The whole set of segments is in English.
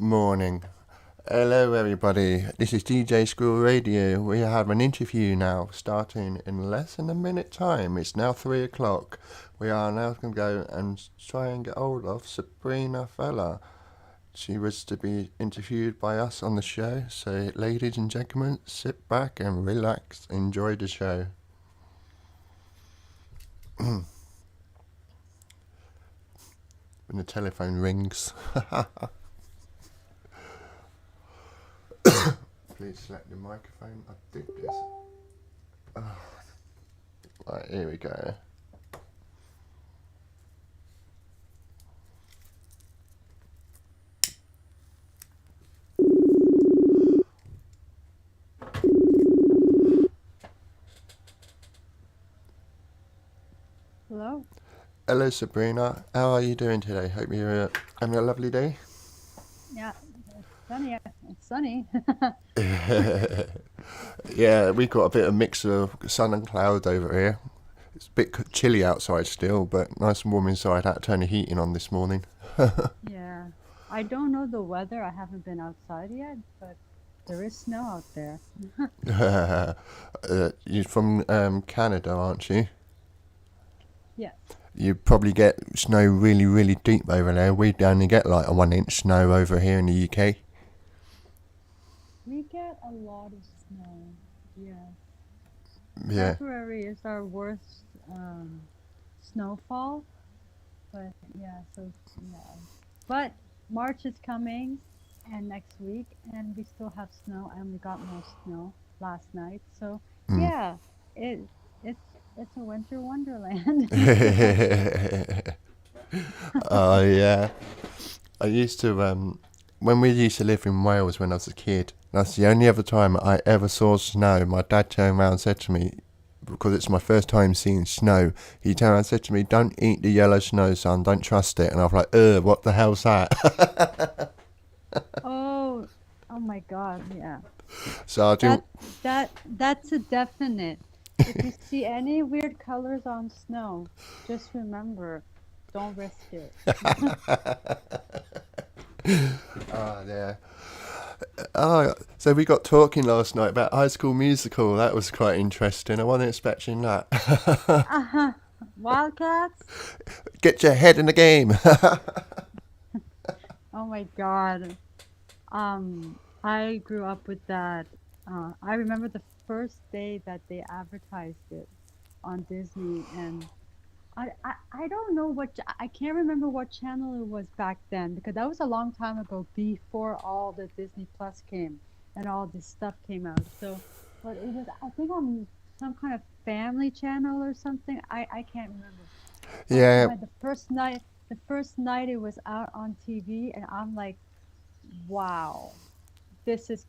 Morning. Hello, everybody. This is DJ School Radio. We have an interview now, starting in less than a minute time. It's now 3 o'clock. We are now going to go and try and get hold of Sabrina Fellah. She was to be interviewed by us on the show. So, ladies and gentlemen, sit back and relax. Enjoy the show. When the telephone rings. Please select the microphone. I did this. Right, here we go. Hello. Hello, Sabrina. How are you doing today? Hope you're having a lovely day. Yeah, it's sunny. It's sunny. Yeah, we got a bit of mix of sun and cloud over here. It's a bit chilly outside still, but nice and warm inside. I had to turn the heating on this morning. Yeah. I don't know the weather. I haven't been outside yet, but there is snow out there. You're from Canada, aren't you? Yes. You probably get snow really, really deep over there. We only get like a 1 inch snow over here in the UK. We get a lot of snow. Yeah. Yeah. February is our worst snowfall. But yeah, yeah. But March is coming and next week and we still have snow and we got more snow last night. So yeah, it's a winter wonderland. Oh yeah. I used to when we used to live in Wales when I was a kid. That's the only other time I ever saw snow. My dad turned around and said to me, because it's my first time seeing snow, he turned around and said to me, "Don't eat the yellow snow, son. Don't trust it." And I was like, what the hell's that?" Oh, oh my God, yeah. So I do. That's a definite. If you see any weird colors on snow, just remember, don't risk it. Oh yeah. Oh, so we got talking last night about High School Musical. That was quite interesting. I wasn't expecting that. Uh-huh. Wildcats? Get your head in the game. Oh my God. I grew up with that. I remember the first day that they advertised it on Disney, and I don't know I can't remember what channel it was back then because that was a long time ago before all the Disney Plus came and all this stuff came out. So, but it was I think on some kind of family channel or something. I can't remember. But Yeah. the first night it was out on TV, and I'm like, wow, this is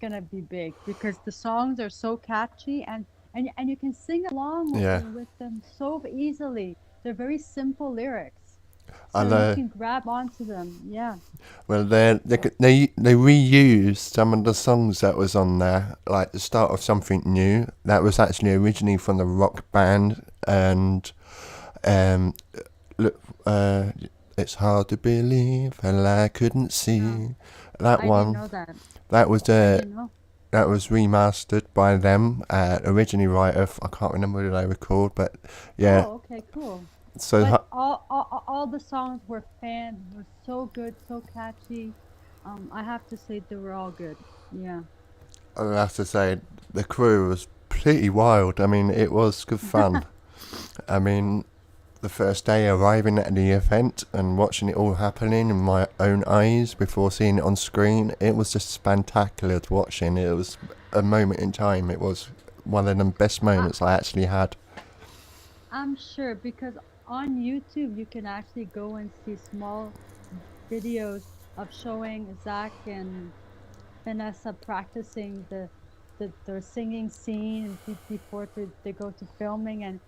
gonna be big because the songs are so catchy and you can sing along Yeah. with them so easily. They're very simple lyrics, I so you know. can grab onto them. Yeah. Well, they reused some of the songs that was on there, like the start of Something New. That was actually originally from the rock band, and look, it's hard to believe, and I couldn't Yeah. see that I didn't one. know that. That was I didn't know. that was remastered by them. Originally, I can't remember what they were called, but yeah. Oh, okay, cool. So But all the songs were so good, so catchy. I have to say they were all good. Yeah. I have to say the crew was pretty wild. I mean, it was good fun. I mean, the first day arriving at the event and watching it all happening in my own eyes before seeing it on screen, it was just spectacular to watching. It was a moment in time. It was one of the best I, moments I actually had. I'm sure because on YouTube you can actually go and see small videos of showing Zach and Vanessa practicing their singing scene before they go to filming, and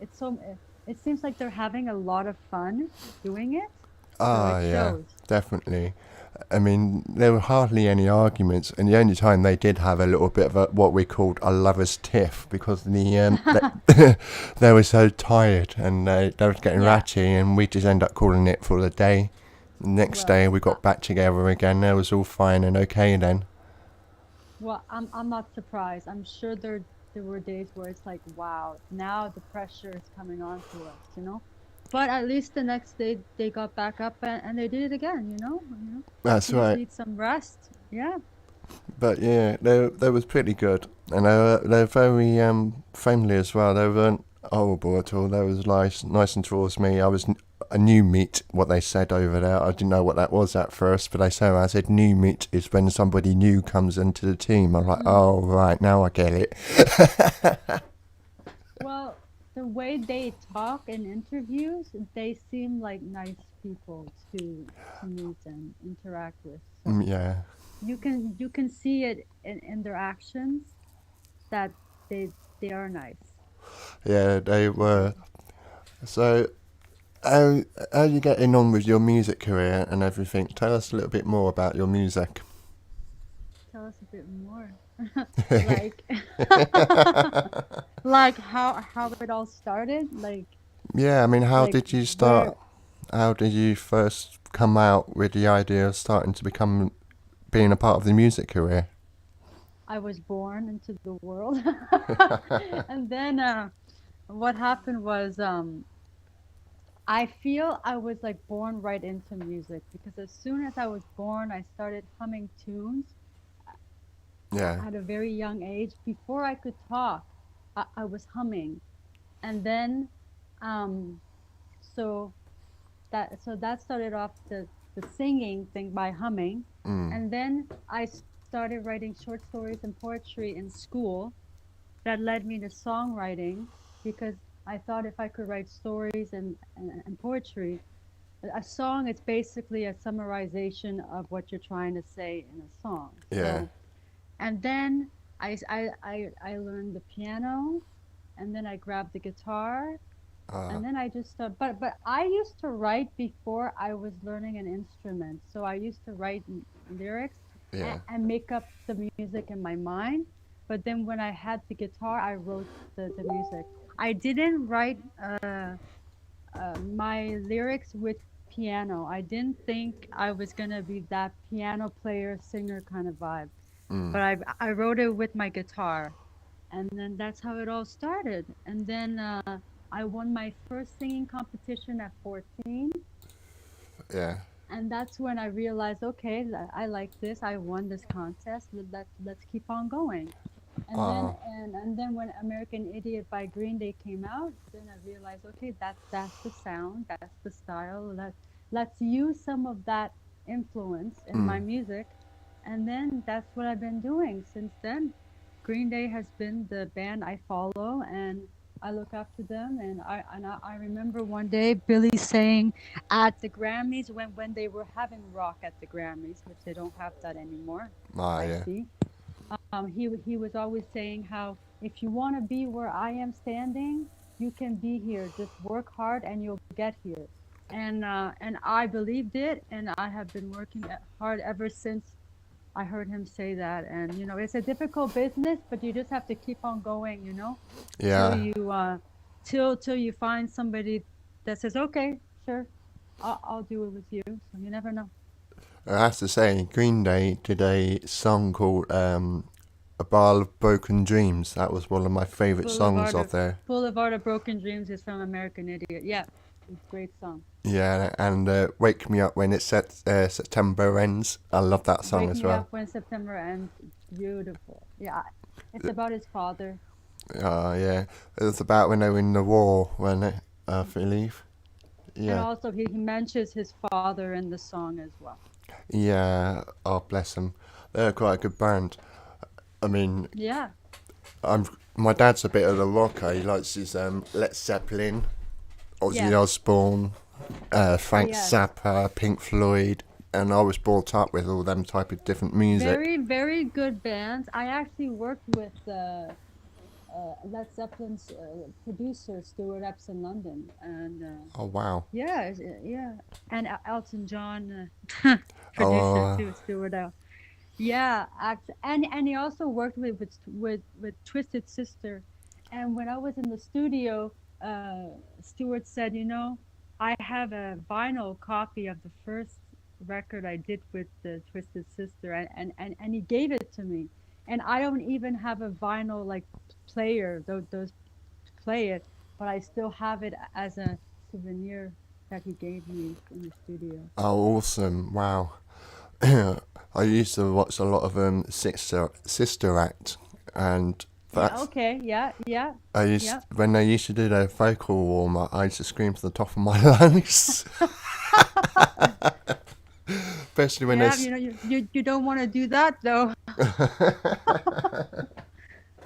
it's so it seems like they're having a lot of fun doing it, so Ah, it yeah, shows. definitely. I mean, there were hardly any arguments, and the only time they did have a little bit of what we called a lovers' tiff because they were so tired and they were getting Yeah. ratty, and we just end up calling it for the day. Next Well, day we got back together again. It was all fine and okay then. I'm not surprised. I'm sure there were days where it's like, wow, now the pressure is coming on to us, you know. But at least the next day they got back up and they did it again, you know. That's You just right. need some rest. Yeah. But yeah, they was pretty good, and they're very friendly as well. They weren't horrible at all. They was nice and towards me. I knew meet what they said over there. I didn't know what that was at first, but I said new meet is when somebody new comes into the team. I'm like, Mm. oh right, now I get it. Well, the way they talk in interviews, they seem like nice people to meet and interact with. So Yeah, you can see it in their actions that they they are nice. yeah, they So were. So how how are you getting on with your music career and everything? Tell us a little bit more about your music. tell us a bit more. Like like how it all started, Yeah, I mean, how like did you where start? How did you first come out with the idea of starting to become being a part of the music career? I was born into the world. And then what happened was I feel I was like born right into music because as soon as I was born, I started humming tunes Yeah. at a very young age. Before I could talk, I was humming. And then, um, so that started off the singing thing by humming. Mm. And then I started writing short stories and poetry in school. That led me to songwriting because I thought if I could write stories and poetry, a song is basically a summarization of what you're trying to say in a song. Yeah. So, and then I learned the piano, and then I grabbed the guitar, Uh, and then I just but I used to write before I was learning an instrument. So I used to write lyrics yeah. and make up the music in my mind. But then when I had the guitar, I wrote the music. I didn't write my lyrics with piano. I didn't think I was gonna be that piano player singer kind of vibe. Mm. But I wrote it with my guitar, and then that's how it all started. And then I won my first singing competition at 14, Yeah. and that's when I realized, okay, I like this. I won this contest. Let's keep on going. And then Uh, and then when American Idiot by Green Day came out, then I realized, okay, that's the sound, that's the style. Let's use some of that influence in my mm. music. And then that's what I've been doing since then. Green Day has been the band I follow, and I look up to them. And I remember one day Billy saying at the Grammys, when they were having rock at the Grammys, which they don't have that anymore, Ah, I yeah. see. He was always saying how if you want to be where I am standing, you can be here. Just work hard and you'll get here. And I believed it, and I have been working hard ever since I heard him say that. And it's a difficult business, but you just have to keep on going. Till Yeah. you till you find somebody that says, okay, sure, I'll do it with you. So you never know. I have to say, Green Day did a song called "A Ball of Broken Dreams." That was one of my favourite songs Boulevard of of there. Boulevard of Broken Dreams is from American Idiot. Yeah, it's a great song. Yeah, and "Wake Me Up When September Ends." I love that song Wake as Me well. Up When September Ends. Beautiful. Yeah, it's about his father. Oh yeah, it was about when they were in the war, wasn't it? I believe. And Yeah, also he mentions his father in the song as well. yeah. Oh bless them. They're quite a good band. I mean, Yeah. I'm my dad's a bit of a rocker. He likes his Led Zeppelin, Ozzy Yes. Osbourne, Frank Yes. Zappa, Pink Floyd, and I was brought up with all them type of different music. Very, very good bands. I actually worked with Led Zeppelin's producer, Stuart Epps in London. And Oh wow. yeah, yeah. And Elton John, producer Oh too, Stuart. Yeah, and he also worked with Twisted Sister. And when I was in the studio, Stuart said, I have a vinyl copy of the first record I did with the Twisted Sister, and he gave it to me, and I don't even have a vinyl like player, those to play it, but I still have it as a souvenir that he gave me in the studio. Oh, awesome! Wow. I used to watch a lot of Sister Act, and Yeah. that's Okay. Yeah. Yeah. I used Yeah. when they used to do their vocal warm up. I used to scream to the top of my lungs, especially when Yeah. there's You don't want to do that though.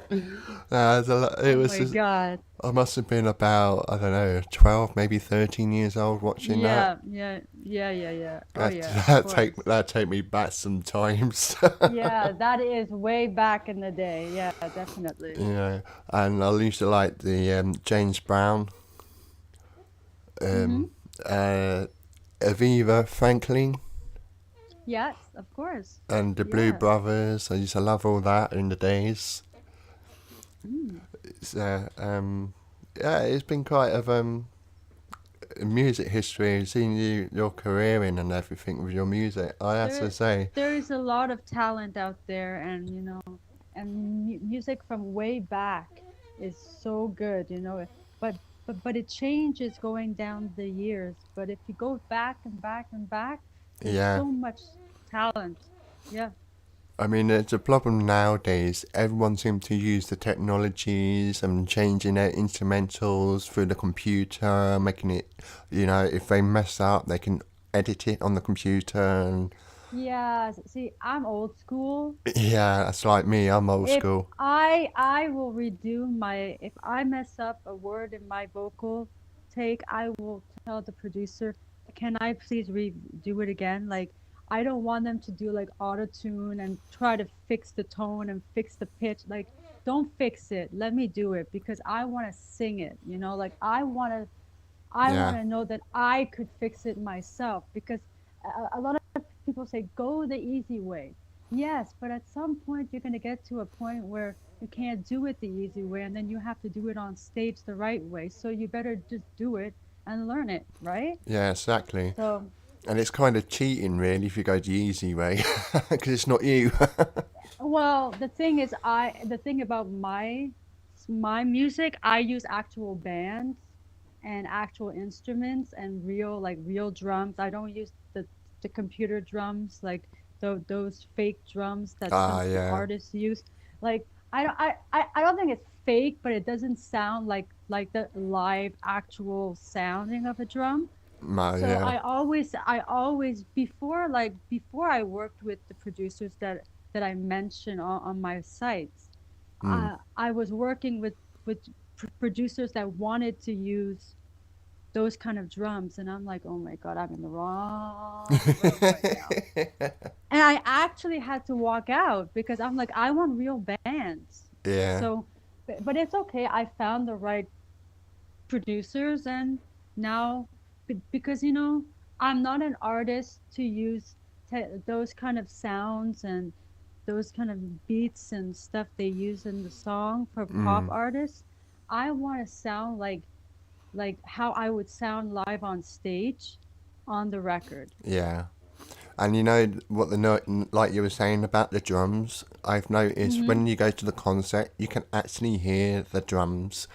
there's a lot. It Oh was my just, God. I must have been about, I don't know, 12, maybe 13 years old watching that. Yeah. Yeah. Yeah. Yeah. Yeah. Oh That yeah. Of that course. take me back sometimes. Yeah. That is way back in the day. Yeah. Definitely. Yeah, and I used to like the James Brown, Mm-hmm. um, uh, Aviva Franklin, Yes. Of course. and the Blue Yes. Brothers. I used to love all that in the days. Mm. It's, yeah, it's been quite of music history, seeing your career in and everything with your music. I have to There, say, there is a lot of talent out there, and and music from way back is so good, But but it changes going down the years. But if you go back and back and back, there's yeah. so much talent. Yeah. I mean, it's a problem nowadays. Everyone seems to use the technologies and changing their instrumentals through the computer, making it, if they mess up, they can edit it on the computer. And Yeah. See, I'm old school. yeah, that's like me. I'm old If school. I will redo my if I mess up a word in my vocal take, I will tell the producer, can I please redo it again? Like I don't want them to do like auto tune and try to fix the tone and fix the pitch. Like don't fix it. Let me do it because I want to sing it, Like I Yeah, want to know that I could fix it myself because a lot of people say go the easy way. Yes, but at some point you're going to get to a point where you can't do it the easy way and then you have to do it on stage the right way. So you better just do it and learn it, right? yeah, exactly. So, And it's kind of cheating, really, if you go the easy way, because it's not you. well, the thing about my music, I use actual bands and actual instruments and real drums. I don't use the computer drums like those fake drums that Ah, some yeah. artists use. Like I don't think it's fake, but it doesn't sound like the live actual sounding of a drum. No, So yeah. I always before I worked with the producers that I mentioned on my sites, Mm. I was working with producers that wanted to use those kind of drums, and I'm like, oh my God, I'm in the wrong room right now. And I actually had to walk out because I'm like, I want real bands. Yeah. So, but it's okay. I found the right producers, and now because I'm not an artist to use those kind of sounds and those kind of beats and stuff they use in the song for pop Mm. artists. I want to sound like how I would sound live on stage on the record. Yeah. And you know what like you were saying about the drums, I've noticed Mm-hmm. when you go to the concert, you can actually hear the drums,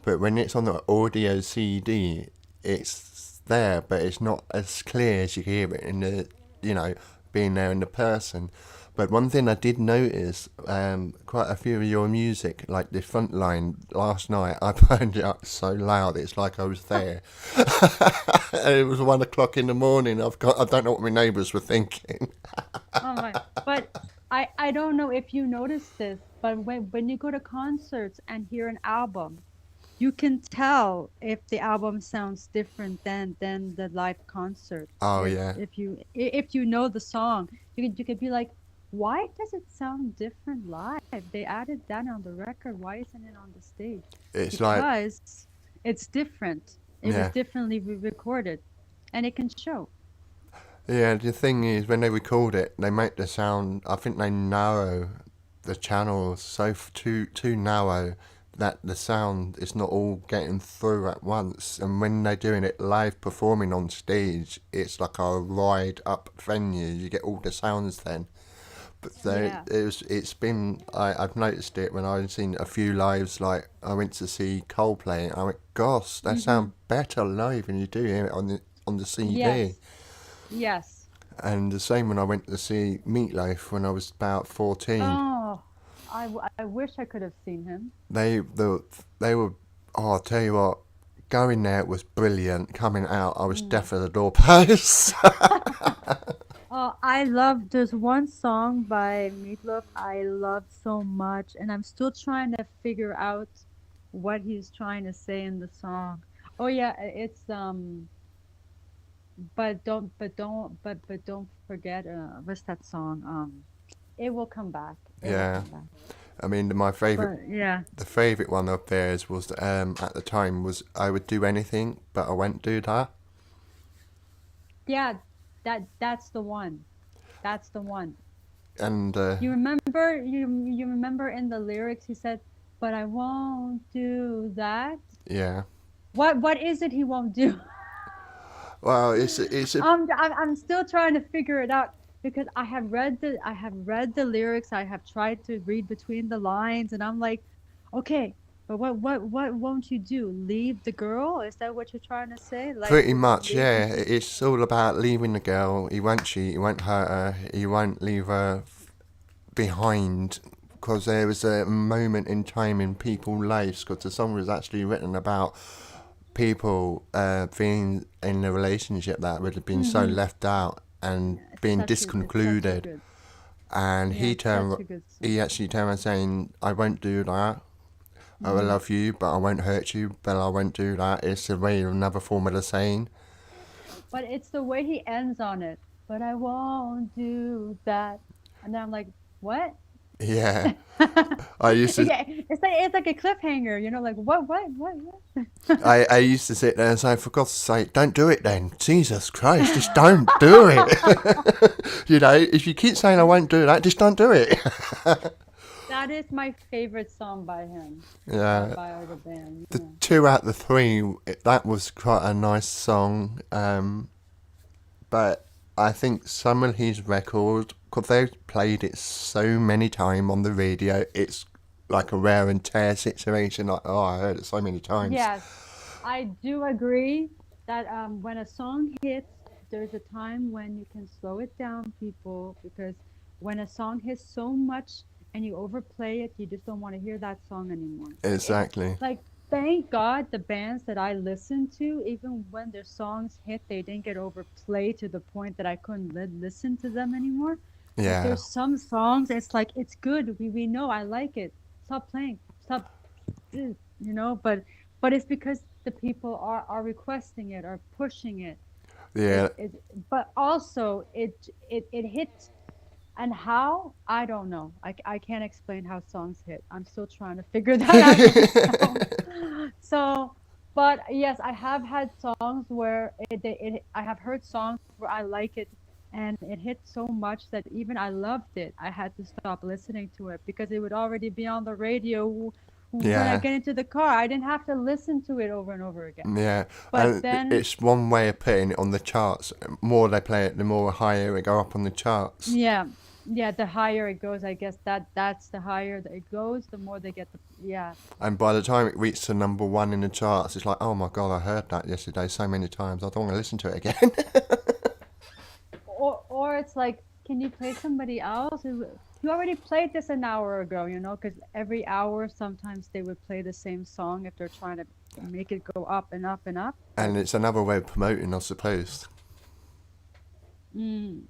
but when it's on the audio CD, it's there, but it's not as clear as you hear it in the, you know, being there in the person. But one thing I did notice, quite a few of your music, like the front line last night, I turned it up so loud, it's like I was there. And it was 1 o'clock in the morning. I don't know what my neighbours were thinking. Oh my! But I don't know if you notice this, but when you go to concerts and hear an album, you can tell if the album sounds different than the live concert. Oh If yeah. if you if you know the song, you could be like, why does it sound different live? They added that on the record. Why isn't it on the stage? It's like, Because it's different. It was yeah. differently recorded, and it can show. Yeah, the thing is, when they record it, they make the sound, I think they narrow the channels so too narrow that the sound is not all getting through at once, and when they're doing it live performing on stage, it's like a ride up venue. You get all the sounds then. But Yeah. it's been I've noticed it when I've seen a few lives. Like I went to see Coldplay, and I went, "Gosh, they Mm-hmm. sound better live than you do hear it on the CD." Yes. Yes. And the same when I went to see Meatloaf when I was about 14. Oh, I wish I could have seen him. They were. Oh, I'll tell you what. Going there was brilliant. Coming out, I was Mm. deaf at the doorpost. Oh, I love. There's one song by Meatloaf I love so much, and I'm still trying to figure out what he's trying to say in the song. Oh yeah, it's but don't forget. What's that song? It will come back. It will Yeah, come back. I mean my favorite, But yeah, the favorite one of theirs was at the time was I would do anything, but I won't do that. yeah, that's the one. That's the one. And You remember in the lyrics he said, "But I won't do that." yeah, What is it he won't do? well, it's a I'm still trying to figure it out because I have read the lyrics. I have tried to read between the lines, and I'm like, okay, but what won't you do? Leave the girl? Is that what you're trying to say? Like, pretty much, leave yeah. the It's all about leaving the girl. He won't cheat. He won't hurt her. He won't leave her behind. Because there was a moment in time in people's lives. Because the song was actually written about people being in a relationship that would have been so hmm left out and being it's such a disconcluded. good And yeah, it's such a good he song. actually turned around saying, "I won't do that. I will hmm love you, but I won't hurt you. But I won't do that." It's a way another form of the saying. But it's the way he ends on it. But I won't do that, and then I'm like, what? Yeah, I used to Yeah, it's like a cliffhanger, you know, like what? I used to sit there and say, "For God's sake, don't do it then. Jesus Christ, just don't do it." You know, if you keep saying I won't do that, just don't do it. That is my favorite song by him, Yeah, by the band. the Yeah. two out of the three, that was quite a nice song. But I think some of his records, because they've played it so many times on the radio, it's like a wear and tear situation. Like, oh, I heard it so many times. Yes, I do agree that when a song hits, there's a time when you can slow it down, people, because when a song hits so much and you overplay it, you just don't want to hear that song anymore. Exactly. Like, thank God the bands that I listen to, even when their songs hit, they didn't get overplayed to the point that I couldn't listen to them anymore. But Yeah. there's some songs, it's like, it's good. We know I like it. Stop playing. Stop, but it's because the people are requesting it or pushing it. Yeah. But also it hit. And how? I don't know. I can't explain how songs hit. I'm still trying to figure that out myself. So, but yes, I have had songs where I have heard songs where I like it and it hit so much that even I loved it. I had to stop listening to it because it would already be on the radio when I Yeah. get into the car. I didn't have to listen to it over and over again. Yeah. But And then, it's one way of putting it on the charts. The more they play it, the more higher it go up on the charts. yeah, yeah, the higher it goes, I guess that's the higher that it goes, the more they get yeah. And by the time it reaches the number one in the charts, it's like, oh my God, I heard that yesterday so many times. I don't want to listen to it again. Or it's like, can you play somebody else? You already played this an hour ago, because every hour sometimes they would play the same song if they're trying to make it go up and up and up. But And it's another way of promoting, I suppose. mm,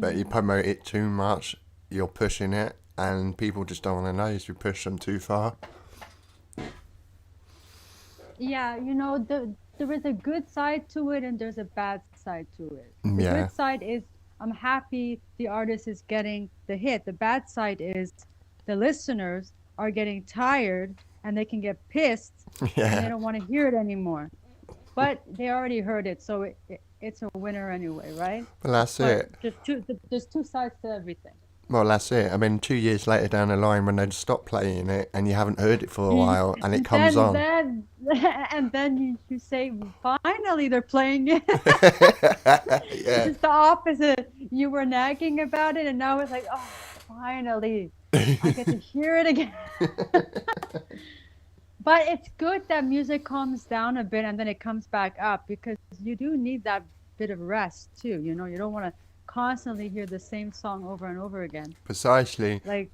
But you hmm promote it too much, you're pushing it, and people just don't want to know if you push them too far. yeah, there is a good side to it and there's a bad side to it. The Yeah, good side is I'm happy the artist is getting the hit. The bad side is the listeners are getting tired and they can get pissed and they yeah. don't want to hear it anymore. But they already heard it, so it's a winner anyway, right? Well, that's But it. there's two sides to everything. Well, that's it. I mean, 2 years later down the line, when they'd stop playing it and you haven't heard it for a Y- while, and it comes then on. then and then you say finally they're playing it. Yeah. It's the opposite. You were nagging about it, and now it's like, oh, finally, I get to hear it again. But it's good that music calms down a bit and then it comes back up because you do need that bit of rest too. You don't want to constantly hear the same song over and over again. Precisely. Like,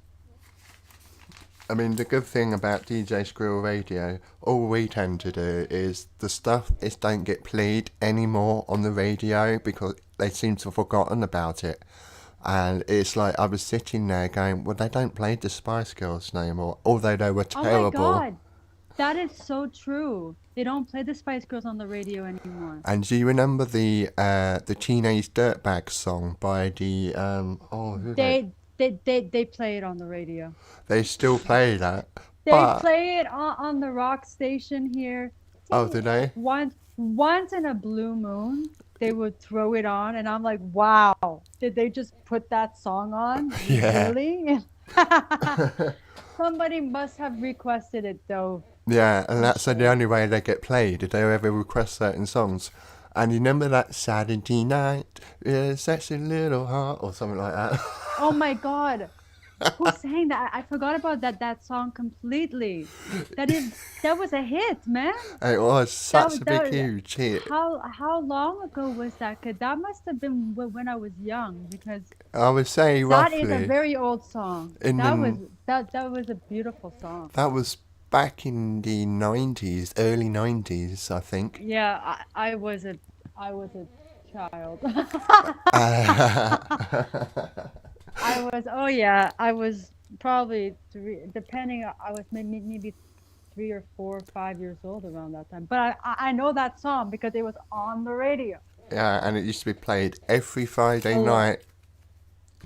I mean, the good thing about DJ Squirrel Radio, all we tend to do is the stuff is don't get played anymore on the radio because they seem to have forgotten about it. And it's like I was sitting there going, well, they don't play the Spice Girls no more, although they were oh my terrible. God, that is so true. They don't play the Spice Girls on the radio anymore. And do you remember the Teenage Dirtbag song by the who They play it on the radio. they still play that, They but play it on the rock station here. oh, do they? Once in a blue moon, they would throw it on, and I'm like, wow, did they just put that song on? Yeah. Really? Somebody must have requested it though. Yeah, and I'm that's the sure. only way they get played if they ever request certain songs. And you remember that Saturday night, yeah, sexy little heart, or something like that. Oh my God. Who sang that? I forgot about that song completely. That was a hit, man. It was That such was a big, that. huge hit. How long ago was that? 'Cause that must have been when I was young because I would say that is a roughly very old song. in That was a beautiful song. that was back in the 90s, early 90s, I think. Yeah, I was a child. Oh yeah, I was probably three, depending. I was maybe 3 or 4 or 5 years old around that time. But I know that song because it was on the radio Yeah, and it used to be played every Friday a lot. night.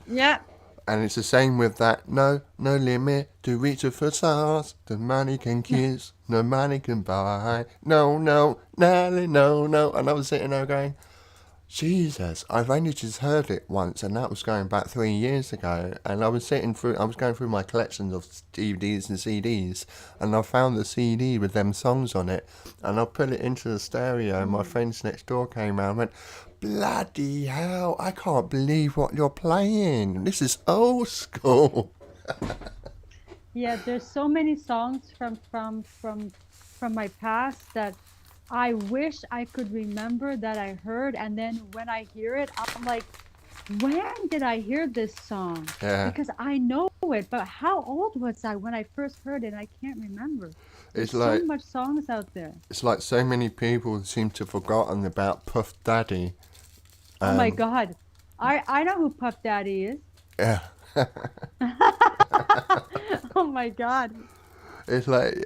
Yeah. And it's the same with that. No, no limit to reach for stars. The money can kiss, no money can buy. No, no, Nelly, no, no. And I was sitting there going, Jesus, I've only just heard it once, and that was going back 3 years ago. And I was going through my collections of DVDs and CDs, and I found the CD with them songs on it, and I put it into the stereo, and my Mm. friends next door came out and went, bloody hell, I can't believe what you're playing. This is old school. Yeah, there's so many songs from my past that I wish I could remember that I heard, and then when I hear it, I'm like, when did I hear this song? Yeah, Because I know it, but how old was I when I first heard it? I can't remember. There's it's so like much songs out there. it's like so many people seem to have forgotten about Puff Daddy. Oh my Um, God. I know who Puff Daddy is. yeah. Oh my God. It's like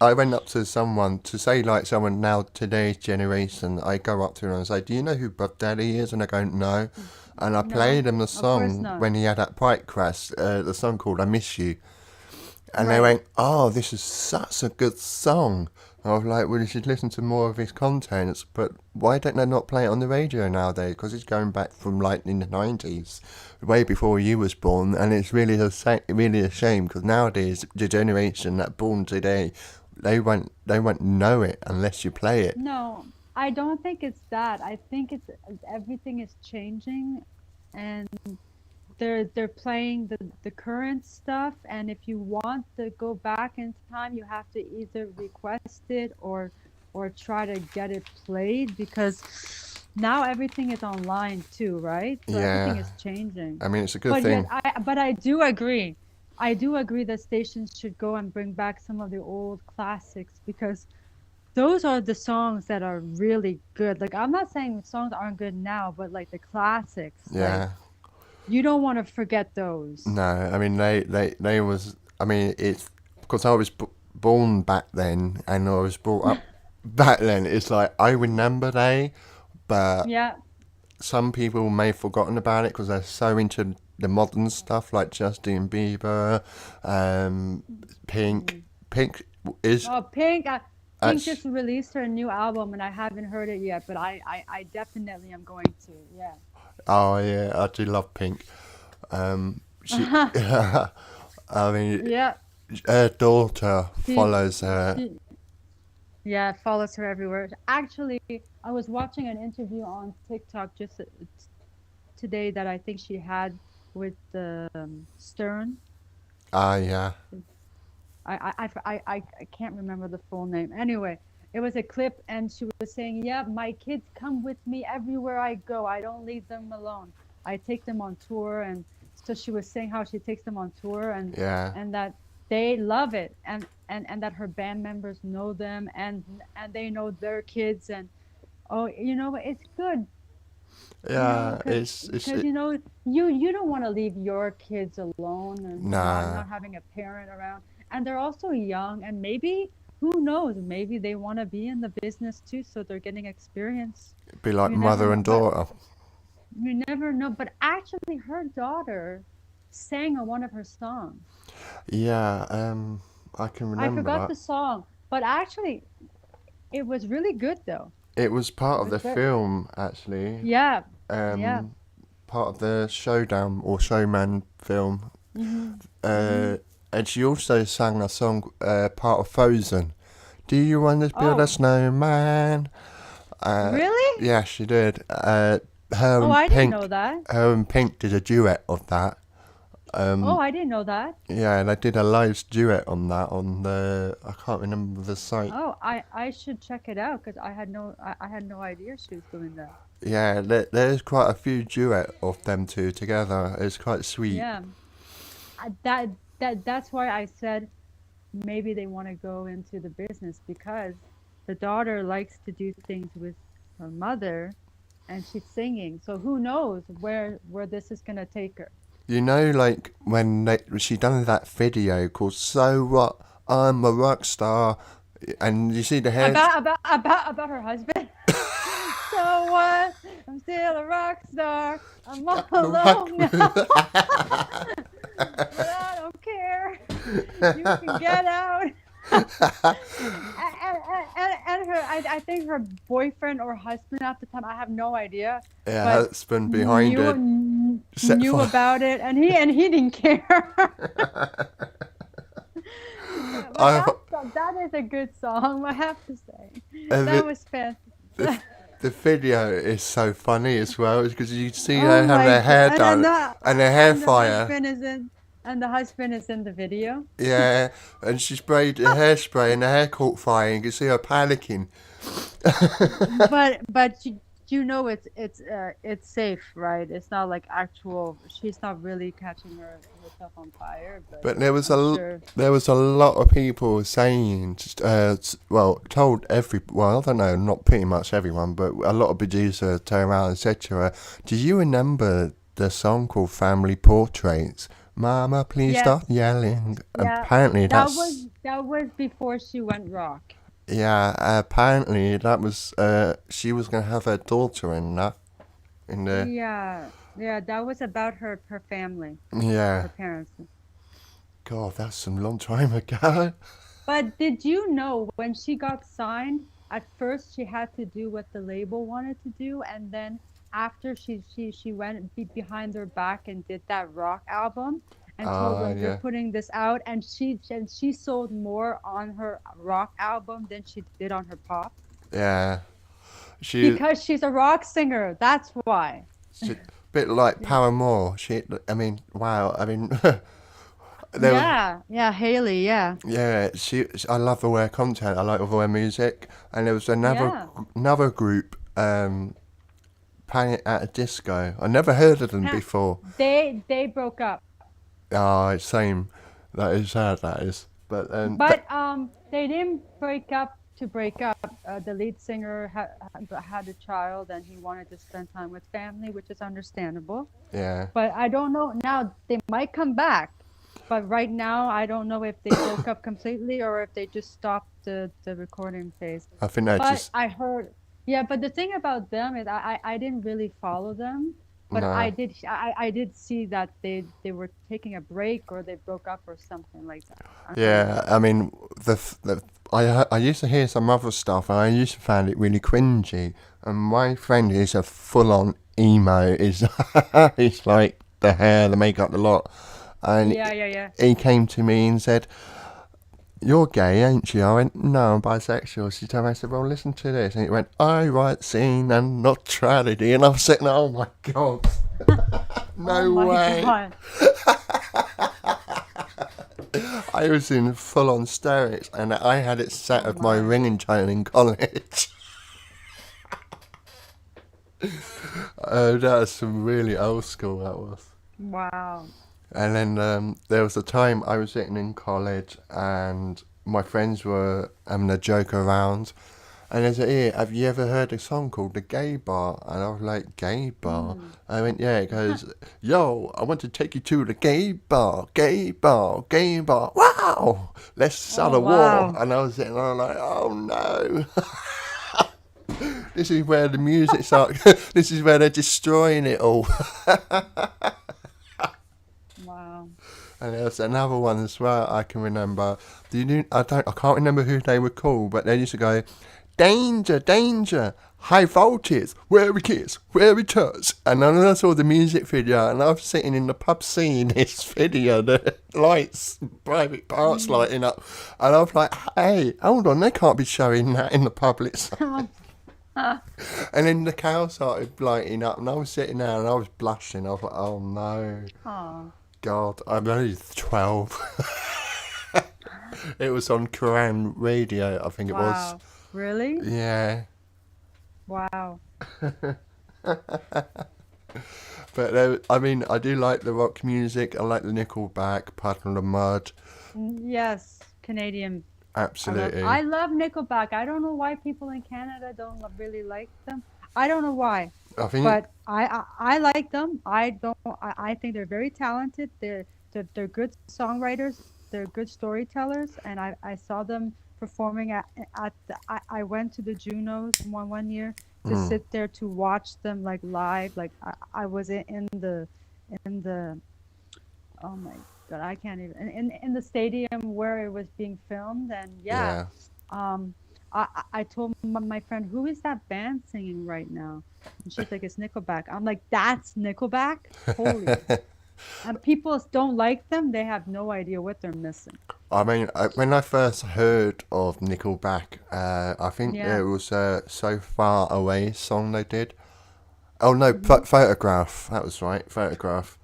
I went up to someone to say like someone now today's generation. I go up to them and say, "Do you know who Bob Daddy is?" And they go, "No." And I played No, them the of course song not. when he had that bike crash, the song called "I Miss You," and they Right. went, "Oh, this is such a good song." I was like, "Well, you should listen to more of his contents." But why don't they not play it on the radio nowadays? Because it's going back from like in the 90s, way before you was born, and it's really a shame because nowadays the generation that born today, they won't know it unless you play it. No, I don't think it's that. I think it's everything is changing and they're playing the current stuff, and if you want to go back in time, you have to either request it or try to get it played because now everything is online too, right? So everything Yeah, is changing. I mean it's a good But yet, thing. I do agree. I do agree that stations should go and bring back some of the old classics because those are the songs that are really good. Like I'm not saying songs aren't good now, but like the classics, like Yeah, you don't want to forget those. no, I mean they was. I mean it's because I was born back then and I was brought up back then. It's like I remember they, but Yeah. some people may have forgotten about it because they're so into the modern stuff like Justin Bieber, um, Pink. Mm. Pink is Oh, Pink. Pink that's just released her new album, and I haven't heard it yet, but I definitely am going to. Yeah. oh yeah, I do love Pink. She, I mean, Yeah, her daughter she, follows her. she, yeah, follows her everywhere. Actually, I was watching an interview on TikTok just today that I think she had with Stern. Ah, yeah, I can't remember the full name. Anyway, it was a clip, and she was saying, "Yeah, my kids come with me everywhere I go. I don't leave them alone. I take them on tour." And so she was saying how she takes them on tour, yeah, and that they love it, and that her band members know them, and they know their kids, and oh, it's good, yeah. because you don't want to leave your kids alone, and Nah, not having a parent around, and they're also young, and maybe, who knows, maybe they want to be in the business too, so they're getting experience. it'd be like You never mother know, and but daughter. you never know. But actually, her daughter sang on one of her songs. Yeah, I can I remember forgot that. the song, but actually, it was really good though. It was part It of was the very, film, actually. yeah, yeah. Um, Part of the Showdown or Showman film. Mhm. Uh, Mhm. and she also sang a song, part of Frozen. Do you want to build a Oh, snowman? really? Yeah, she did. Her Oh, and I didn't know Pink, that. her and Pink did a duet of that. Oh, Um, I didn't know that. yeah, they did a live duet on that on the, I can't remember the site. Oh, I should check it out because I had no idea she was doing that. Yeah, there's quite a few duet of them two together. It's quite sweet. Yeah, that's why I said maybe they want to go into the business, because the daughter likes to do things with her mother, and she's singing. So who knows where this is gonna take her. You know, like when she done that video called "So What? I'm a Rock Star," and you see the hair. About her husband. So what? I'm still a rock star. I'm all alone now, but I don't care. You can get out. And her, I think her boyfriend or husband at the time, I have no idea, Yeah, but husband behind knew it set knew fire. about it, and he didn't care. But I, that is a good song, I have to say. That the, was the fantastic. the video is so funny as well, because you see Oh her having my her god! hair done and her hair And the fire. husband is in, and the husband is in the video. Yeah, and she sprayed the hairspray and the hair caught fire. And you can see her panicking. But it's safe, right? It's not like actual. She's not really catching herself on fire, but But there was I'm sure. there was a lot of people saying, well, told well, I don't know, not pretty much everyone, but a lot of producers turned around and said to her, "Do you remember the song called Family Portraits? Mama, please Yes, stop yelling." yeah. Apparently, That was that's that was before she went rock. yeah. Apparently, that was she was gonna have her daughter in that in the Yeah, yeah. That was about her family, yeah. her parents. God, that's some long time ago. But did you know when she got signed, at first she had to do what the label wanted to do, and then after she went behind their back and did that rock album and told them we're Yeah, putting this out, and she sold more on her rock album than she did on her pop, yeah. She because she's a rock singer. That's why. She, bit like Paramore. I mean, wow. I mean, there was, Yeah, yeah, Haley, yeah. yeah. I love all her content. I like all her music. And there was Yeah. another group, Panic at a Disco. I never heard of them Ha- before. they broke up. Ah, it's same. That is sad. That is. But But they didn't break up to break up. The lead singer had a child, and he wanted to spend time with family, which is understandable. yeah, But I don't know now. They might come back, but right now I don't know if they broke up completely or if they just stopped the recording phase. I think they But just I heard, yeah. But the thing about them is I didn't really follow them, but no. I did see that they were taking a break, or they broke up or something like that. I don't know. Yeah, I mean, I used to hear some other stuff, and I used to find it really cringy. And my friend is a full-on emo. Is he's like the hair, the makeup, the lot. and Yeah, yeah, yeah. he came to me and said, "You're gay, ain't you?" I went, "No, I'm bisexual." She told me, I said, "Well, listen to this." And he went, "I write scene and not tragedy." And I was sitting there, oh my God, Oh no my way. God. I was in full on hysterics, and I had it set Oh of my my. ringing tone in college. That's some really old school, that was. Wow. And then there was a time I was sitting in college and my friends were having a joke around. And they said, "Here, have you ever heard a song called The Gay Bar?" And I was like, "Gay bar?" Mm. I went, "Yeah." It goes, "Yo, I want to take you to the gay bar, gay bar, gay bar. Wow, let's start Oh a war." wow. And I was sitting there like, "Oh no." This is where the music starts. This is where they're destroying it all. Wow. And there's another one as well I can remember. I can't remember who they were called, but they used to go, "Danger, danger, high voltage, where we kiss, where we touch." And then I saw the music video, and I was sitting in the pub seeing this video, the lights, private parts Mm. lighting up, and I was like, "Hey, hold on, they can't be showing that in the public." And then the cow started lighting up, and I was sitting there, and I was blushing. I was like, "Oh no, Oh. God, I'm only 12." It was on Quran radio, I think it was. Wow. Really? Yeah. Wow. But I mean, I do like the rock music. I like the Nickelback, Puddle of Mud. Yes, Canadian. Absolutely. I love Nickelback. I don't know why people in Canada don't really like them. I don't know why, I think, but I like them. I don't. I think they're very talented. They're good songwriters. They're good storytellers, and I saw them performing I went to the Junos one year to sit there to watch them like live. Like I was in the oh my God, I can't even in the stadium where it was being filmed, and yeah, yeah. um, I told my friend, who is that band singing right now? And she's like, it's Nickelback. I'm like, that's Nickelback? Holy. And people don't like them. They have no idea what they're missing. I mean, when I first heard of Nickelback, I think Yeah. it was So Far Away song they did. Oh no, Hmm. Photograph. That was right, Photograph.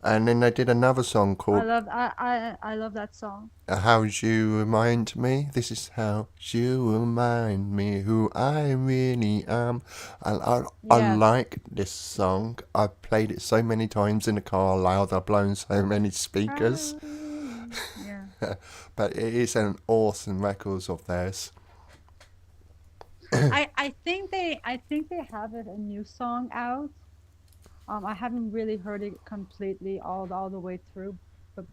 And then they did another song called I love that song. How You Remind Me. This is how you remind me who I really am. And I Yes. like this song. I've played it so many times in the car loud. I've blown so many speakers. Yeah. But it is an awesome record of theirs. I think they have a new song out. I haven't really heard it completely all the way through,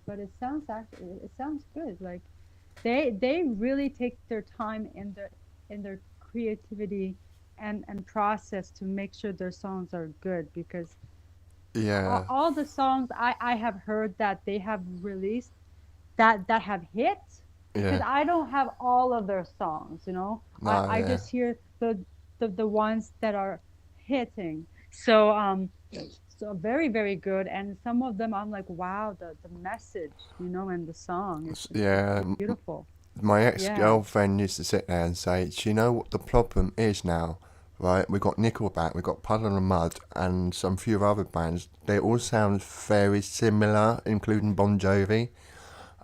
but it sounds good. Like they really take their time in their creativity and process to make sure their songs are good because Yeah, all the songs I have heard that they have released that have hit because yeah, I don't have all of their songs, you know. no, I yeah, just hear the ones that are hitting. So so very very good, and some of them I'm like, wow, the message, you know, and the song is yeah. beautiful. My Yeah. ex-girlfriend used to sit there and say, "Do you know what the problem is now? Right, we got Nickelback, we got Puddle of Mud, and some few other bands. They all sound very similar, including Bon Jovi."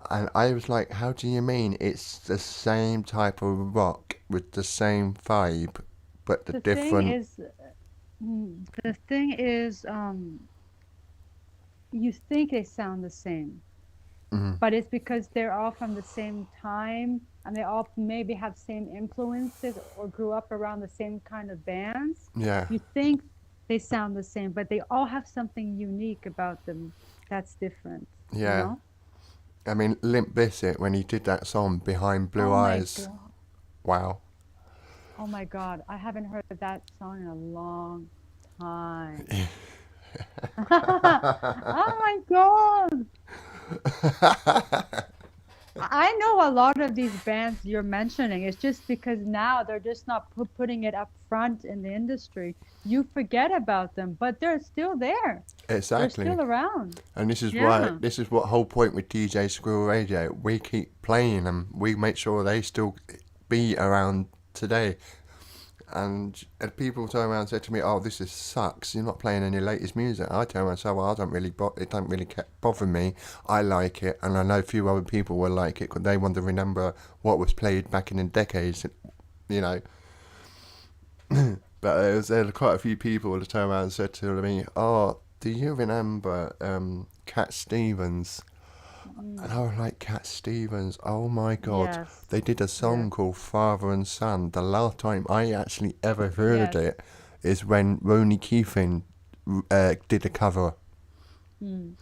And I was like, "How do you mean? It's the same type of rock with the same vibe, but the The thing different." is, the thing is, you think they sound the same, Mm, but it's because they're all from the same time and they all maybe have same influences or grew up around the same kind of bands. yeah, You think they sound the same, but they all have something unique about them that's different, you yeah. know? I mean, Limp Bizkit when he did that song Behind Blue Oh my Eyes. God. Wow. Oh my God. I haven't heard that song in a long time. Oh my God. I know a lot of these bands you're mentioning. It's just because now they're just not putting it up front in the industry. You forget about them, but they're still there. They're Exactly. still around. And this is why, Yeah. this is what whole point with DJ Squirrel Radio. We keep playing them. We make sure they still be around today. And people turn around and say to me, "Oh, this is sucks. You're not playing any latest music." I turn around and say, "Well, I don't really, it don't really bother me. I like it, and I know a few other people will like it because they want to remember what was played back in the decades, you know." But there was quite a few people that turned around and said to me, "Oh, do you remember Cat Stevens?" And Mm. I was like, Cat Stevens, oh my god. Yes. They did a Yes. song called Father and Son. The last time I actually ever heard Yes. it is when Ronnie Keefe did a cover. Mm.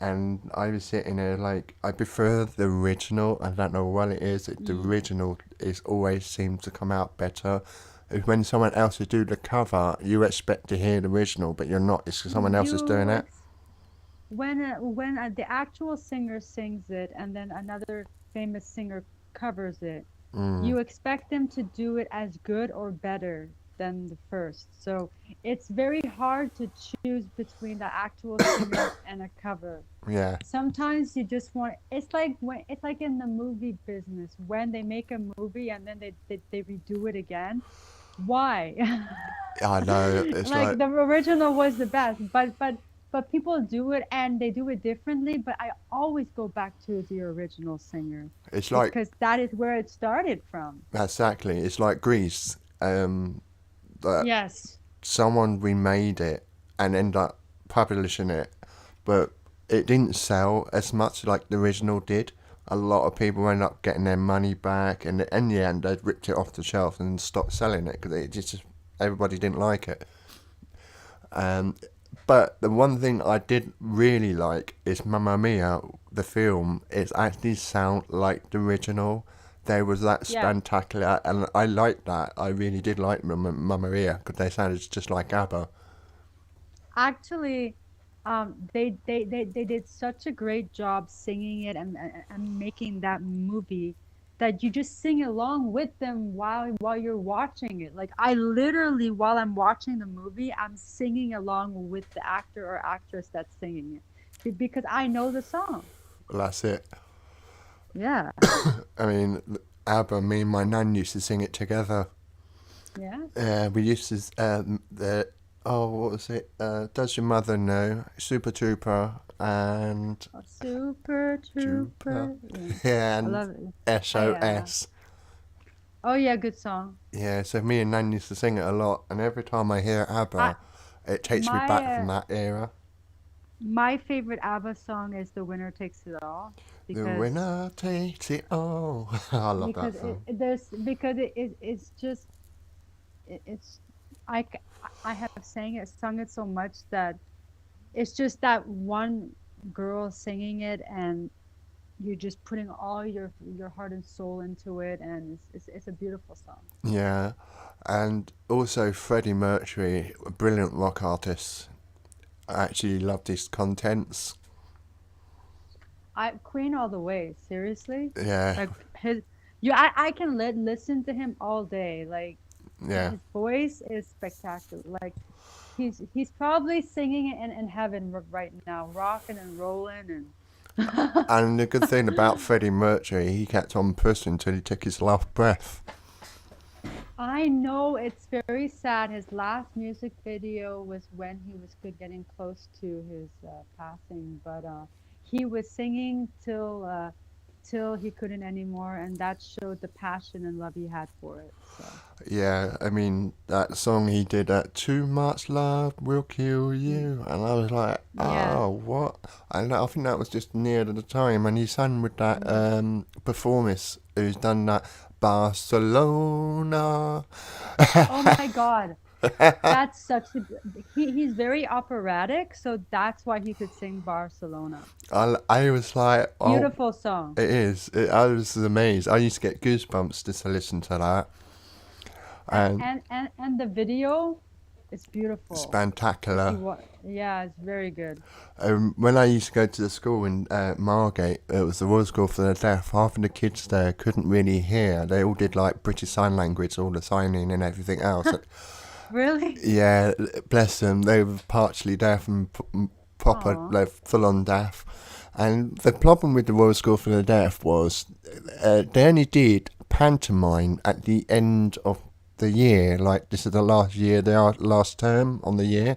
And I was sitting there like, I prefer the original. I don't know what it is. The Mm. original is always seems to come out better. When someone else is doing the cover, you expect to hear the original, but you're not. It's 'cause someone else is doing You it. ex when the actual singer sings it and then another famous singer covers it, Mm. you expect them to do it as good or better than the first. So it's very hard to choose between the actual singer and a cover. Yeah. Sometimes you just want, it's like in the movie business when they make a movie and then they redo it again. Why? I know. It's Like like, the original was the best, but people do it and they do it differently, but I always go back to the original singer it's like because that is where it started from. exactly. It's like Greece. That Yes. someone remade it and ended up publishing it, but it didn't sell as much like the original did. A lot of people ended up getting their money back, and in the end, they ripped it off the shelf and stopped selling it because it just everybody didn't like it. Um, but the one thing I did really like is Mamma Mia, the film. It actually sound like the original. There was that Yes. spectacular, and I liked that. I really did like Mamma Mia because they sounded just like ABBA. Actually, they did such a great job singing it and making that movie that you just sing along with them while you're watching it. Like I literally, while I'm watching the movie, I'm singing along with the actor or actress that's singing it because I know the song. Well, that's it. Yeah. I mean, ABBA, me and my nan used to sing it together. Yeah. We used to, what was it? Does Your Mother Know? Super Trooper and Oh, Super Trooper. Trooper. Yeah. Yeah, I and love it. I. SOS. Oh yeah, good song. Yeah, so me and Nan used to sing it a lot, and every time I hear I ABBA, it takes me my back from that era. My favorite ABBA song is "The Winner Takes It All" The because winner takes it all. I love that song. it's just it's I c- I have sung it so much that it's just that one girl singing it and you're just putting all your heart and soul into it and it's a beautiful song. Yeah, and also Freddie Mercury, a brilliant rock artist. I actually loved his contents. I Queen all the way, seriously. Yeah, Like his I can listen to him all day. Like yeah. his voice is spectacular. Like he's probably singing it in heaven right now, rocking and rolling and And the good thing about Freddie Mercury, he kept on pushing until he took his last breath. I know it's very sad. His last music video was when he was getting close to his passing, but he was singing till he couldn't anymore, and that showed the passion and love he had for it. So Yeah, I mean, that song he did, Too Much Love Will Kill mm, You. And I was like, yeah. oh, what? And I think that was just near the time. And he sang with that Mm. performance who's done that Barcelona. Oh my God. That's such a he's very operatic, so that's why he could sing Barcelona. I was like, oh, Beautiful song. it is. I was amazed. I used to get goosebumps just to listen to that. And And and and, and the video. It's It's beautiful. If you spectacular. want, yeah, it's very good. When I used to go to the school in Margate, it was the Royal School for the Deaf. Half of the kids there couldn't really hear. They all did like British Sign Language, all the signing and everything else. Really? Yeah, bless them. They were partially deaf and proper, Oh, like full on deaf. And the problem with the Royal School for the Deaf was they only did pantomime at the end of the year. Like, this is the last year, their last term on the year.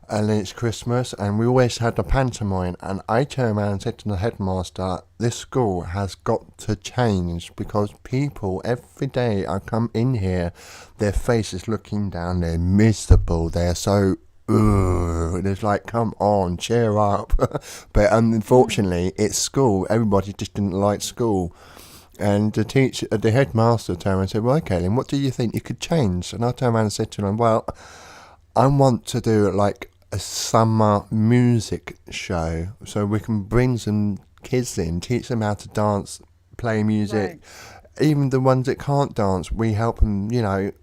And then it's Christmas, and we always had the pantomime. And I turned around and said to the headmaster, "This school has got to change because people every day I come in here, their faces looking down, they're miserable, they're so." Ugh. It's like, come on, cheer up. But mm, unfortunately, it's school. Everybody just didn't like school. And the teacher, the headmaster turned around and said, "Well, okay, then what do you think you could change?" And I turned around and said to him, "Well, I want to do like a summer music show so we can bring some kids in, teach them how to dance, play music. right. Even the ones that can't dance, we help them,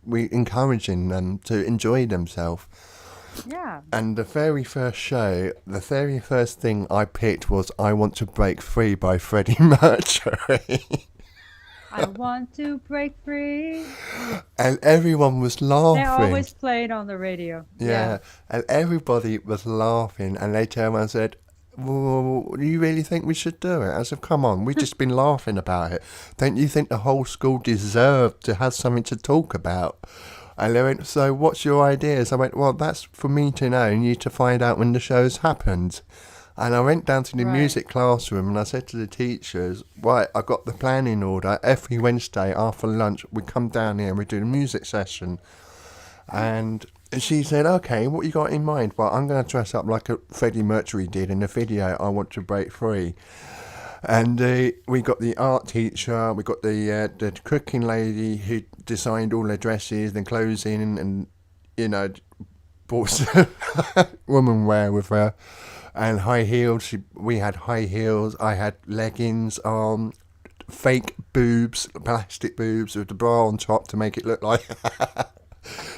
we encouraging them to enjoy themselves." Yeah. And the very first show, the very first thing I picked was "I Want to Break Free" by Freddie Mercury. I want to break free. And everyone was They laughing. always play it on the radio. Yeah. Yeah, and everybody was laughing, and they turned around and said, "Well, do you really think we should do it?" I said, "Come on, we've just been laughing about it. Don't you think the whole school deserved to have something to talk about?" And they went, "So what's your ideas?" I went, "Well, that's for me to know and you to find out when the show's happened." And I went down to the Right. music classroom and I said to the teachers, "Right, I got the plan in order. Every Wednesday after lunch, we come down here and we do a music session." And she said, "Okay, what you got in mind?" "Well, I'm going to dress up like a Freddie Mercury did in the video, 'I Want to Break Free.'" And we got the art teacher, we got the cooking lady who designed all the dresses and clothing and, you know, bought some woman wear with her. And high heels, we had high heels, I had leggings on, fake boobs, plastic boobs with the bra on top to make it look like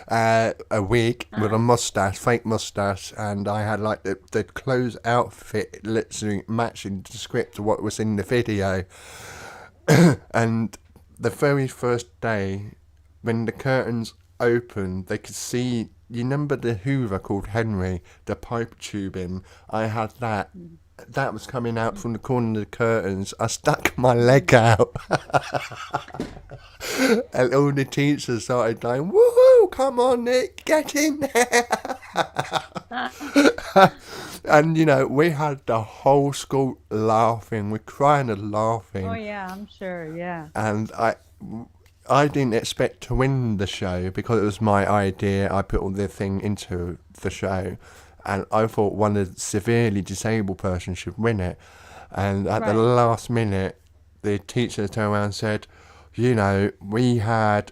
a wig with a mustache, fake mustache, and I had like the clothes outfit literally matching the script of what was in the video. And the very first day, when the curtains opened, they could see. You remember the Hoover called Henry, the pipe tubing? I had that. Mm, That was coming out from the corner of the curtains. I stuck my mm. leg out, and all the teachers started going, "Woohoo! Come on, Nick, get in there!" And we had the whole school laughing. We're crying and Oh laughing, yeah, I'm sure. Yeah. and I didn't expect to win the show because it was my idea. I put all the thing into the show, and I thought one of the severely disabled person should win it. And at the Right. last minute, the teacher turned around and said, "We had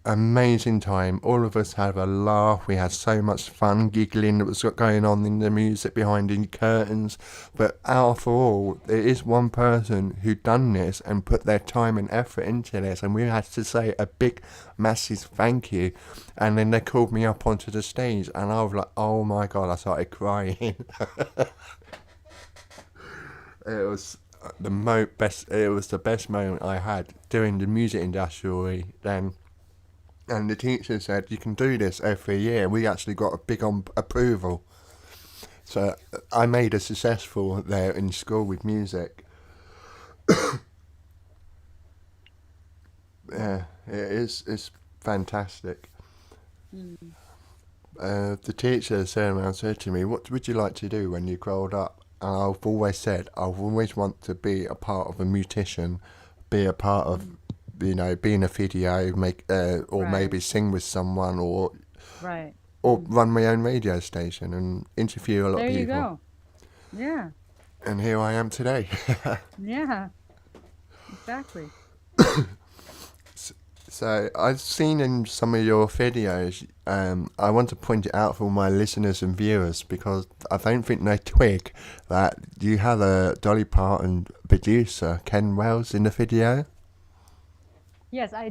amazing time. All of us had a laugh. We had so much fun giggling that was going on in the music behind the curtains. But after all, there is one person who done this and put their time and effort into this, and we had to say a big, massive thank you." And then they called me up onto the stage, and I was like, "Oh my god!" I started crying. It was best. It was the best moment I had doing the music industry then. And the teacher said, "You can do this every year." We actually got a big on approval. So I made a successful there in school with music. Yeah, it is. It's fantastic. Mm. The teacher turned around and said to me, "What would you like to do when you growed up?" And I've always said, "I've always want to be a part of a musician, be a part of, Mm. being a video, or Right. maybe sing with someone, Right. or Mm. run my own radio station and interview a lot of There you people." go. Yeah. And here I am today. Yeah. Exactly. So I've seen in some of your videos. I want to point it out for my listeners and viewers because I don't think they twig that you have a Dolly Parton producer, Ken Wells, in the video. Yes, I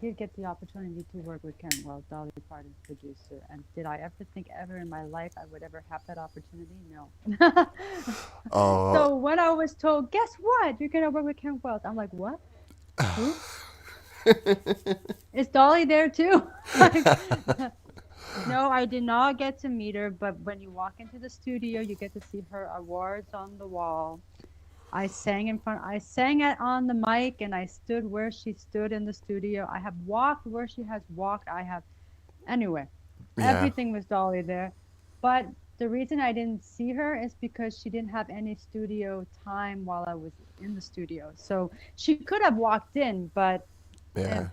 did get the opportunity to work with Ken Wells, Dolly Parton's producer. And did I ever think ever in my life I would ever have that opportunity? No. Oh, So when I was told, guess what? You're gonna work with Ken Wells. I'm like, what? Who? Is Dolly there too? Like, no, I did not get to meet her, but when you walk into the studio, you get to see her awards on the wall. I sang it on the mic and I stood where she stood in the studio. I have walked where she has walked. Anyway, yeah, everything was Dolly there. But the reason I didn't see her is because she didn't have any studio time while I was in the studio. So she could have walked in, yeah.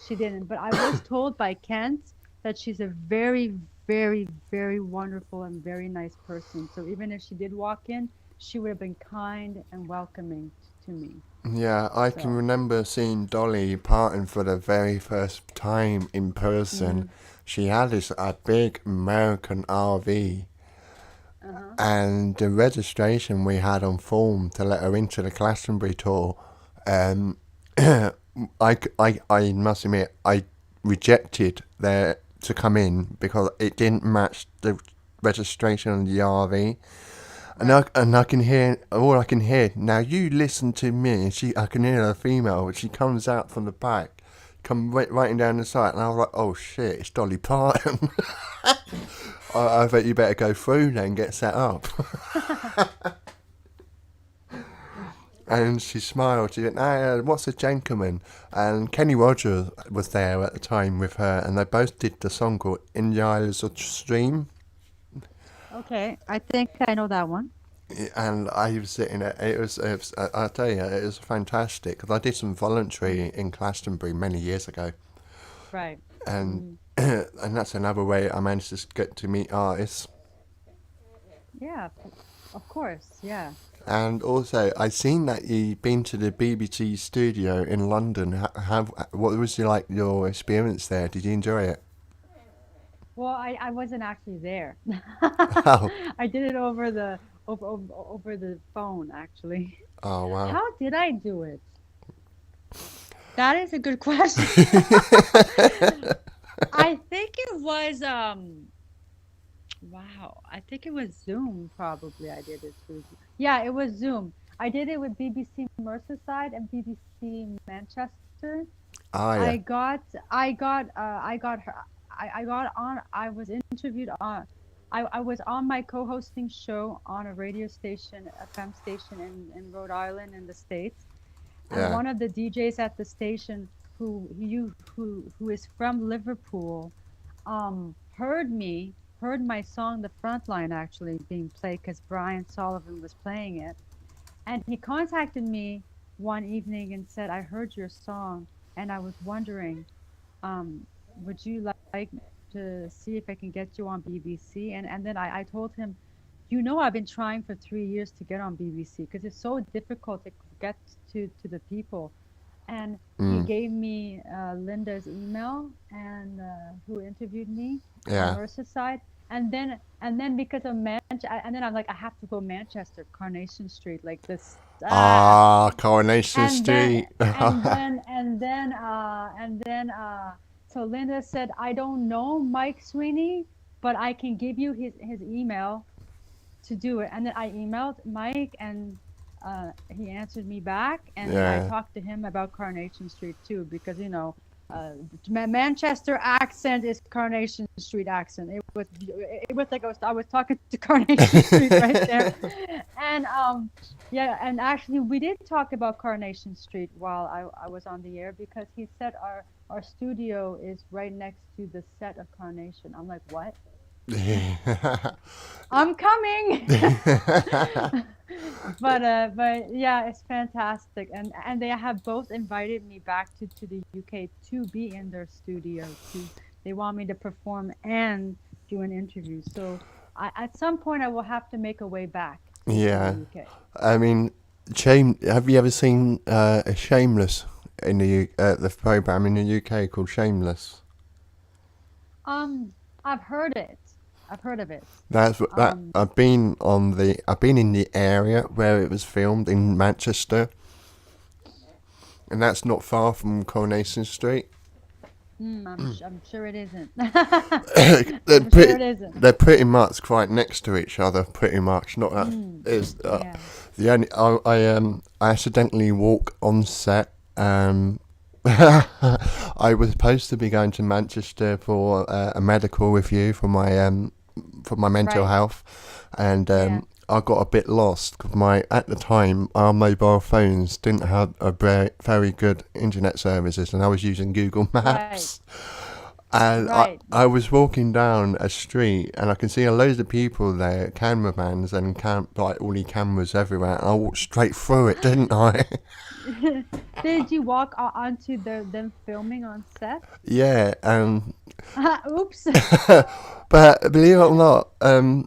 she didn't. But I was told by Kent that she's a very, very, very wonderful and very nice person. So even if she did walk in, she would have been kind and welcoming to me. Yeah, I can So, remember seeing Dolly Parton for the very first time in person. hmm. She had this a big American RV, Uh-huh. and the registration we had on form to let her into the Glastonbury tour, um, I must admit, I rejected there to come in because it didn't match the registration on the RV. Right. And I can hear all I can hear now. You listen to me, and I can hear a female. She comes out from the back, writing down the side, and I was like, "Oh shit, it's Dolly Parton." I bet you better go through then and get set up. And she smiled. She went, "What's a gentleman?" And Kenny Rogers was there at the time with her, and they both did the song called "In the Isles of Stream." Okay. I think I know that one. And I was sitting there. I'll tell you, it was fantastic because I did some voluntary in Glastonbury many years ago, Right. and Hmm. and that's another way I managed to get to meet artists. Yeah, of course. Yeah. And also, I seen that you've been to the BBC studio in London. What was your experience there? Did you enjoy it? Well, I wasn't actually there. Oh, I did it over the phone, actually. oh wow. How did I do it? That is a good question. I think it was wow, I think it was Zoom probably I did it through. Yeah, it was Zoom. I did it with BBC Merseyside and BBC Manchester. Ah I yeah, got I got her I got on I was interviewed on I was on my co-hosting show on a radio station, FM station in Rhode Island in the States. And yeah, one of the DJs at the station who is from Liverpool heard my song The Frontline actually being played because Brian Sullivan was playing it. And he contacted me one evening and said, I heard your song and I was wondering, would you like to see if I can get you on BBC? And then I told him, I've been trying for 3 years to get on BBC because it's so difficult to get to the people. And he mm, gave me Linda's email and who interviewed me on yeah. Merseyside. And then because of and then I'm like, I have to go Manchester, Coronation Street, like this. Ah, Coronation And then Street. so Linda said, I don't know Mike Sweeney, but I can give you his email to do it. And then I emailed Mike and he answered me back. And then I Yeah. talked to him about Coronation Street too, because, Manchester accent is Coronation Street accent. It was like I was talking to Coronation Street right there. And yeah, and actually we did talk about Coronation Street while I was on the air because he said our studio is right next to the set of Coronation. I'm like, what? I'm coming. But yeah, it's fantastic, and they have both invited me back to the UK to be in their studio too. They want me to perform and do an interview. So at some point I will have to make a way back to the Yeah. UK. I mean, have you ever seen Shameless in the program in the UK called Shameless? Um, I've heard it. I've heard of it. That Um, I've been in the area where it was filmed in Manchester, and that's not far from Coronation Street. I'm sure it isn't. they're I'm sure pretty it isn't. they're pretty much quite next to each other. Pretty much, not that Mm, is yeah. the only I accidentally walk on set. I was supposed to be going to Manchester for a medical review for my mental Right. health, and Yeah. I got a bit lost because my at the time our mobile phones didn't have a very good internet services, and I was using Google Right. Maps. And Right. I was walking down a street and I can see a loads of people there, cameramans and like all the cameras everywhere. And I walked straight through it, didn't I? Did you walk onto them filming on set? Yeah, Oops. but believe it or not,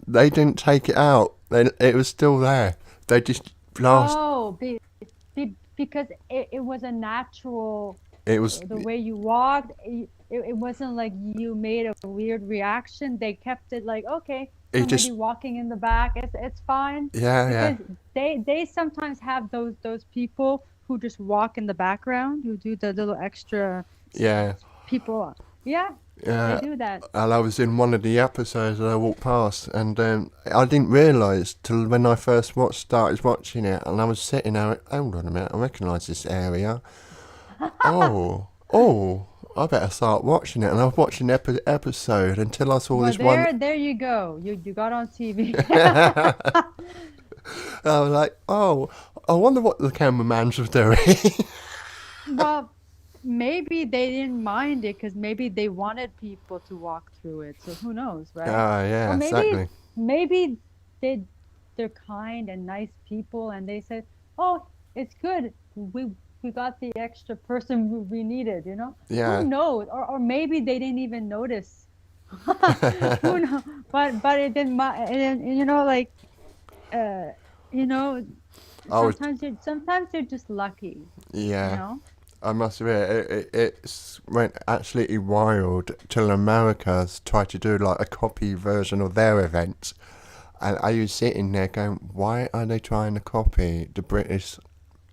they didn't take it out. It was still there. They just blast. Oh, because it was a natural, It was. the way you walked. It wasn't like you made a weird reaction. They kept it like, okay, It somebody just. walking in the back. It's fine, Yeah, yeah, because they sometimes have those people who just walk in the background, who do the little extra yeah, people. Yeah, they yeah. do that. And I was in one of the episodes and I walked past and I didn't realise till when I first started watching it and I was sitting there, hold on a minute, I recognise this area. Oh, I better start watching it. And I was watching the episode until I saw Well, this one. there you go. You got on TV. I was like, oh, I wonder what the cameraman was doing. Well, maybe they didn't mind it because maybe they wanted people to walk through it. So who knows, right? Ah, yeah, Or exactly. maybe they they're kind and nice people, and they said, "Oh, it's good. We got the extra person we needed." Who Yeah. knows? Or maybe they didn't even notice. Who knows? But it didn't. Like, uh, you know, I was, sometimes you're just lucky. You yeah. know. I must admit, it's went absolutely wild till America's tried to do like a copy version of their event. And I was sitting there going, why are they trying to copy the British,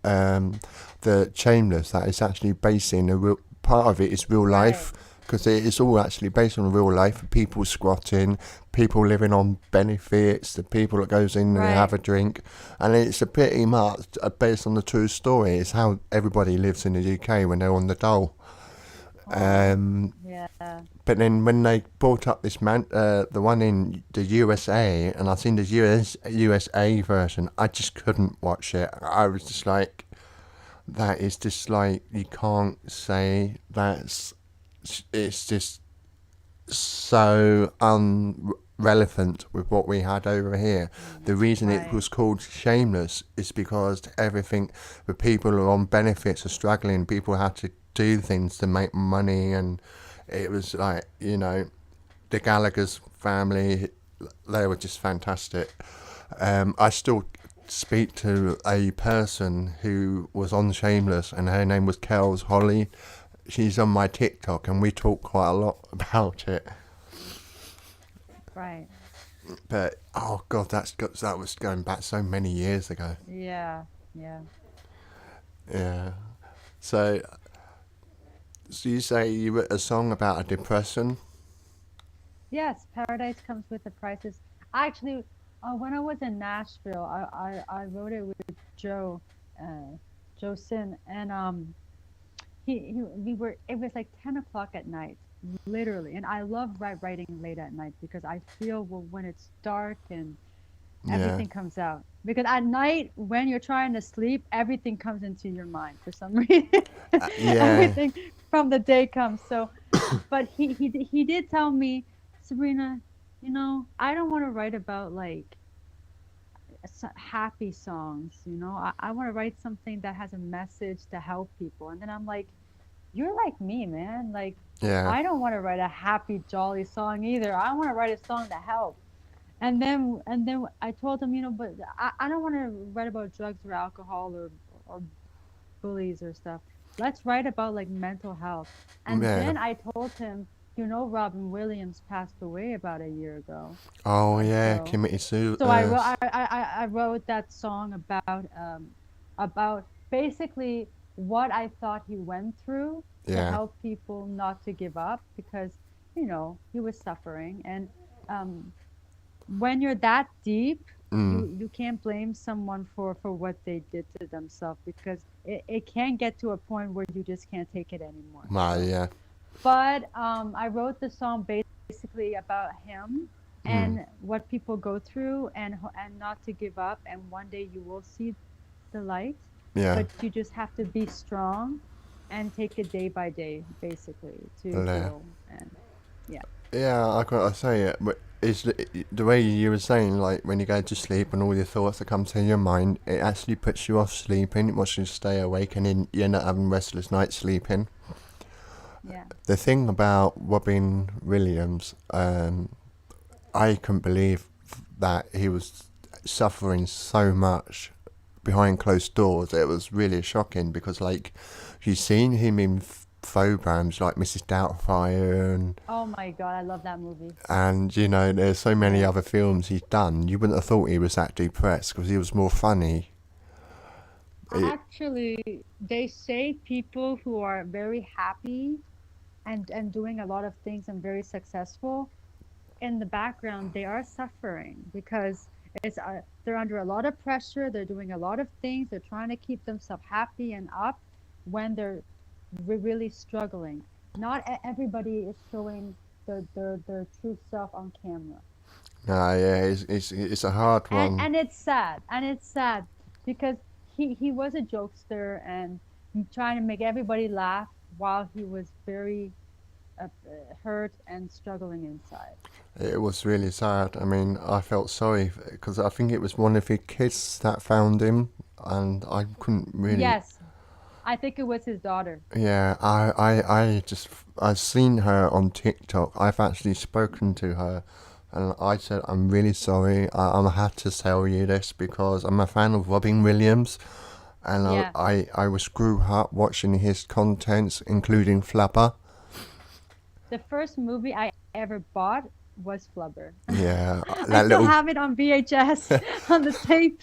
um, the Chambers that is actually based in a real, part of it is real Right. life because it is all actually based on real life. People squatting, people living on benefits, the people that goes in and they have Right. a drink, and it's a pretty much based on the true story. It's how everybody lives in the UK when they're on the dole. Oh, Um, yeah. but then when they brought up the one in the USA, and I seen the USA version, I just couldn't watch it. I was just like, that is just like you can't say that's. It's just so unrelevant with what we had over here. The reason it Right. was called shameless is because everything, the people who are on benefits are struggling. People had to do things to make money, and it was like the Gallagher's family. They were just fantastic. I still speak to a person who was on Shameless, and her name was Kels Holly. She's on my TikTok, and we talk quite a lot about it. Right. But oh god, that was going back so many years ago. Yeah. Yeah. Yeah. So, so you say you wrote a song about a depression? Yes, paradise comes with the prices. Actually, when I was in Nashville, I wrote it with uh, Joe Sin, and we were. It was like 10 o'clock at night, literally. And I love writing late at night because I feel, well, when it's dark and Yeah. everything comes out. Because at night, when you're trying to sleep, everything comes into your mind for some reason. Yeah. Everything from the day comes. So, but he did tell me, Sabrina, I don't want to write about like happy songs. I want to write something that has a message to help people. And then I'm like, you're like me, man. Like, Yeah. I don't want to write a happy, jolly song either. I want to write a song to help. And then I told him, but I don't want to write about drugs or alcohol or bullies or stuff. Let's write about like mental health. And Yeah. then I told him, Robin Williams passed away about a year ago. Oh yeah, So committee suit. so I wrote that song about basically what I thought he went through to Yeah. help people not to give up because, he was suffering. And um, when you're that deep, Mm. you can't blame someone for what they did to themselves because it can get to a point where you just can't take it anymore. Well, So, yeah. but I wrote the song basically about him Mm. and what people go through and not to give up. And one day you will see the light, Yeah. but you just have to be strong and take it day by day, basically, to Well, yeah. heal. And yeah, Yeah, I gotta say it, but it's the way you were saying, like when you go to sleep and all your thoughts that come to your mind, it actually puts you off sleeping. It wants you to stay awake, and then you end up having restless nights sleeping. yeah. The thing about Robin Williams, I couldn't believe that he was suffering so much behind closed doors. It was really shocking because, like, you've seen him in programs like Mrs. Doubtfire Oh my God, I love that movie. and there's so many Yeah. other films he's done. You wouldn't have thought he was that depressed because he was more funny. It, Actually, they say people who are very happy and doing a lot of things and very successful in the background, they are suffering because they're under a lot of pressure. They're doing a lot of things. They're trying to keep themselves happy and up when they're really struggling. Not everybody is showing their true self on camera. nah, yeah, it's a hard one. And it's sad. And it's sad because he was a jokester and trying to make everybody laugh while he was very hurt and struggling inside. It was really sad. I mean, I felt sorry because I think it was one of his kids that found him, and I couldn't really. Yes, I think it was his daughter. Yeah, I've seen her on TikTok. I've actually spoken to her, and I said I'm really sorry. I had to tell you this because I'm a fan of Robin Williams, and Yeah. I was grew up watching his contents, including Flapper. The first movie I ever bought was Flubber. Yeah, I that still little have it on VHS on the tape.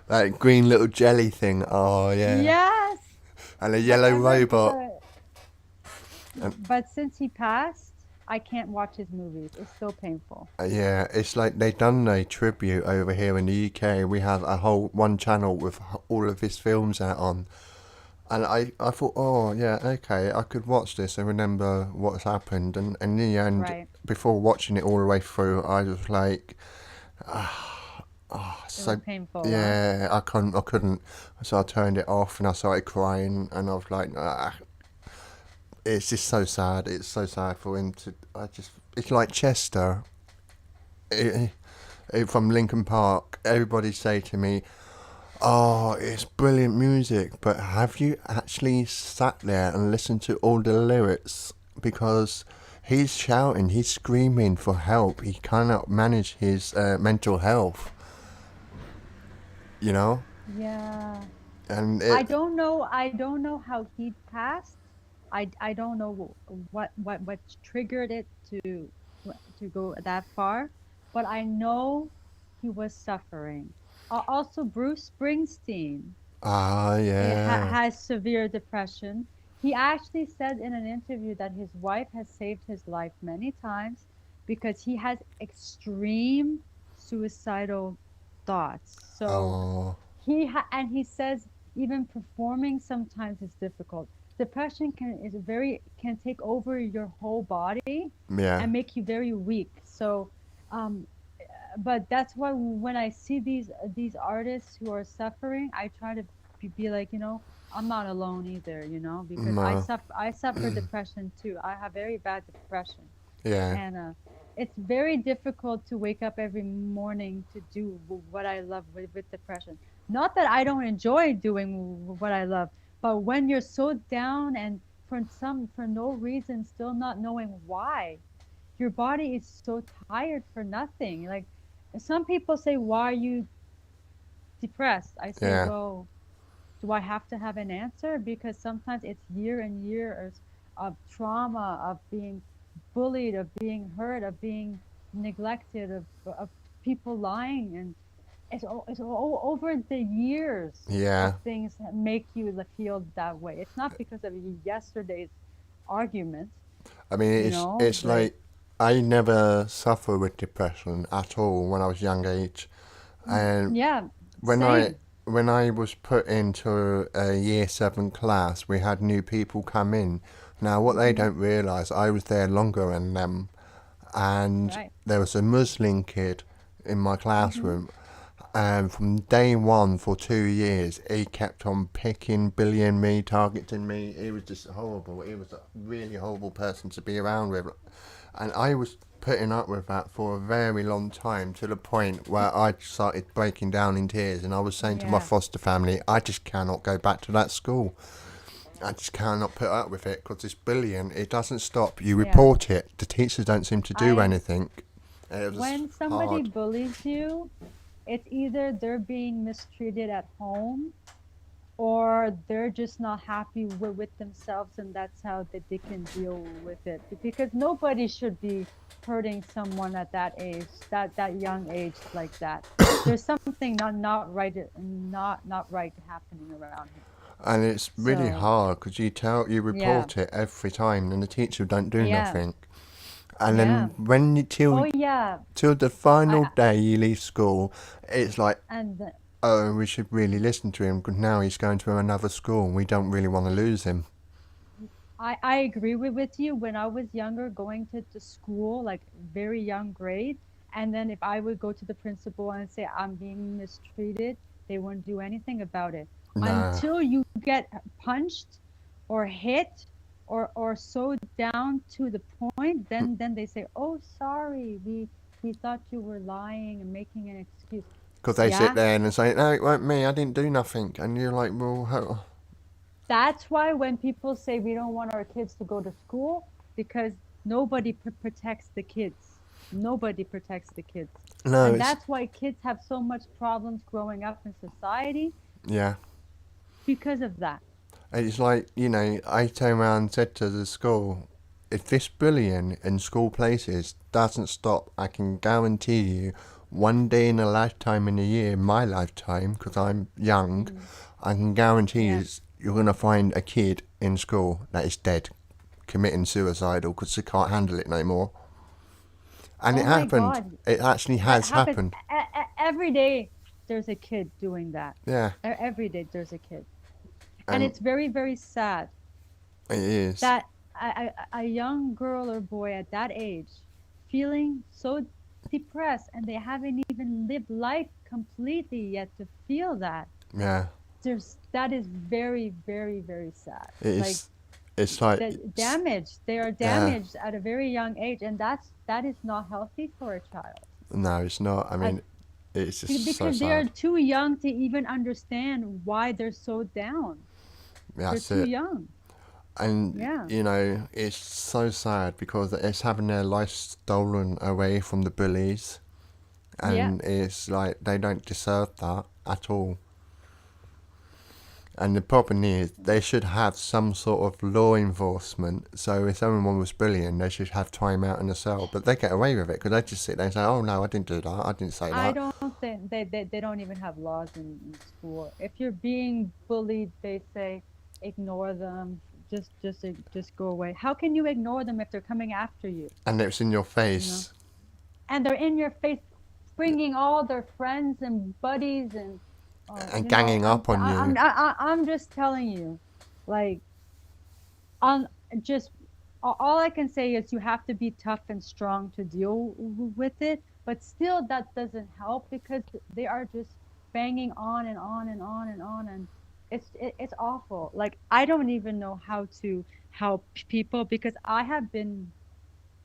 that green little jelly thing. Oh yeah, Yes. and a But yellow robot. And but since he passed, I can't watch his movies. It's so painful. yeah, it's like they done a tribute over here in the UK. We have a whole one channel with all of his films out on. And I thought, oh, yeah, okay, I could watch this and remember what's happened. And in the end, Right. before watching it all the way through, I was like, It was so, painful, huh? yeah, I couldn't. So I turned it off and I started crying. And I was like, it's just so sad. It's so sad for him to, it's like Chester eh, from Lincoln Park. Everybody say to me, oh, it's brilliant music, but have you actually sat there and listened to all the lyrics? Because he's shouting, he's screaming for help. He cannot manage his mental health, you know? Yeah. And I it, don't know. I don't know how he passed. I don't know what triggered it to go that far, but I know he was suffering. Also, Bruce Springsteen yeah. has severe depression. He actually said in an interview that his wife has saved his life many times because he has extreme suicidal thoughts. So Oh, and he says even performing sometimes is difficult. Depression can take over your whole body yeah. and make you very weak. So um but that's why when I see these artists who are suffering, I try to be like, I'm not alone either, because No, I suffer depression too. I have very bad depression, yeah. and it's very difficult to wake up every morning to do what I love with depression. Not that I don't enjoy doing what I love, but when you're so down and for no reason, still not knowing why, your body is so tired for nothing. Like some people say, why are you depressed? I say, Yeah. well, do I have to have an answer? Because sometimes it's year and years of trauma, of being bullied, of being hurt, of being neglected, of people lying. And it's over the years of Yeah. things that make you feel that way. It's not because of yesterday's argument, I mean, it's like like I never suffered with depression at all when I was young age, and yeah, when I same. when I was put into a year 7 class, we had new people come in. Now, what they Hmm. don't realise, I was there longer than them, and Right. there was a Muslim kid in my Hmm. classroom. And from day one for 2 years, he kept on picking, bullying me, targeting me. He was just horrible. He was a really horrible person to be around with. And I was putting up with that for a very long time, to the point where I started breaking down in tears. And I was saying to my Yeah. foster family, I just cannot go back to that school. I just cannot put up with it, because this bullying, it doesn't stop. You Yeah. report it. The teachers don't seem to do I anything. It was When somebody hard. bullies you, it's either they're being mistreated at home or they're just not happy with themselves, and that's how they can deal with it, because nobody should be hurting someone at that age, that young age, like that. There's something not right, not right happening around him. And it's really So hard, because you yeah, report it every time, and the teacher don't do yeah, nothing. And yeah. then when you Oh yeah. till the final I day you leave school, it's like, and oh, we should really listen to him, because now he's going to another school and we don't really want to lose him. I agree with you. When I was younger, going to school, like very young grade, and then if I would go to the principal and say I'm being mistreated, they wouldn't do anything about it Nah, until you get punched or hit or sewed down to the point. Then they say, "Oh, sorry, we thought you were lying and making an excuse." because they sit Yeah, there and say, no, it weren't me, I didn't do nothing. And you're like, well, that's why when people say we don't want our kids to go to school, because nobody protects the kids. Nobody protects the kids. no, And it's, that's why kids have so much problems growing up in society, yeah. because of that. It's like, I turned around and said to the school, if this bullying in school places doesn't stop, I can guarantee you, one day in a lifetime, in a year, my lifetime, because I'm young, Hmm. I can guarantee Yeah. you you're going to find a kid in school that is dead, committing suicidal, because they can't handle it no more. And it Oh my happened. God. It actually It has happens happened. every day. There's a kid doing that. Yeah, Every day there's a kid. And and it's very, very sad it is. that a young girl or boy at that age feeling so depressed, and they haven't even lived life completely yet to feel that. Yeah, That is very, very, very sad. it Like is. It's like, the damage, they are yeah, damaged at a very young age, and that is not healthy for a child. no, it's not. I At, mean, it's just so because they are sad. too young to even understand why they're so down. Yeah, They're that's too it. young. And Yeah. it's so sad, because it's having their life stolen away from the bullies, Yeah. and it's like they don't deserve that at all. And the problem is, they should have some sort of law enforcement. So if someone was bullying, they should have time out in a cell. But they get away with it, because they just sit there and say, "Oh no, I didn't do that. I didn't say I that." don't think they don't even have laws in school. If you're being bullied, they say ignore them. Just go away. How can you ignore them if they're coming after you? And it's in your You know, face and they're in your face, bringing all their friends and buddies, and and ganging up on you. I'm just telling you, like on just all I can say is you have to be tough and strong to deal with it, but still that doesn't help, because they are just banging on and on and on and on, and it's awful. Like I don't even know how to help people, because I have been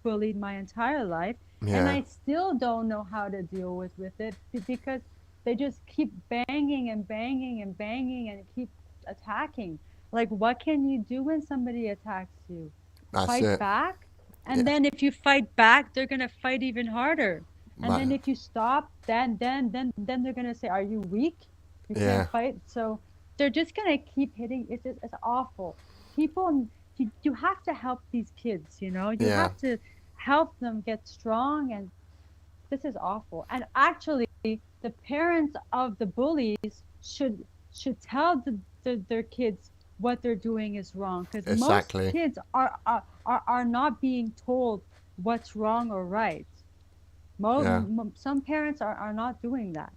bullied my entire life, and Yeah, I still don't know how to deal with it, because they just keep banging and banging and banging and keep attacking. Like what can you do when somebody attacks you? that's Fight it. back? And Yeah, then if you fight back, they're going to fight even harder. And then but if you stop, then they're going to say, "Are you weak? You can't yeah, fight." So they're just going to keep hitting. It's awful. People, you have to help these kids, you yeah. have to help them get strong, and this is awful. And actually the parents of the bullies should tell their kids what they're doing is wrong, because most Exactly. kids are not being told what's wrong or right. Yeah. Some parents are not doing that.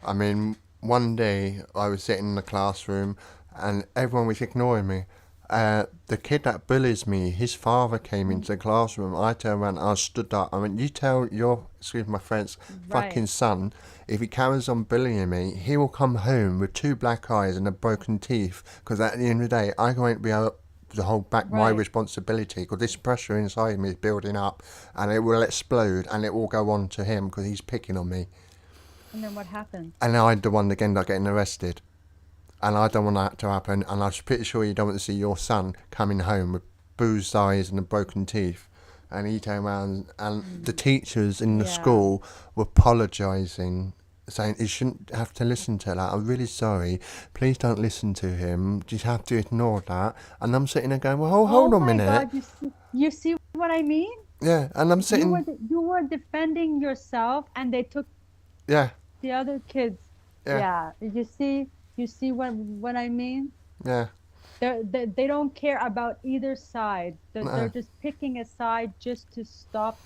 I mean, one day I was sitting in the classroom and everyone was ignoring me. The kid that bullies me, his father came Mm, into the classroom. I turned around, I stood up. I went, "You tell your, excuse my French, right, fucking son, if he carries on bullying me, he will come home with two black eyes and a broken teeth. Because at the end of the day, I won't be able to hold back my right. responsibility, because this pressure inside me is building up and it will explode and it will go on to him because he's picking on me. And then what happens? And I'm the one that end up getting arrested. And I don't want that to happen. And I'm pretty sure you don't want to see your son coming home with bruised eyes and broken teeth. And he turned around, and the Mm, teachers in the yeah. school were apologising, saying you shouldn't have to listen to that. I'm really sorry. Please don't listen to him. You have to ignore that. And I'm sitting there going, well, hold Oh on a my minute. God, you see what I mean? Yeah, and I'm You were sitting, you were defending yourself, and they took yeah, the other kids. yeah, Yeah, you see what I mean? yeah, They don't care about either side. They're no. just picking a side just to stop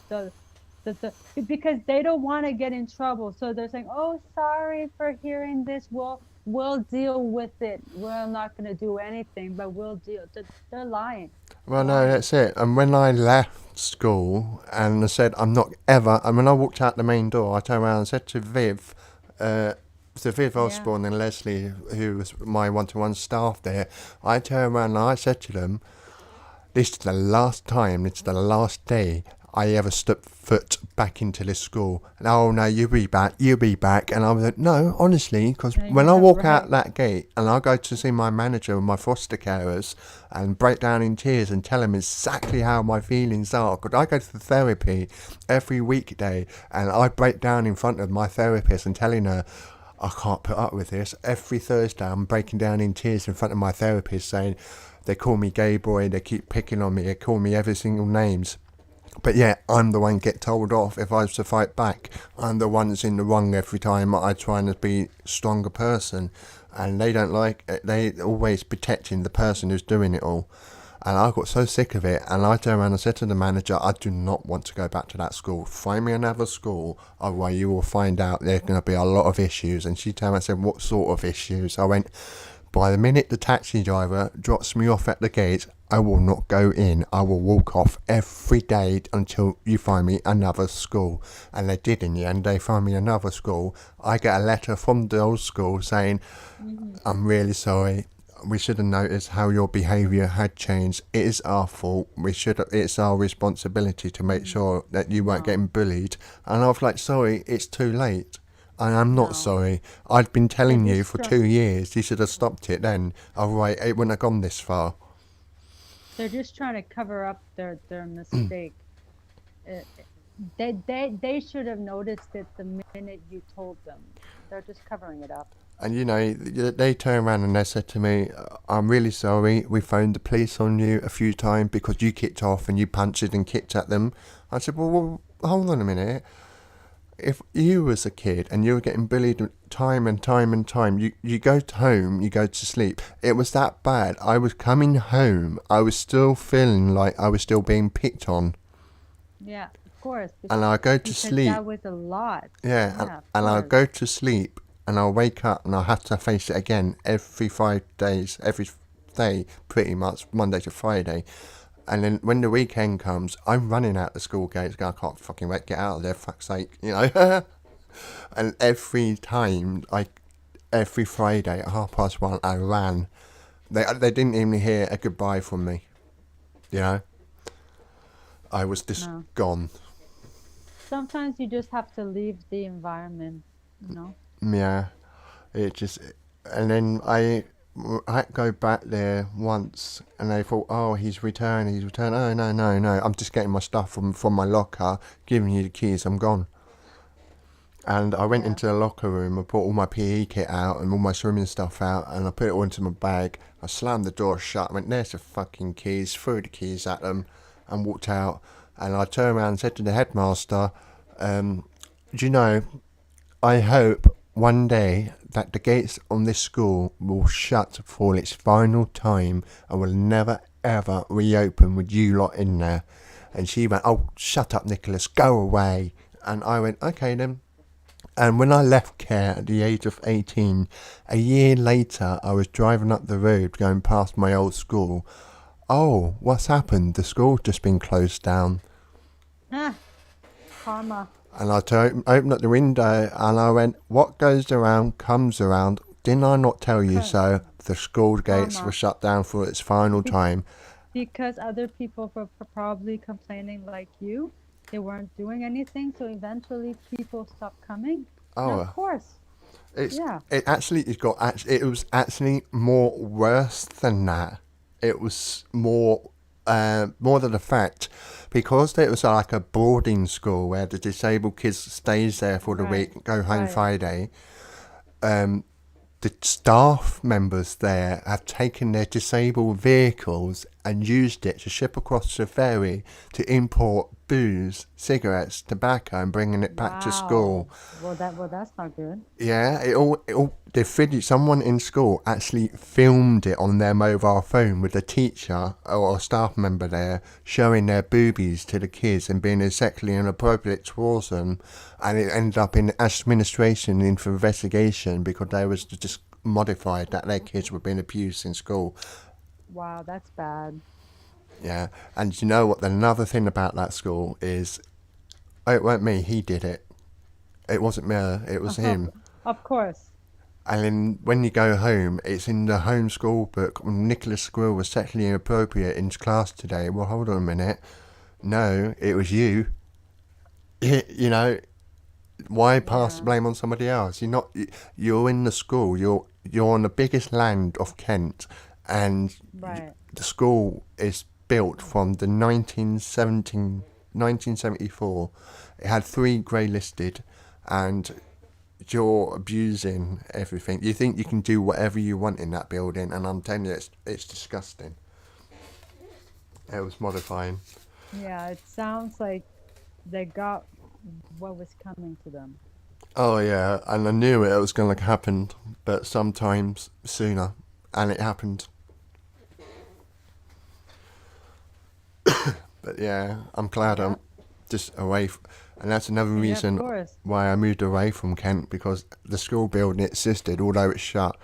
because they don't want to get in trouble. So they're saying, "Oh, sorry for hearing this. We'll deal with it. We're not going to do anything, but we'll deal." They're lying. They're Well, no, lying. that's it. And when I left school and I said, I'm not ever, and when I walked out the main door, I turned around and said uh, to Viv Yeah. Osborne and Leslie, who was my one-to-one staff there, I turned around and I said to them, this is the last time, it's the last day I ever stepped foot back into this school. And, oh no, you'll be back. And I was like, no, honestly, because when I Yeah, walk out right. that gate and I go to see my manager and my foster carers and break down in tears and tell them exactly how my feelings are, because I go to therapy every weekday and I break down in front of my therapist and telling her, I can't put up with this. Every Thursday, I'm breaking down in tears in front of my therapist saying, they call me gay boy, they keep picking on me, they call me every single names. But yeah, I'm the one get told off if I was to fight back. I'm the one that's in the wrong every time I try and be a stronger person. And they don't like it. They always protecting the person who's doing it all. And I got so sick of it, and I turned around and said to the manager, I do not want to go back to that school. Find me another school, otherwise you will find out there's going to be a lot of issues. And she turned around and said, what sort of issues? I went, by the minute the taxi driver drops me off at the gate, I will not go in. I will walk off every day until you find me another school. And they did in the end. They found me another school. I get a letter from the old school saying, Hmm. I'm really sorry. We should have noticed how your behaviour had changed. It is our fault. It's our responsibility to make sure that you weren't No, getting bullied. And I was like, sorry, it's too late. And I'm not no. sorry. I'd been They're telling you just for try- 2 years. You should have stopped it then. Alright, it wouldn't have gone this far. they're just trying to cover up their mistake. Uh, they should have noticed it the minute you told them. They're just covering it up. And they turned around and they said to me, I'm really sorry. We phoned the police on you a few times because you kicked off and you punched and kicked at them. I said, well, hold on a minute. If you was a kid and you were getting bullied time and time and time, you go home, you go to sleep. It was that bad. I was coming home. I was still feeling like I was still being picked on. Yeah, of course, And I go to because sleep. that was a lot. Yeah, Yeah, of and I'll course. go to sleep and I'll wake up and I'll have to face it again every 5 days, every day, pretty much, Monday to Friday. And then when the weekend comes, I'm running out the school gates, going, I can't fucking wait, get out of there, fuck's sake, you know. And every Friday at 1:30, I ran. They didn't even hear a goodbye from me, you know. I was just No. gone. Sometimes you just have to leave the environment, you know? Yeah, it just, and then I had to go back there once, and they thought, oh, he's returned, he's returned. Oh no, no, no! I'm just getting my stuff from my locker, giving you the keys. I'm gone. And I went Yeah. into the locker room. I brought all my PE kit out and all my swimming stuff out, and I put it all into my bag. I slammed the door shut. I went, there's the fucking keys. Threw the keys at them, and walked out. And I turned around and said to the headmaster, do you know, I hope one day that the gates on this school will shut for its final time and will never ever reopen with you lot in there. And she went, "Oh, shut up, Nicholas, go away." And I went, "Okay then." And when I left care at the age of 18, a year later, I was driving up the road going past my old school. Oh, what's happened? The school's just been closed down. Ah, karma. And I opened up the window and I went, "What goes around comes around. Didn't I not tell you Ka- so?" The school gates were Karma. shut down for its final Be- time. because other people were probably complaining like you. They weren't doing anything, so eventually people stopped coming. And of Oh, course, it's yeah, it actually it got it was actually more worse than that. It was more than the fact because it was like a boarding school where the disabled kids stays there for the right, week, go home right. Friday. Um, the staff members there have taken their disabled vehicles and used it to ship across the ferry to import booze, cigarettes, tobacco, and bringing it back to Wow. school. Well, that's not good. Yeah, the video, someone in school actually filmed it on their mobile phone with a teacher or a staff member there showing their boobies to the kids and being sexually inappropriate towards them, and it ended up in administration into investigation because they was just modified that their kids were being abused in school. Wow, that's bad. Yeah, and you know what? Another thing about that school is, oh, it weren't me. He did it. It wasn't me. It was Of, him. of course. And then when you go home, it's in the home school book. Nicholas Squill was sexually inappropriate in class today. Well, hold on a minute. No, it was you. You know, why pass the Yeah, blame on somebody else? You're not. You're in the school. You're on the biggest land of Kent, and right. the school is built from the 1974. It had 3 grey listed, and you're abusing everything. You think you can do whatever you want in that building, and I'm telling you, it's disgusting. It was modifying. Yeah, it sounds like they got what was coming to them. Oh yeah, and I knew it was going to happen, but sometimes sooner, and it happened. But yeah, I'm glad Yeah, I'm just away, and that's another yeah, of reason course. why I moved away from Kent because the school building existed, although it's shut.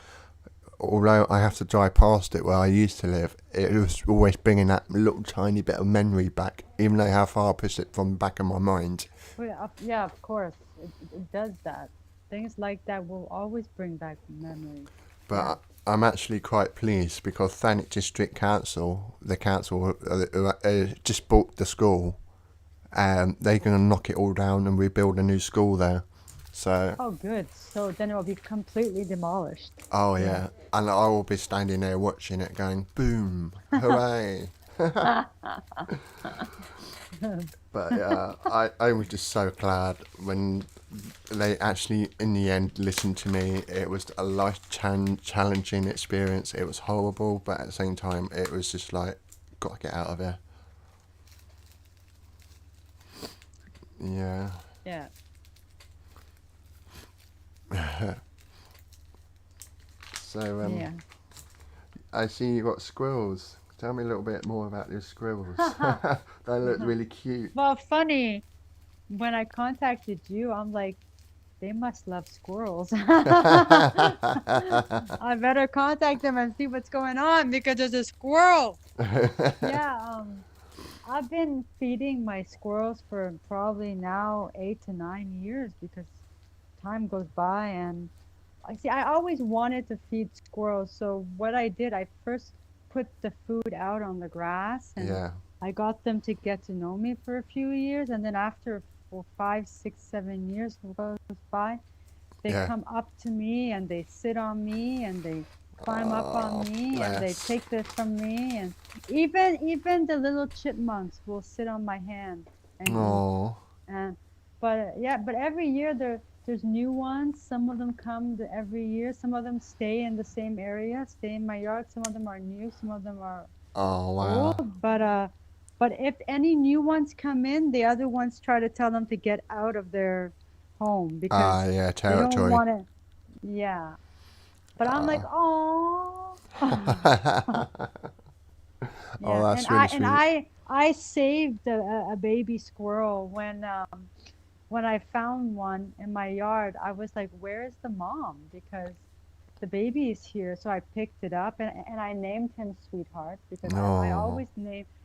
Although I have to drive past it where I used to live, it was always bringing that little tiny bit of memory back, even though how far I push it from the back of my mind. Well, yeah, of course. It does that. Things like that will always bring back memories. Yeah. But I'm actually quite pleased because Thanet District Council, the council just bought the school, they're going to knock it all down and rebuild a new school there. So, Oh, good. So then it will be completely demolished. oh Yeah. yeah, and I will be standing there watching it going, boom, hooray. But yeah, I was just so glad when they actually, in the end, listened to me. It was a challenging experience. It was horrible, but at the same time, it was just like, gotta get out of here. Yeah. Yeah. So, Yeah. I see you got squirrels. Tell me a little bit more about your squirrels. They look really cute. Well, funny, when I contacted you, I'm like, they must love squirrels. I better contact them and see what's going on because there's a squirrel. Yeah, I've been feeding my squirrels for probably now 8 to 9 years because time goes by and I see I always wanted to feed squirrels. So what I did, I first put the food out on the grass and Yeah, I got them to get to know me for a few years and then after for 5, 6, 7 years goes by, they yeah. come up to me and they sit on me and they climb up on Oh, me and they bless. take this from me and even the little chipmunks will sit on my hand and eat Oh, and but yeah, but every year there's new ones. Some of them come every year, some of them stay in the same area, stay in my yard, some of them are new, some of them are oh, old, wow. but if any new ones come in, the other ones try to tell them to get out of their home because Ah, yeah, they don't territory. want to. Yeah, but I'm like, oh. Oh, Yeah, that's really and sweet. I saved a baby squirrel when I found one in my yard. I was like, "Where's the mom?" Because the baby is here. So I picked it up and I named him Sweetheart because Oh,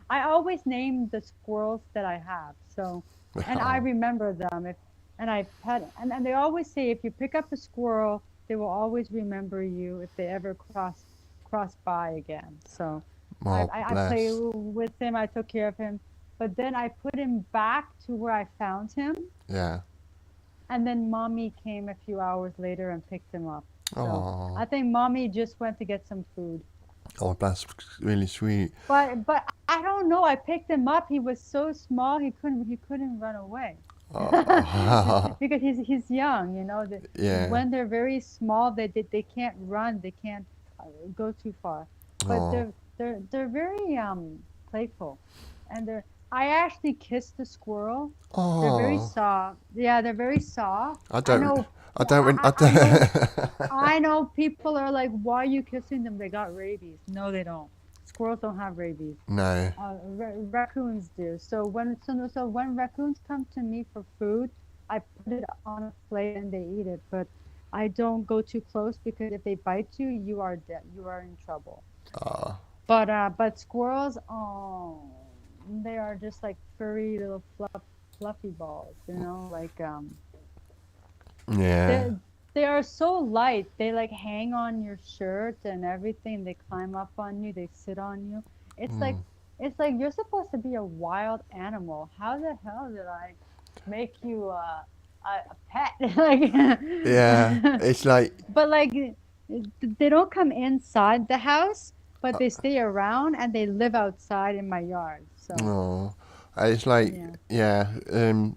I always name the squirrels that I have. So and I oh, remember them if and I pet and they always say if you pick up a squirrel, they will always remember you if they ever cross by again. So oh, I play bless. with him. I took care of him, but then I put him back to where I found him, Yeah. and then mommy came a few hours later and picked him up. So Oh, I think mommy just went to get some food. oh, that's really sweet. But I don't know. I picked him up. He was so small he couldn't run away. Oh, Because he's young, yeah. when they're very small, they can't run, they can't go too far. But Oh, they're very playful, and I actually kissed the squirrel. They're very oh. soft. Yeah, they're very soft. I I don't. know. I don't. I know. I know people are like, why are you kissing them? They got rabies. No, they don't. Squirrels don't have rabies. No. Raccoons do. So when raccoons come to me for food, I put it on a plate and they eat it. But I don't go too close because if they bite you, you are dead. You are in trouble. Oh, But squirrels, oh, they are just like furry little fluffy balls. yeah. They they are so light. They like hang on your shirt and everything. They climb up on you. They sit on you. It's like Mm. it's like you're supposed to be a wild animal. How the hell did I make you a pet? Yeah. Like, It's like. but like they don't come inside the house, but they stay around and they live outside in my yard. So Oh, it's like. yeah, Yeah.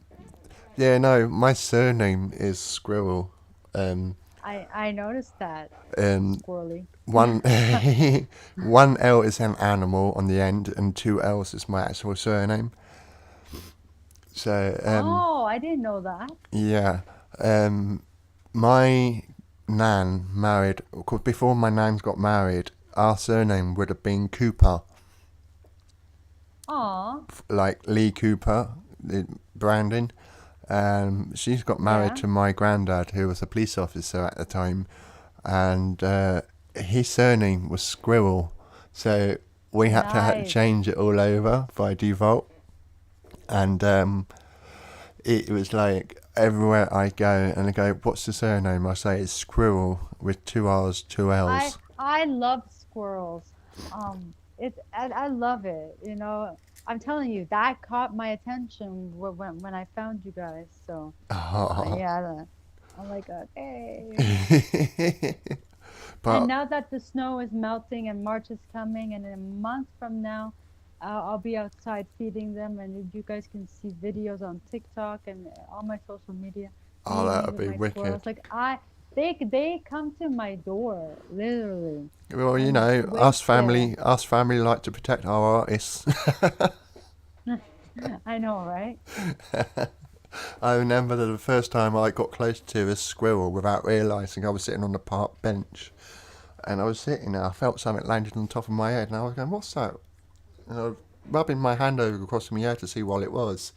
Yeah. No, my surname is Squirrel. Um. I noticed that Um. squirrely. One. One L is an animal on the end, and two L's is my actual surname. So. Oh, I didn't know that. Yeah. Um. My nan married. 'Cause before my nan got married, our surname would have been Cooper, Aw, like Lee Cooper, Brandon. She's got married yeah, to my granddad, who was a police officer at the time, and his surname was Squirrel, so we had to nice. change it all over by default, and it was like everywhere I go and I go, "What's the surname?" I say it's Squirrel with two R's, two L's. I love squirrels. I love it. I'm telling you, that caught my attention when I found you guys. So, Oh. yeah, I'm like, okay. And But now that the snow is melting and March is coming, and in a month from now, I'll be outside feeding them, and you guys can see videos on TikTok and all my social media. oh, Me that'd with be my squirrels. wicked. Like they come to my door literally, Well, and wait there. us family like to protect our artists. I know, right? I remember that the first time I got close to a squirrel without realising I was sitting on the park bench, and I was sitting there. I felt something landed on top of my head, and I was going, "What's that?" And I was rubbing my hand over across my head to see what it was,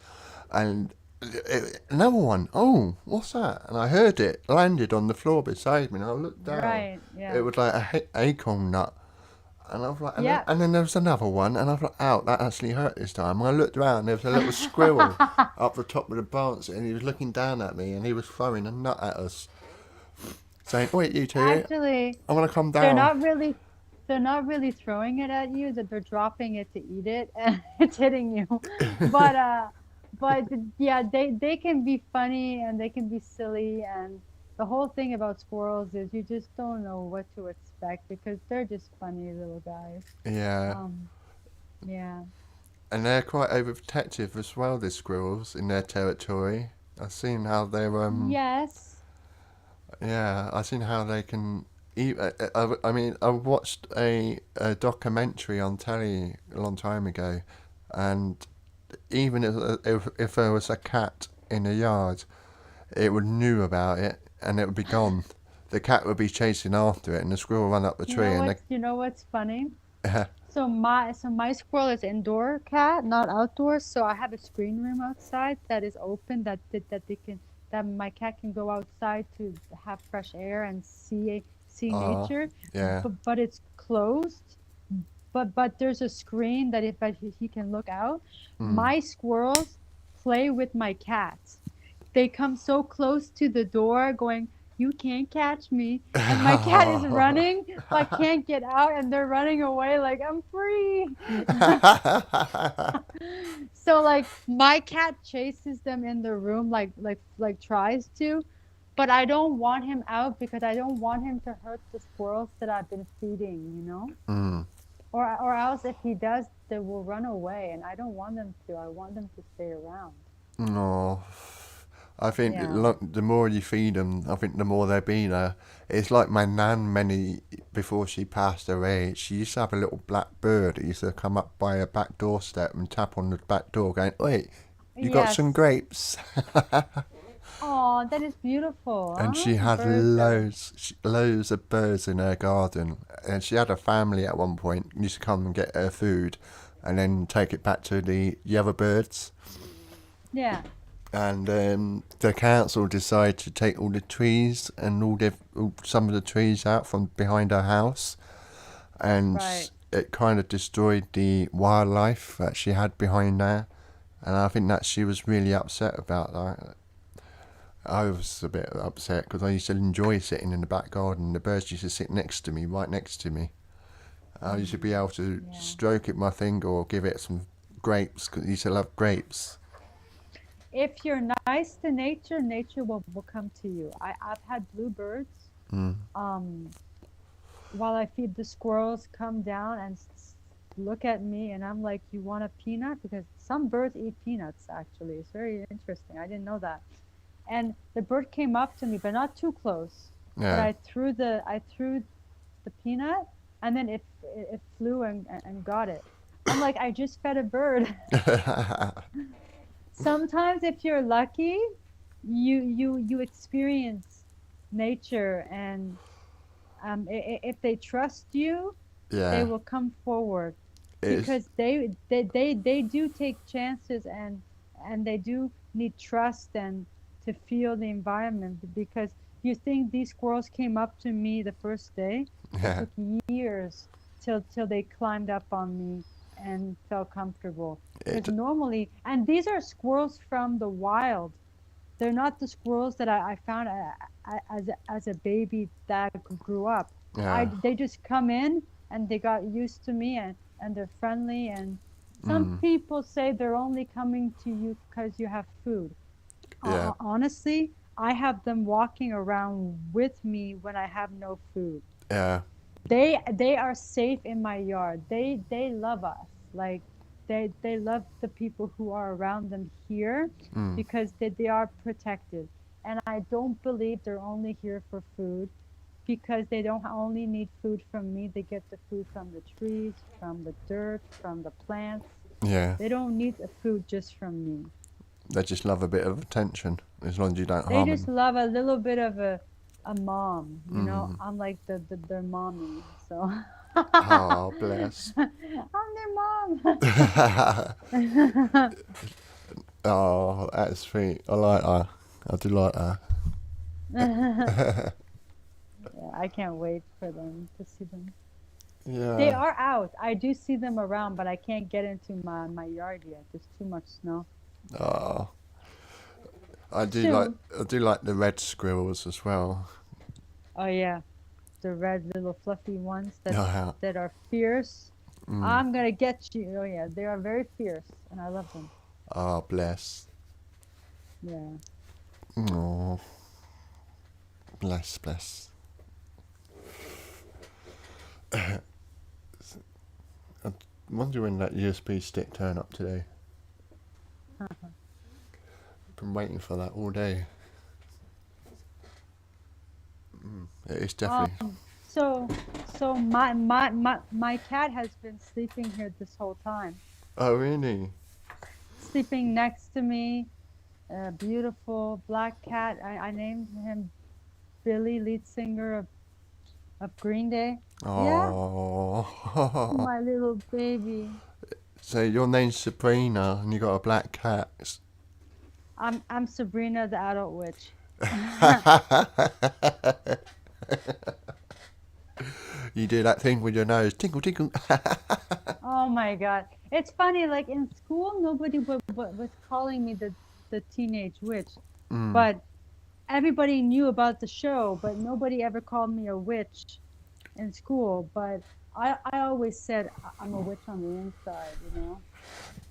and another one. Oh, what's that? And I heard it landed on the floor beside me, and I looked down. Right. It Yeah. was like a acorn nut. And I was like, Yeah. and then there was another one, and I thought, "Out, that actually hurt this time." And I looked around, there was a little squirrel up the top of the branch, and he was looking down at me, and he was throwing a nut at us, saying, "Wait, you two, Actually, I want to come they're down." not really they're not really throwing it at you, that they're dropping it to eat it and it's hitting you. But yeah, they can be funny and they can be silly, and the whole thing about squirrels is you just don't know what to expect because they're just funny little guys. Yeah, Um, yeah. and they're quite overprotective as well. The squirrels in their territory. I've seen how they're Yes. yeah, I've seen how they can. I mean, I watched a documentary on telly a long time ago, and even if there was a cat in the yard, it would knew about it and it would be gone. The cat would be chasing after it, and the squirrel would run up the tree, and You know what's funny? the So my squirrel is indoor cat, not outdoors. So I have a screen room outside that is open that they can that my cat can go outside to have fresh air and see ah, nature. yeah. But it's closed. But there's a screen that if he can look out. Mm. My squirrels play with my cats. They come so close to the door going, "You can't catch me." And my cat is running, but can't get out, and they're running away like, "I'm free." So like my cat chases them in the room like tries to, but I don't want him out because I don't want him to hurt the squirrels that I've been feeding, you know? Mm. Or else if he does, they will run away and I don't want them to. I want them to stay around. No, I think Yeah. the more you feed them, I think the more they'll be there. It's like my nan, many before she passed away, she used to have a little black bird that used to come up by her back doorstep and tap on the back door, going, "Wait, you got some Yes. grapes?" Oh, that is beautiful. And Huh? she had Birds are. loads of birds in her garden. And she had a family at one point used to come and get her food, and then take it back to the other birds. Yeah. And the council decided to take all the trees and some of the trees out from behind her house, and Right. it kind of destroyed the wildlife that she had behind there. And I think that she was really upset about that. I was a bit upset because I used to enjoy sitting in the back garden. The birds used to sit next to me, right next to me. I used to be able to Yeah. stroke it with my finger or give it some grapes because I used to love grapes. If you're nice to nature, nature will come to you. I've had bluebirds. Mm. Um, while I feed the squirrels, come down and look at me, and I'm like, "You want a peanut?" Because some birds eat peanuts. Actually, it's very interesting. I didn't know that. And the bird came up to me, but not too close. But Yeah. I threw the peanut, and then it flew and got it. I'm like, I just fed a bird. Sometimes if you're lucky, you experience nature, and if they trust you, they Yeah. will come forward It's because they do take chances, and they do need trust and to feel the environment. Because you think these squirrels came up to me the first day, it yeah. took years till they climbed up on me and felt comfortable. Because It normally, and these are squirrels from the wild, they're not the squirrels that I found as a baby that grew up. yeah. They just come in and they got used to me, and they're friendly. And some Mm. people say they're only coming to you because you have food. Yeah. Honestly, I have them walking around with me when I have no food. Yeah. They are safe in my yard. They love us. Like they love the people who are around them here Mm. because they are protected. And I don't believe they're only here for food because they don't only need food from me. They get the food from the trees, from the dirt, from the plants. Yeah. They don't need the food just from me. They just love a bit of attention as long as you don't They harm just them. love a little bit of a mom, you know. Mm. I'm like their mommy, so Oh, bless. I'm their mom. Oh, that's sweet. I like her. I do like her. Yeah, I can't wait for them to see them. They Yeah. are out. I do see them around, but I can't get into my yard yet. There's too much snow. Oh, Soon. I do like the red squirrels as well. Oh yeah, the red little fluffy ones Yeah. that are fierce. Mm. I'm gonna get you. Oh yeah, they are very fierce, and I love them. Oh, bless. Yeah. Oh, bless, bless. I wonder when that USB stick turn up today. Been waiting for that all day. It is definitely. So my cat has been sleeping here this whole time, Oh, really? sleeping next to me. a beautiful black cat. I named him Billy, lead singer of Green Day. Yeah, Oh. my little baby. So your name's Sabrina and you got a black cat. I'm Sabrina the adult witch. You do that thing with your nose, tinkle tinkle. Oh my God. It's funny, like in school, nobody was calling me the teenage witch, Mm. but everybody knew about the show, but nobody ever called me a witch in school. But I always said I'm a witch on the inside, you know?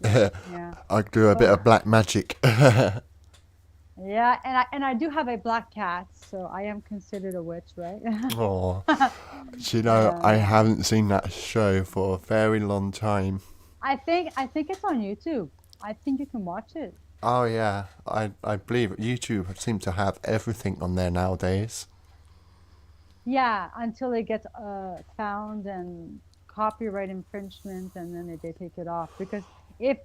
Like, yeah. I do a bit But of black magic. yeah, and I do have a black cat, so I am considered a witch, right? Oh, do you know, I Yeah. haven't seen that show for a very long time. I think it's on YouTube. I think you can watch it. Oh yeah, I believe YouTube seems to have everything on there nowadays. Yeah, until it gets found and copyright infringement, and then they take it off. Because if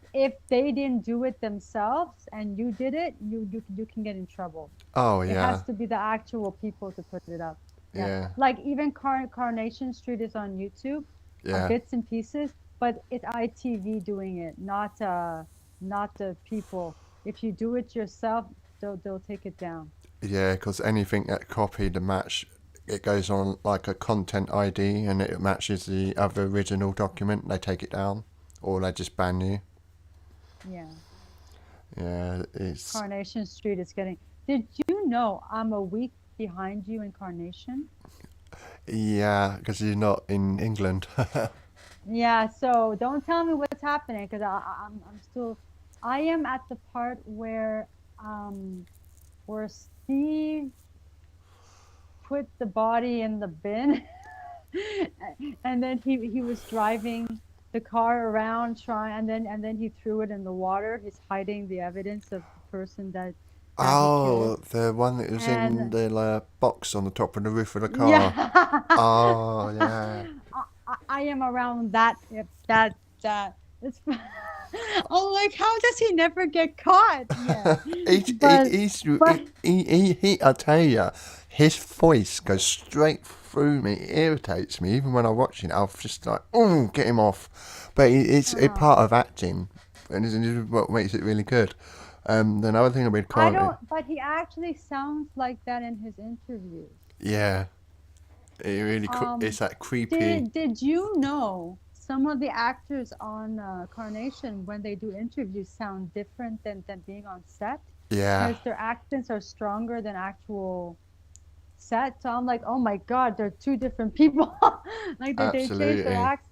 they didn't do it themselves and you did it, you can get in trouble. Oh It yeah, has to be the actual people to put it up. Yeah, yeah, like even Carnation Street is on YouTube, yeah, bits and pieces, but it's ITV doing it, not the people. If you do it yourself, they'll take it down. yeah. Because anything that copied the match, it goes on like a content ID and it matches the other original document. They take it down, or they just ban you. Yeah. Yeah, it's Carnation Street is getting. Did you know I'm a week behind you in Carnation? yeah, because you're not in England. Yeah, so don't tell me what's happening because I'm still. I am at the part um where Steve put the body in the bin, and then he was driving the car around trying, and then he threw it in the water. He's hiding the evidence of the person that he killed. Oh, the one that was in And the box on the top of the roof of the car. yeah. Oh, yeah. I am around that if that it's oh, like how does he never get caught? Yeah. But but I tell you, his voice goes straight through me. It irritates me. Even when I watch it, I'm just like, oh, get him off. But it's a uh, part of acting, and it's what makes it really good. Another thing with I Carney, don't but he actually sounds like that in his interviews. yeah, it's Um that creepy. did you know some of the actors on Carnation when they do interviews sound different than being on set Yeah, because their accents are stronger than actual set. So I'm like, oh my God, they're two different people. Like they changed their absolutely. act.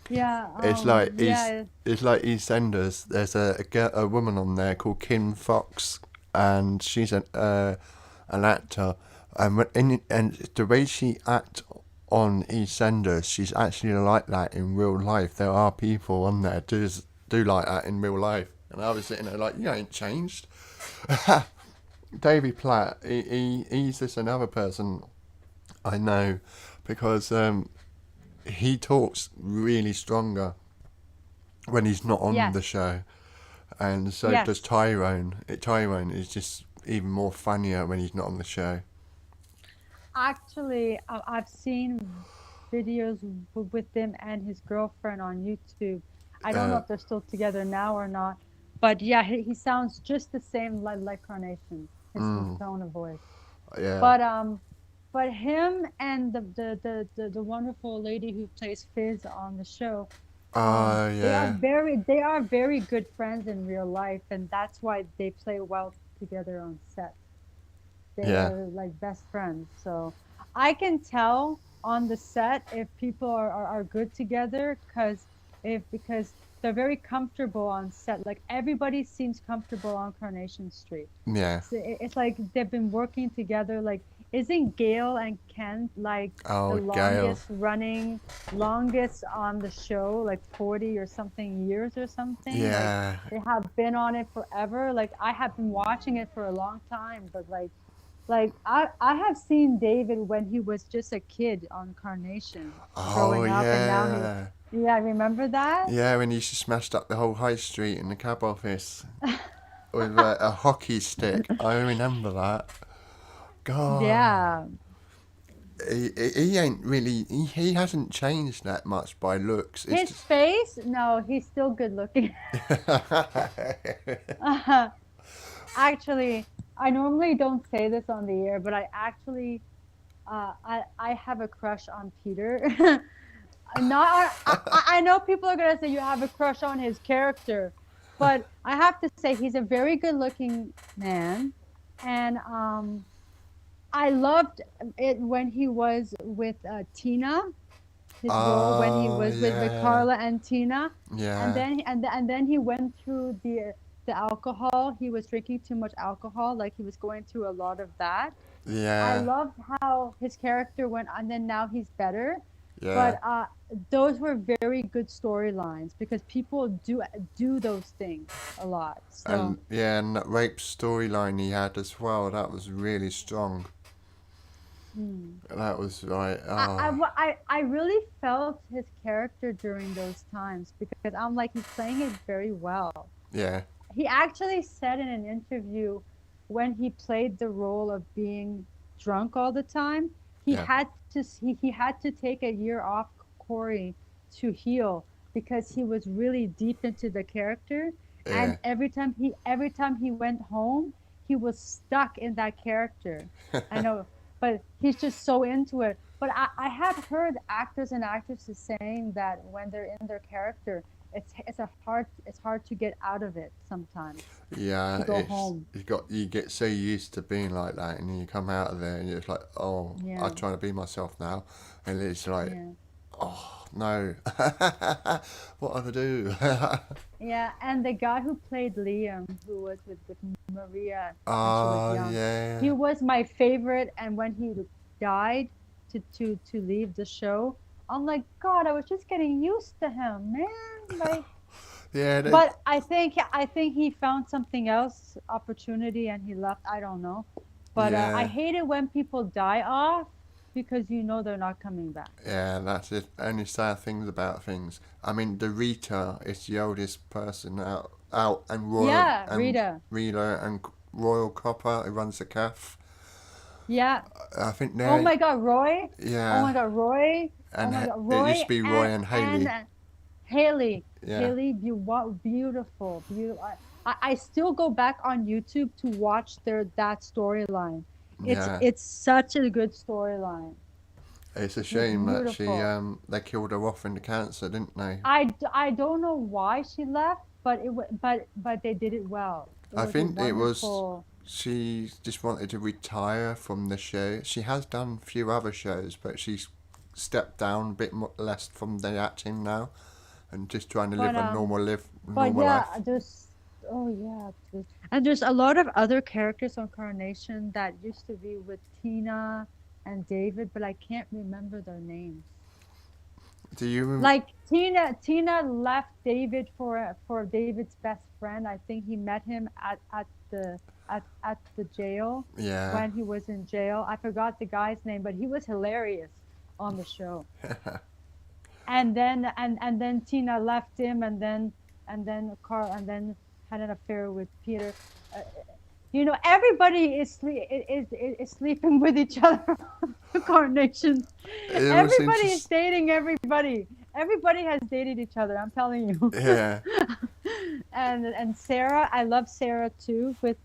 Yeah, It's like yeah, it's like EastEnders. There's a woman on there called Kim Fox, and she's an actor, and and the way she acts on EastEnders, she's actually like that in real life. There are people on there do like that in real life, and I was sitting there like, you ain't changed. Davy Platt, he's just another person I know because he talks really stronger when he's not on yes, the show, and so yes. does Tyrone. Tyrone is just even more funnier when he's not on the show. Actually, I've seen videos with him and his girlfriend on YouTube. I don't know Uh, if they're still together now or not, but yeah, he sounds just the same like Carnation. His mm, tone of voice. yeah. But but him and the wonderful lady who plays Fizz on the show, Oh yeah, they are very good friends in real life, and that's why they play well together on set. yeah. They're like best friends. So I can tell on the set if people are good together because they're very comfortable on set. Like everybody seems comfortable on Carnation Street. Yeah. So it's like they've been working together. Like, isn't Gail and Kent like the Oh, Gail. longest on the show, like 40 or something years or something? Like Yeah. they have been on it forever. Like I have been watching it for a long time, but like I have seen David when he was just a kid on Carnation Oh growing up, and now yeah. yeah, remember that? Yeah, when he smashed up the whole high street in the cab office. with a hockey stick. I remember that. God, Yeah. he ain't really. He hasn't changed that much by looks. It's His just. face, no, he's still good looking. Actually, I normally don't say this on the air, but I actually, I have a crush on Peter. Not, I know people are gonna say you have a crush on his character, but I have to say he's a very good looking man, and I loved it when he was with Tina, his role when he Oh was with yeah, Carla and Tina, and yeah, then he went through the alcohol. He was drinking too much alcohol, like he was going through a lot of that. I yeah, loved how his character went, and then now he's better. yeah. But those were very good storylines because people do those things a lot. So And yeah, and that rape storyline he had as well. That was really strong. mm. That was right. I, Oh, wa- I really felt his character during those times because I'm like he's playing it very well. yeah, He actually said in an interview when he played the role of being drunk all the time, yeah, he had to take a year off Corey to heal because he was really deep into the character. And yeah. every time he went home, he was stuck in that character. I know, but he's just so into it. But I have heard actors and actresses saying that when they're in their character, it's hard to get out of it sometimes Yeah, to go home. you get so used to being like that, and you come out of there, and you're just like, oh, I'm Yeah, trying to be myself now, and it's like, yeah, oh no, what do I do? yeah. And the guy who played Liam, who was with Maria when she was Oh young, he yeah, was my favorite. And when he died to leave the show, I'm like, God, I was just getting used to him, man. Like, yeah, but I think he found something else opportunity and he left. I don't know, but I yeah, hate it when people die off because you know they're not coming back. yeah. That's it. Only sad things about things. I mean, the Rita is the oldest person out, and Yeah, Rita. Rita and Royal Copper who runs the calf. Yeah. I think Oh they're my God, Roy. Oh yeah, my God, Roy. Oh and my God, it used Roy to be Roy and and and Haley. Haley. Yeah, Haley, beautiful, beautiful. I still go back on YouTube to watch that storyline. yeah. It's such a good storyline. It's a She's shame that beautiful. they killed her off in the cancer, didn't they? I don't know why she left, but but they did it well. It I was a think it was wonderful. she just wanted to retire from the show. She has done a few other shows, but she's stepped down a bit less from the acting now, and just trying to But live a but normal yeah, life. and there's a lot of other characters on Coronation that used to be with Tina and David, but I can't remember their names. Do you? Like Tina left David for David's best friend. I think he met him at the jail Yeah, when he was in jail. I forgot the guy's name, but he was hilarious on the show. And then Tina left him, and then Carl, and then had an affair with Peter. Uh, everybody is sleeping with each other on the Coronation. it was Everybody is interesting. dating everybody. Everybody has dated each other. I'm telling you. Yeah, And Sarah, I love Sarah too. With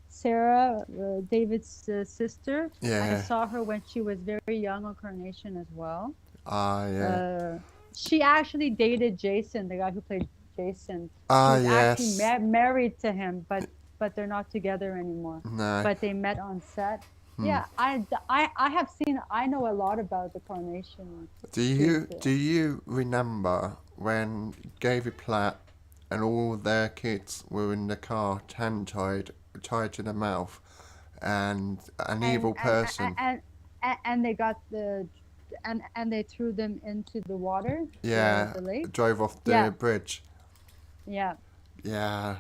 Sarah, David's sister. I yeah. saw her when she was very young on Coronation as well. Ah, yeah. Uh, she actually dated Jason, the guy who played Jason. Ah, She's actually yes. married to him, but they're not together anymore. No. But they met on set. Hmm. Yeah, I have seen. I know a lot about the Coronation Do kids. you remember when David Platt and all their kids were in the car, tied to the mouth, and an and evil and person? and they got and they threw them into the water, Yeah, the lake. drove off the Yeah, bridge. yeah. Yeah,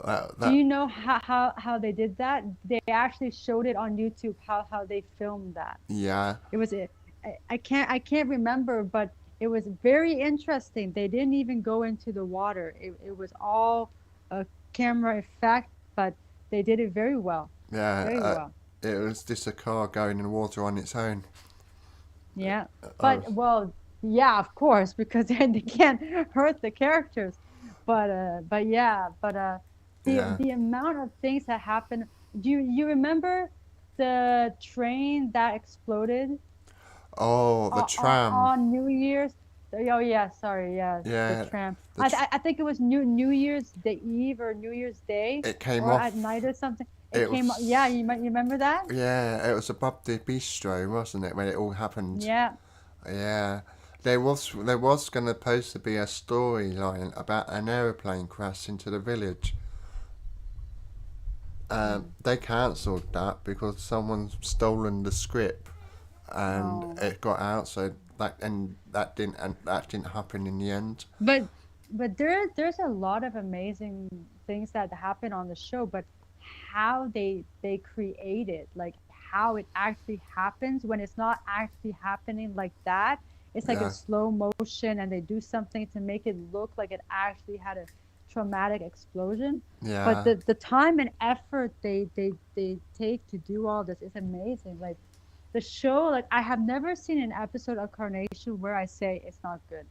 Do that you know how they did that? They actually showed it on YouTube how they filmed that. yeah, It was I can't remember, but it was very interesting. They didn't even go into the water. It was all camera effect, but they did it very well. Yeah, Very well. it was just a car going in the water on its own. Yeah. I was, But well, yeah, of course, because they can't hurt the characters. But yeah, yeah. the amount of things that happen. Do you remember the train that exploded Oh, the tram. on New Year's? Oh yeah, sorry, yeah, the Yeah, tram. the tr- I think it was New Year's Day Eve or New Year's Day it came or off. at night or something. It It came. Yeah, was. you remember that? Yeah, it was above the bistro, wasn't it, when it all happened? Yeah. Yeah, there was gonna supposed to be a storyline about an aeroplane crash into the village. Mm. They cancelled that because someone's stolen the script and Oh. it got out. So that didn't happen in the end. But there's a lot of amazing things that happen on the show, but how they create it, like how it actually happens when it's not actually happening like that. It's like a Yeah, slow motion and they do something to make it look like it actually had a traumatic explosion. But yeah. the time and effort they take to do all this is amazing. Like the show, like I have never seen an episode of Carnation where I say it's not good.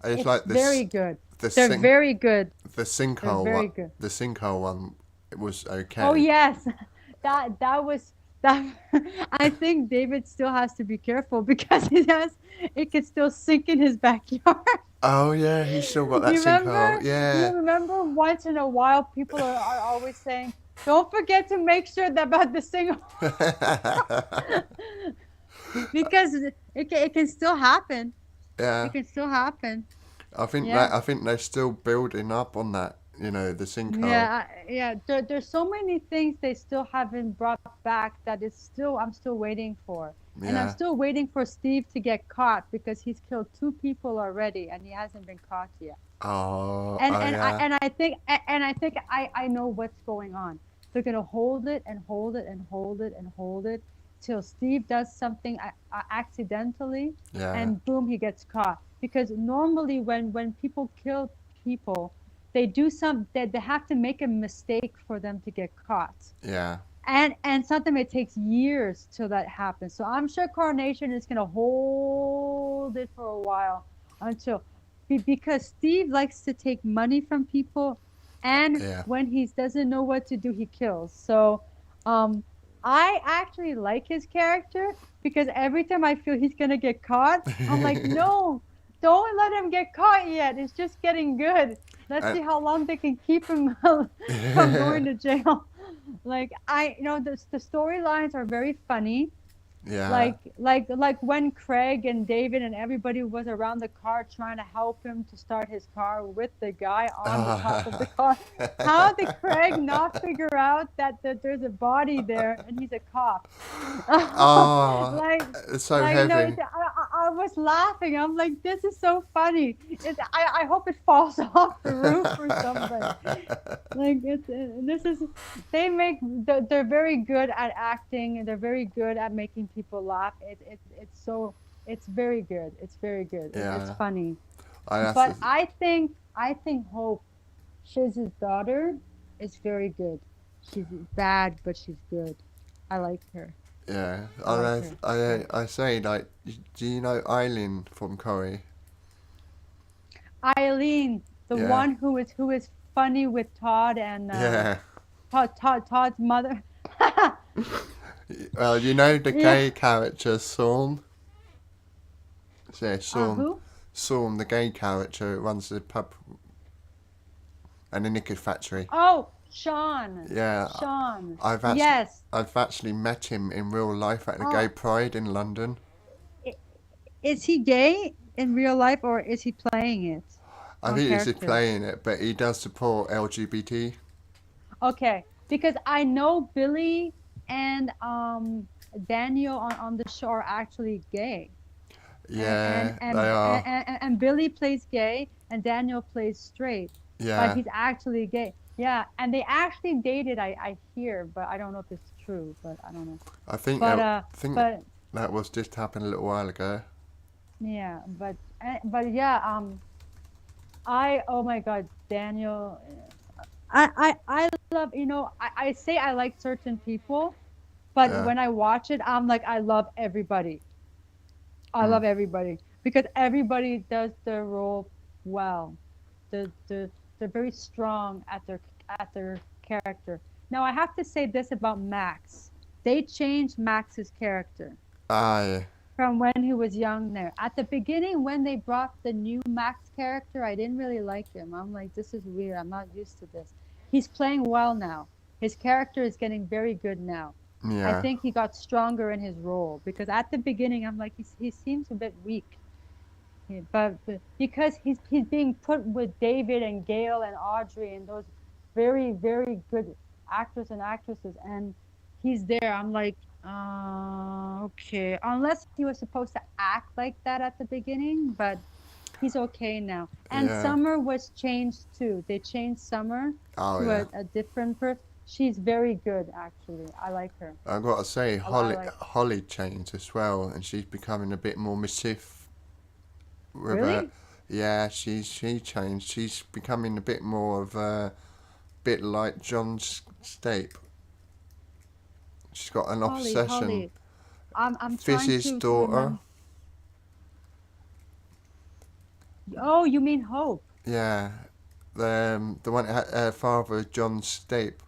It's It's like very this. good. The They're sink, very good. the They're sinkhole one. very good. The sinkhole one. It was Oh okay. yes, that was that. I think David still has to be careful because it could still sink in his backyard. Oh yeah, he's still got that You sinkhole. remember? You Yeah. remember once in a while people are always saying, "Don't forget to make sure that about the single," because it can still happen. Yeah. It can still happen. I think Yeah. that I think they're still building up on that. The sinkhole. Yeah. There's so many things they still haven't brought back that is still I'm still waiting for, and I'm Yeah. still waiting for Steve to get caught because he's killed two people already and he hasn't been caught yet. Oh. Oh yeah. And I think I know what's going on. They're gonna hold it and hold it and hold it and hold it till Steve does something accidentally, Yeah. and boom, he gets caught. Because normally when people kill people, they do they have to make a mistake for them to get caught. Yeah. And sometimes it takes years till that happens. So I'm sure Coronation is gonna hold it for a while until because Steve likes to take money from people, and Yeah. when he doesn't know what to do, he kills. So, um, I actually like his character because every time I feel he's gonna get caught, I'm like, no, don't let him get caught yet. It's just getting good. Let's And, see how long they can keep him from going to jail. Like the storylines are very funny. yeah. Like when Craig and David and everybody was around the car trying to help him to start his car with the guy on the top of the car. How did Craig not figure out that there's a body there and he's a cop? Oh, like it's so like no, heavy. I was laughing. I'm like, this is so funny. I hope it falls off the roof or something. Like this is they're very good at acting and they're very good at making people laugh. It's very good. It's very good. It's Yeah. funny. I have But to. I think Hope, she's his daughter, is very good. She's bad, but she's good. I like her. Yeah. I like her. Yeah. I say like, do you know Eileen from Corrie? Eileen, the Yeah. one who is funny with Todd and Yeah. Todd's mother. Well, you know the Yeah. gay character Saul. Yeah, Saul. Who? Saul, the gay character who runs the pub and the knicker factory. Oh, Sean. Yeah, Sean. I've actually Yes. I've actually met him in real life at the Gay Oh, Pride in London. i- is he gay in real life or is he playing it I on think he's just character? playing it, but he does support LGBT. Okay, because I know Billy and Daniel on the show are actually gay. And and Yeah, and they and, are. and Billy plays gay and Daniel plays straight, but Yeah, he's actually gay. Yeah, and they actually dated. I hear, but I don't know if it's true. But I don't know. I think But that uh, I think but that was just happened a little while ago. yeah, but yeah. I oh my God, Daniel. I love, I say I like certain people, but Yeah. when I watch it, I'm like, I love everybody. I Mm. love everybody because everybody does their role well. They're very strong at their character. Now I have to say this about Max. They changed Max's character Aye. from when he was young there. At the beginning, when they brought the new Max character, I didn't really like him. I'm like, this is weird. I'm not used to this. He's playing well now. His character is getting very good now. I Yeah. think he got stronger in his role because at the beginning, I'm like, he seems a bit weak. But because he's being put with David and Gail and Audrey and those very very good actors and actresses, and he's there. I'm like, okay, unless he was supposed to act like that at the beginning, but he's okay now. And Yeah. Summer was changed too. They changed Summer Oh to yeah. a different person. She's very good, actually. I like her. I've got to say, I Holly like. Holly changed as well, and she's becoming a bit more mischief with her. Really? Yeah, she changed. She's becoming a bit more of a bit like John Stape. She's got an Holly, obsession. Holly. I'm trying Fizz's to daughter. remember. Oh, you mean Hope? Yeah, the one that had her father John Stape.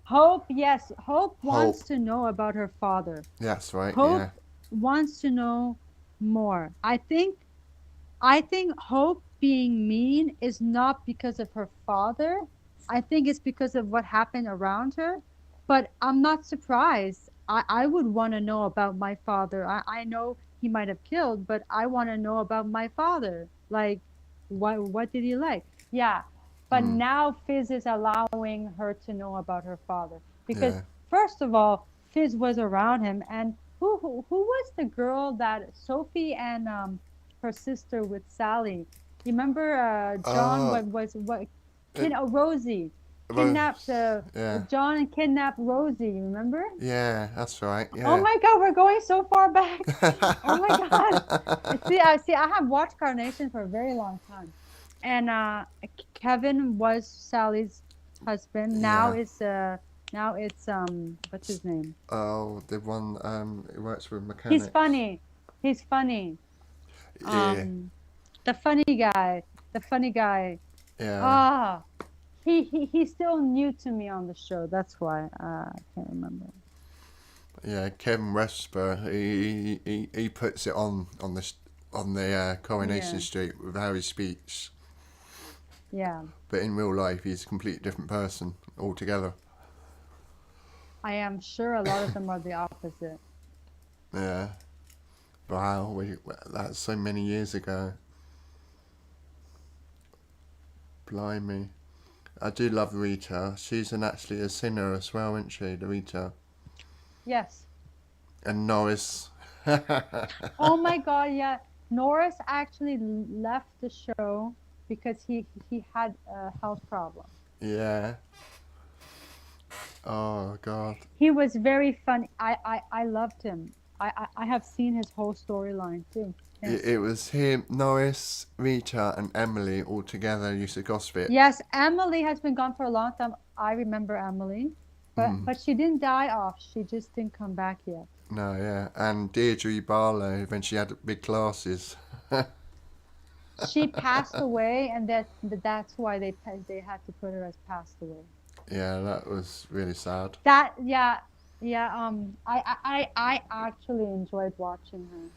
Hope, yes. Hope Hope. wants to know about her father. That's right. Yeah. Hope wants to know more. I think Hope being mean is not because of her father. I think it's because of what happened around her. But I'm not surprised. I would want to know about my father. I know he might have killed, but I want to know about my father. Like, what did he like? Yeah. But Mm, now Fizz is allowing her to know about her father. Because, yeah. first of all, Fizz was around him. And who was the girl that Sophie and her sister with Sally. You remember John? Oh, What? it Rosie was. kidnapped Yeah. John and kidnapped Rosie. You remember? Yeah. That's right. Oh Yeah. my God, we're going so far back. Oh my God. See. I have watched Carnation for a very long time, and Kevin was Sally's husband. Yeah. Now it's what's his name? Oh, the one who works with He's mechanics. funny. He's funny. Yeah. Um, the funny guy. The funny guy. Yeah. Ah, he's still new to me on the show. That's why I can't remember. Yeah. Kevin Westber. He puts it on the Coronation Yeah, Street with how he speaks. yeah. But in real life, he's a completely different person altogether. I am sure a lot of them are the opposite. Yeah. Wow. That's so many years ago. Blimey. I do love Rita. She's actually a singer as well, isn't she, the Rita? Yes. And Norris. Oh my God, yeah. Norris actually left the show because he had a health problem. Yeah. Oh God. He was very funny. I loved him. I have seen his whole storyline too. Yes. It was him, Norris, Rita, and Emily all together used to gossip it. Yes, Emily has been gone for a long time. I remember Emily, but Mm. but she didn't die off. She just didn't come back yet. No, yeah. And Deirdre Barlow, when she had big classes. She passed away, and that's why they had to put her as passed away. Yeah, that was really sad. That yeah yeah I actually enjoyed watching her.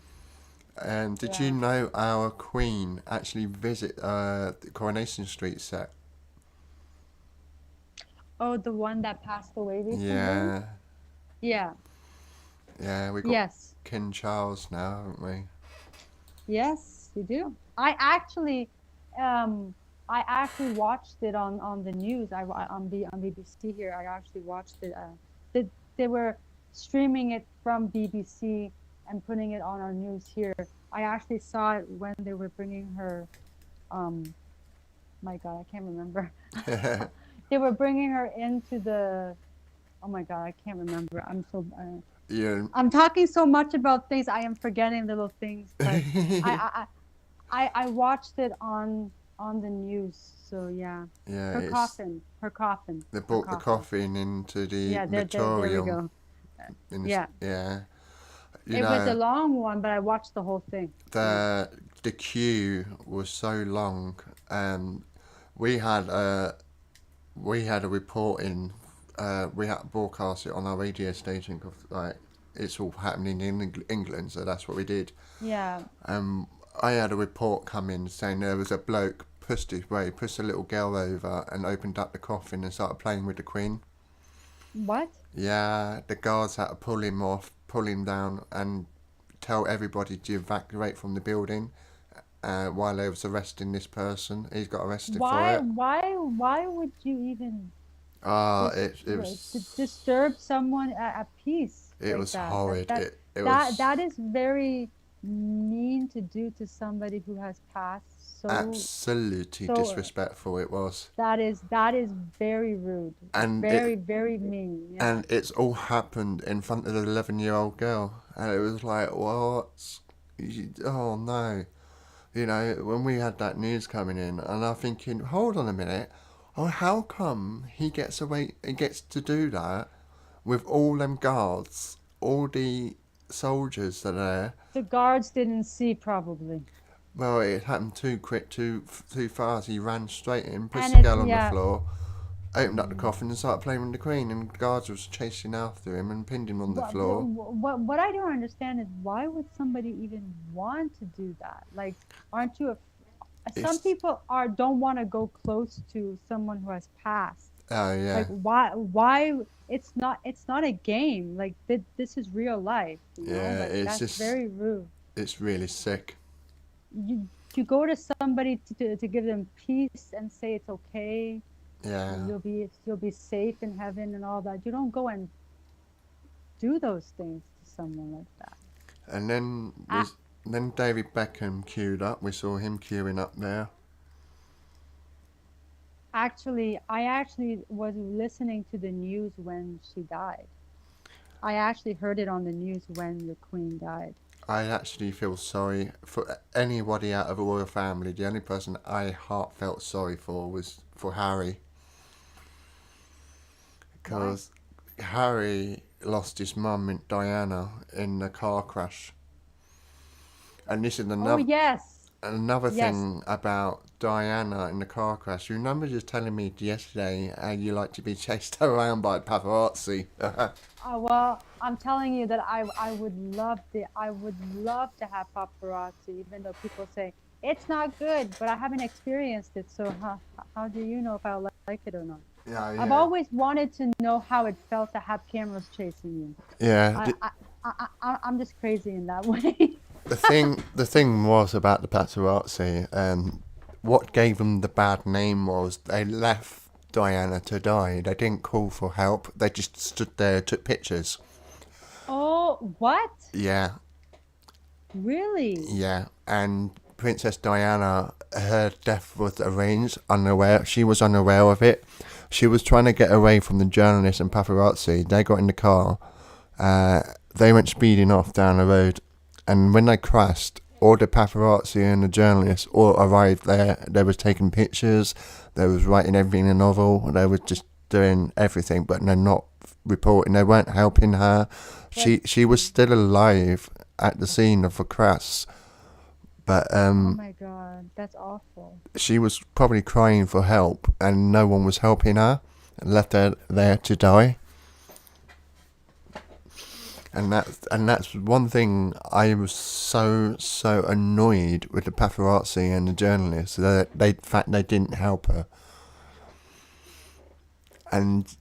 And did you Yeah. know our Queen actually visit the Coronation Street set? Oh, the one that passed away recently. Yeah, Yeah. yeah. We got Yes. King Charles now, haven't we? Yes, you do. Um, I actually watched it on the news. On BBC here. I actually watched it. They were streaming it from BBC and putting it on our news here. I actually saw it when they were bringing her. Um, my God, I can't remember. They were bringing her into the. Oh my God, I can't remember. Yeah. I'm talking so much about things I am forgetting little things, but I I watched it on on the news. So yeah, Yeah, her it's coffin, her coffin, they her brought the coffin. coffin into the Yeah, there we Victorium go. in this. Yeah, Yeah, you it was a know, long one, but I watched the whole thing. Yeah. the queue was so long. Um, we had a we had a report in. We had to broadcast it on our radio station because like it's all happening in England, so that's what we did. Yeah. Um, I had a report come in saying there was a bloke pushed a little girl over and opened up the coffin and started playing with the Queen. What? Yeah, the guards had to pull him off, pull him down, and tell everybody to evacuate from the building while they was arresting this person. He's got arrested for Why? it. Why would you even It was disturb someone at peace it like was that? horrid. It That was is very mean to do to somebody who has passed. absolutely So disrespectful. It was, that is very rude, and very very mean. Yeah. it's all happened in front of the 11-year-old girl, and it was like, what? Oh no. You know, when we had that news coming in, and I'm thinking, hold on a minute, oh, how come he gets to do that with all them guards, all the soldiers that are there? The guards didn't see probably, Well, it happened too quick, too fast. He ran straight in, pushed and the it's girl on the yeah. floor, opened up the Mm. coffin, and started playing with the Queen. And the guards was chasing after him and pinned him on the floor. What I don't understand is why would somebody even want to do that? Like, aren't you? Some It's people are don't want to go close to someone who has passed. oh Like, yeah, why? It's not a game. Like, this is real life. yeah. Like that's very rude. It's really sick. You go to somebody to give them peace and say it's okay. Yeah. You'll be safe in heaven and all that. You don't go and do those things to someone like that. And then I, David Beckham queued up. We saw him queuing up there. I actually was listening to the news when she died. I actually heard it on the news when the Queen died. I actually feel sorry for anybody out of the royal family. The only person I heart felt sorry for was for Harry, Why? because Harry lost his mum, Diana, in the car crash. And this is Oh yes, another yes. thing about Diana in the car crash. You remember just telling me yesterday how you like to be chased around by paparazzi. Well, I'm telling you that I would love to have paparazzi, even though people say it's not good, but I haven't experienced it. So how do you know if I like it or not? Yeah, I've yeah, always wanted to know how it felt to have cameras chasing you. yeah. I'm just crazy in that way. The thing was about the paparazzi. What gave them the bad name was they left Diana to die. They didn't call for help. They just stood there, took pictures. Oh, what? Yeah, Really? yeah. And Princess Diana, her death was arranged, unaware. She was unaware of it. She was trying to get away from the journalists and paparazzi. They got in the car. Uh, they went speeding off down the road, and when they crashed, all the paparazzi and the journalists all arrived there. They was taking pictures. They was writing everything in a novel. They was just doing everything, but they're not reporting. They weren't helping her. But She was still alive at the scene of the crash, but oh my God, that's awful. she was probably crying for help, and no one was helping her, and left her there to die. And that's one thing I was so annoyed with the paparazzi and the journalists that in fact they didn't help her. And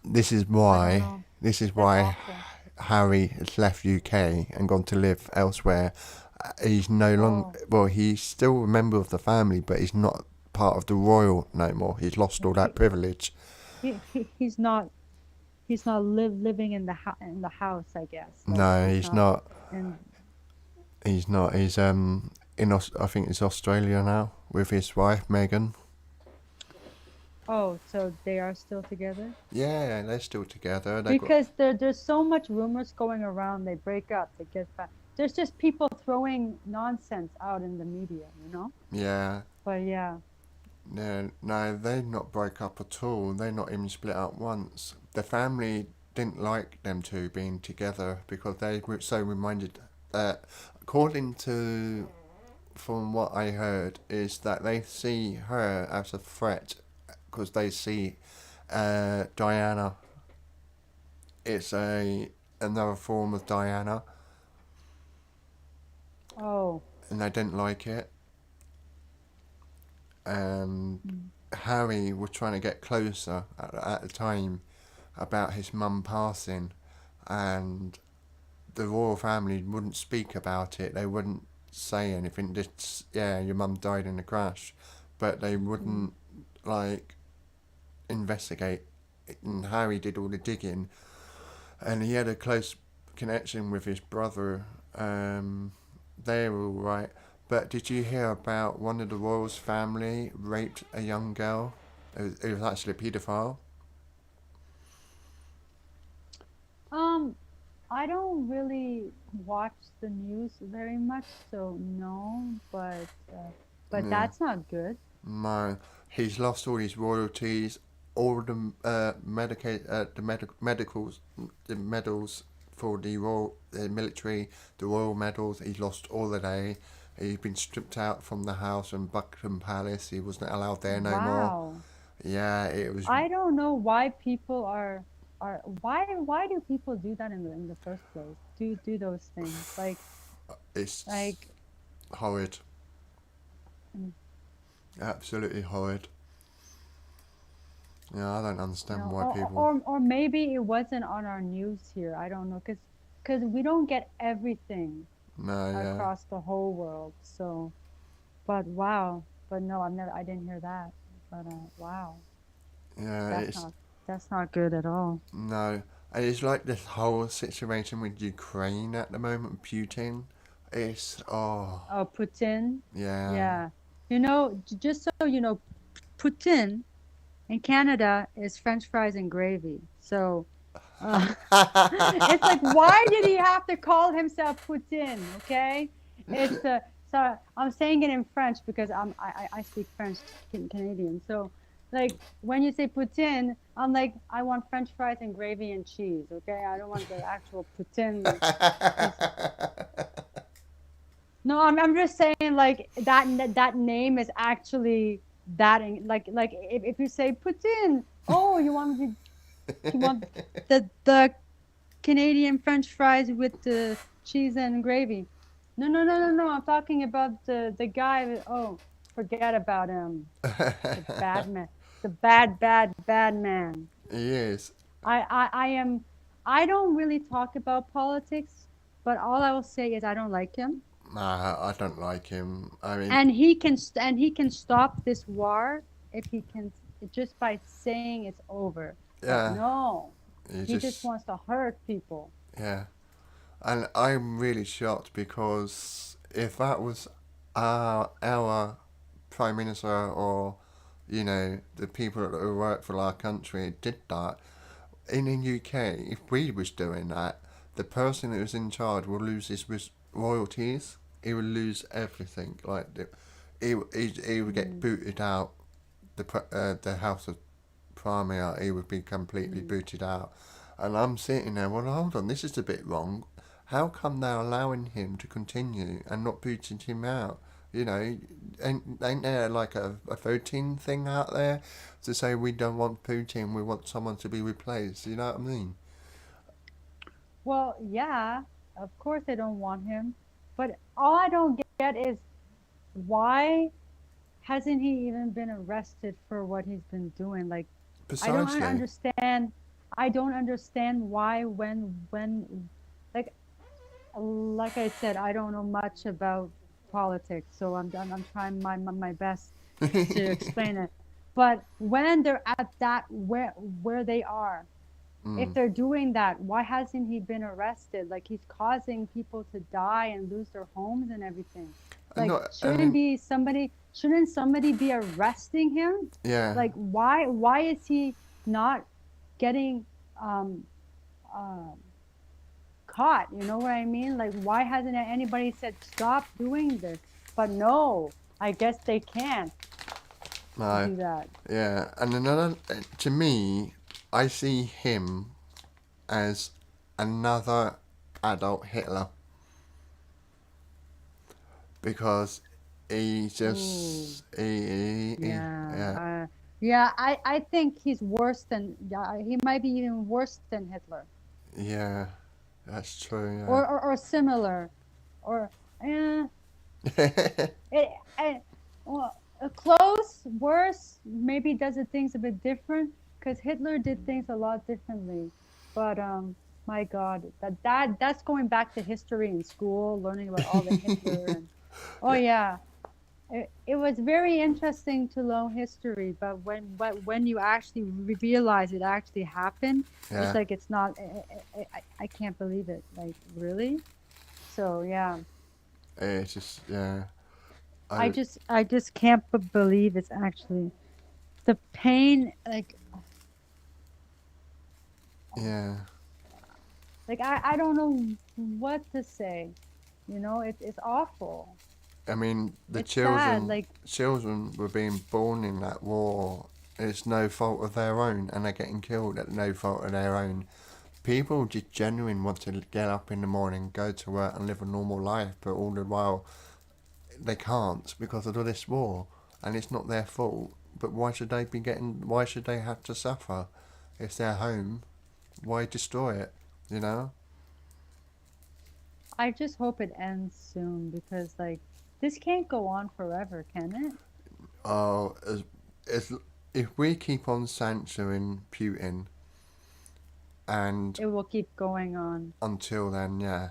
this is I don't why know. this is That's why awful. Harry has left UK and gone to live elsewhere. He's no longer, Oh, well, he's still a member of the family, but he's not part of the royal no more. He's lost all that he, privilege. he's not living in the house, I guess. Like No, he's he's not not. in. He's not. He's I think it's Australia now with his wife Megan. Oh, so they are still together? Yeah, they're still together. They got Because there's so much rumors going around. They break up, they get back. There's just people throwing nonsense out in the media. yeah. But yeah. No, no, they not broke up at all. They not even split up once. The family didn't like them two being together because they were so reminded. According to from what I heard, is that they see her as a threat because they see Diana. It's a another form of Diana, Oh. and they didn't like it. And Mm. Harry was trying to get closer at the time about his mum passing, and the royal family wouldn't speak about it. They wouldn't say anything. Just yeah, your mum died in a crash, but they Mm. wouldn't like investigate. And Harry did all the digging, and he had a close connection with his brother. They were all right. But did you hear about one of the royals' family raped a young girl? It was actually a paedophile. Um, I don't really watch the news very much, so no, but Yeah. that's not good. No, he's lost all his royalties, all the medicals, the medals for the royal military, the royal medals. He's lost all of they. He's been stripped out from the house in Buckingham Palace. He wasn't allowed there no more. Wow. Yeah, it was. I don't know why people are why do people do that in the first place? Do those things. It's Like horrid. mm, Absolutely horrid. Yeah, I don't you understand know, why people. or maybe it wasn't on our news here. I don't know, cause we don't get everything No, yeah. across the whole world. So, but wow, but no, I didn't hear that. But wow, Yeah, that's it's. not that's not good at all. No. And it's like this whole situation with Ukraine at the moment, Putin. It's. Oh. Oh, Putin, Yeah. yeah, you know, just so you know, Putin in Canada is French fries and gravy. So uh, it's like, why did he have to call himself Putin? Okay, it's so I'm saying it in French because I speak French Canadian. So like when you say Putin, I'm like I want French fries and gravy and cheese. Okay, I don't want the actual Putin. He's no, I'm just saying like that name is actually like if you say Putin, oh you want the Canadian French fries with the cheese and gravy. No. I'm talking about the guy. Oh, forget about him. The bad man. The bad man. Yes. I am. I don't really talk about politics, but all I will say is I don't like him, Nah, I don't like him. I mean, and he can stop this war if he can just by saying it's over. But yeah, no, he he just just. wants to hurt people. Yeah. And I'm really shocked because if that was our Prime Minister or, the people that work for our country did that, in the UK, if we was doing that, the person that was in charge would lose his royalties. He would lose everything. He would get Mm, booted out. The House of Premier, he would be completely mm. booted out. And I'm sitting there. Well, hold on, this is a bit wrong. How come they're allowing him to continue and not booting him out? Ain't there like a voting thing out there to say we don't want Putin, we want someone to be replaced? You know what I mean? Well, yeah, of course I don't want him, but all I don't get is why hasn't he even been arrested for what he's been doing? Like, I don't Precisely. understand. I don't understand why like like I said, I don't know much about politics, so I'm trying my best to explain it. But when they're at that where they are, if Mm. they're doing that, why hasn't he been arrested? Like he's causing people to die and lose their homes and everything. And Like not, I mean, shouldn't somebody be arresting him? yeah. Like why is he not getting um uh caught? You know what I mean? Like why hasn't anybody said stop doing this? But no, I guess they can't. to No. do that. Yeah. And another, to me, I see him as another adult Hitler because he Ooh, just yeah. yeah, Yeah, I think he's worse than, yeah, he might be even worse than Hitler. yeah, that's true. Or similar. Or eh, Yeah. it, well, close, worse, maybe does the things a bit different because Hitler did things a lot differently. But my God, that's going back to history in school, learning about all the Hitler and oh yeah, it was very interesting to learn history. But when you actually realize it actually happened, it's Yeah. like it's not. I can't believe it. Like really. So yeah. It's just yeah. I I just I just can't believe it's actually the pain yeah. like I don't know what to say. You know, it's awful. I mean, the It's sad. children Like children were being born in that war. It's no fault of their own, and they're getting killed at no fault of their own. People just genuinely want to get up in the morning, go to work, and live a normal life, but all the while they can't because of this war, and it's not their fault. But why should they be getting? Why should they have to suffer? It's their home. Why destroy it? You know? I just hope it ends soon because like this can't go on forever, can it? Oh, as if we keep on censoring Putin, and It will keep going on. until then, yeah,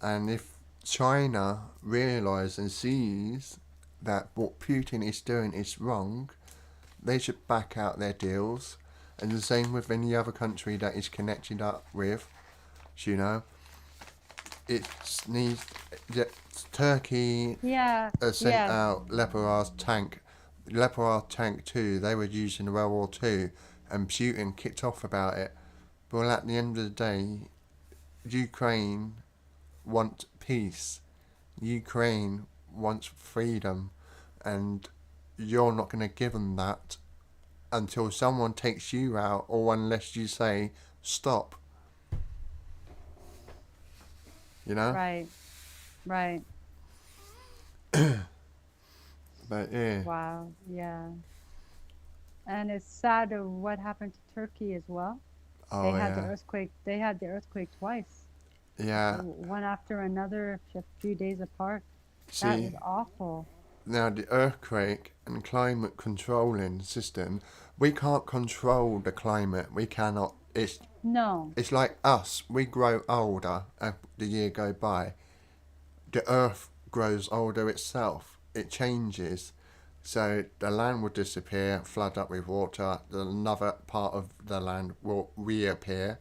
and if China realises and sees that what Putin is doing is wrong, they should back out their deals, and the same with any other country that is connected up with. You know, it needs. Yeah, Turkey Yeah, sent yes. out Leopard's tank. Leopard tank 2, they were used in World War Two, and Putin kicked off about it. But at the end of the day, Ukraine wants peace. Ukraine wants freedom, and you're not going to give them that until someone takes you out or unless you say stop, you know? Right. Right. But yeah. Wow. Yeah. And it's sad what happened to Turkey as well. They Oh had the yeah. earthquake. They had the earthquake twice, Yeah. one after another, a few days apart. That See, was awful. now the earthquake and climate controlling system, we can't control the climate. We cannot. No, It's like us. We grow older as the year go by. The earth grows older itself. It changes. So the land will disappear, flood up with water. Another part of the land will reappear,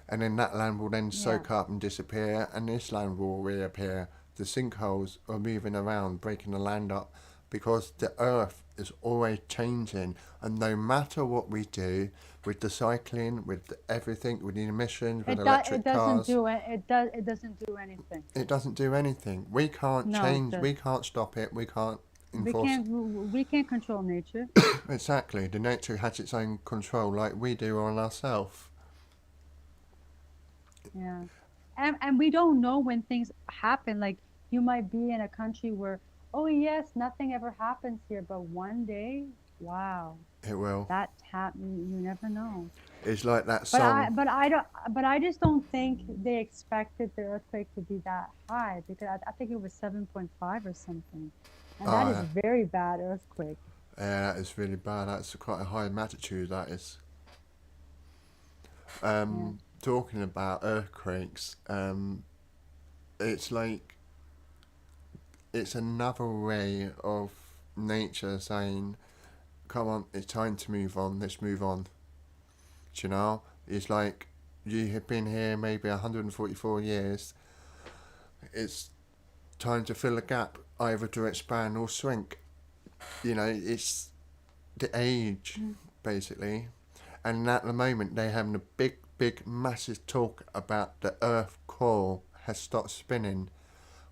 and then that land will then yeah. soak up and disappear, and this land will reappear. The sinkholes are moving around, breaking the land up, because the earth is always changing, and no matter what we do with the cycling, with everything, with the emissions, with It electric doesn't cars, do it. It doesn't do anything. it doesn't do anything. We can't No, it change, does. we can't stop it, we can't We enforce. can't. We can't control nature. Exactly, the nature has its own control, like we do on ourselves. Yeah, and we don't know when things happen. Like you might be in a country where, oh yes, nothing ever happens here, but one day, wow, It will. that happened. You never know. It's like that But song. I don't, but I just don't think they expected the earthquake to be that high because I think it was 7.5 or something, and that is Oh, very bad earthquake. yeah, that is really bad. That's quite a high magnitude, that is. Yeah, Talking about earthquakes, it's like it's another way of nature saying, "Come on, it's time to move on. Let's move on." Do you know? It's like you have been here maybe 144 years. It's time to fill a gap, either to expand or shrink. You know, it's the age, mm, basically. And at the moment, they're having a big, massive talk about the Earth core has stopped spinning.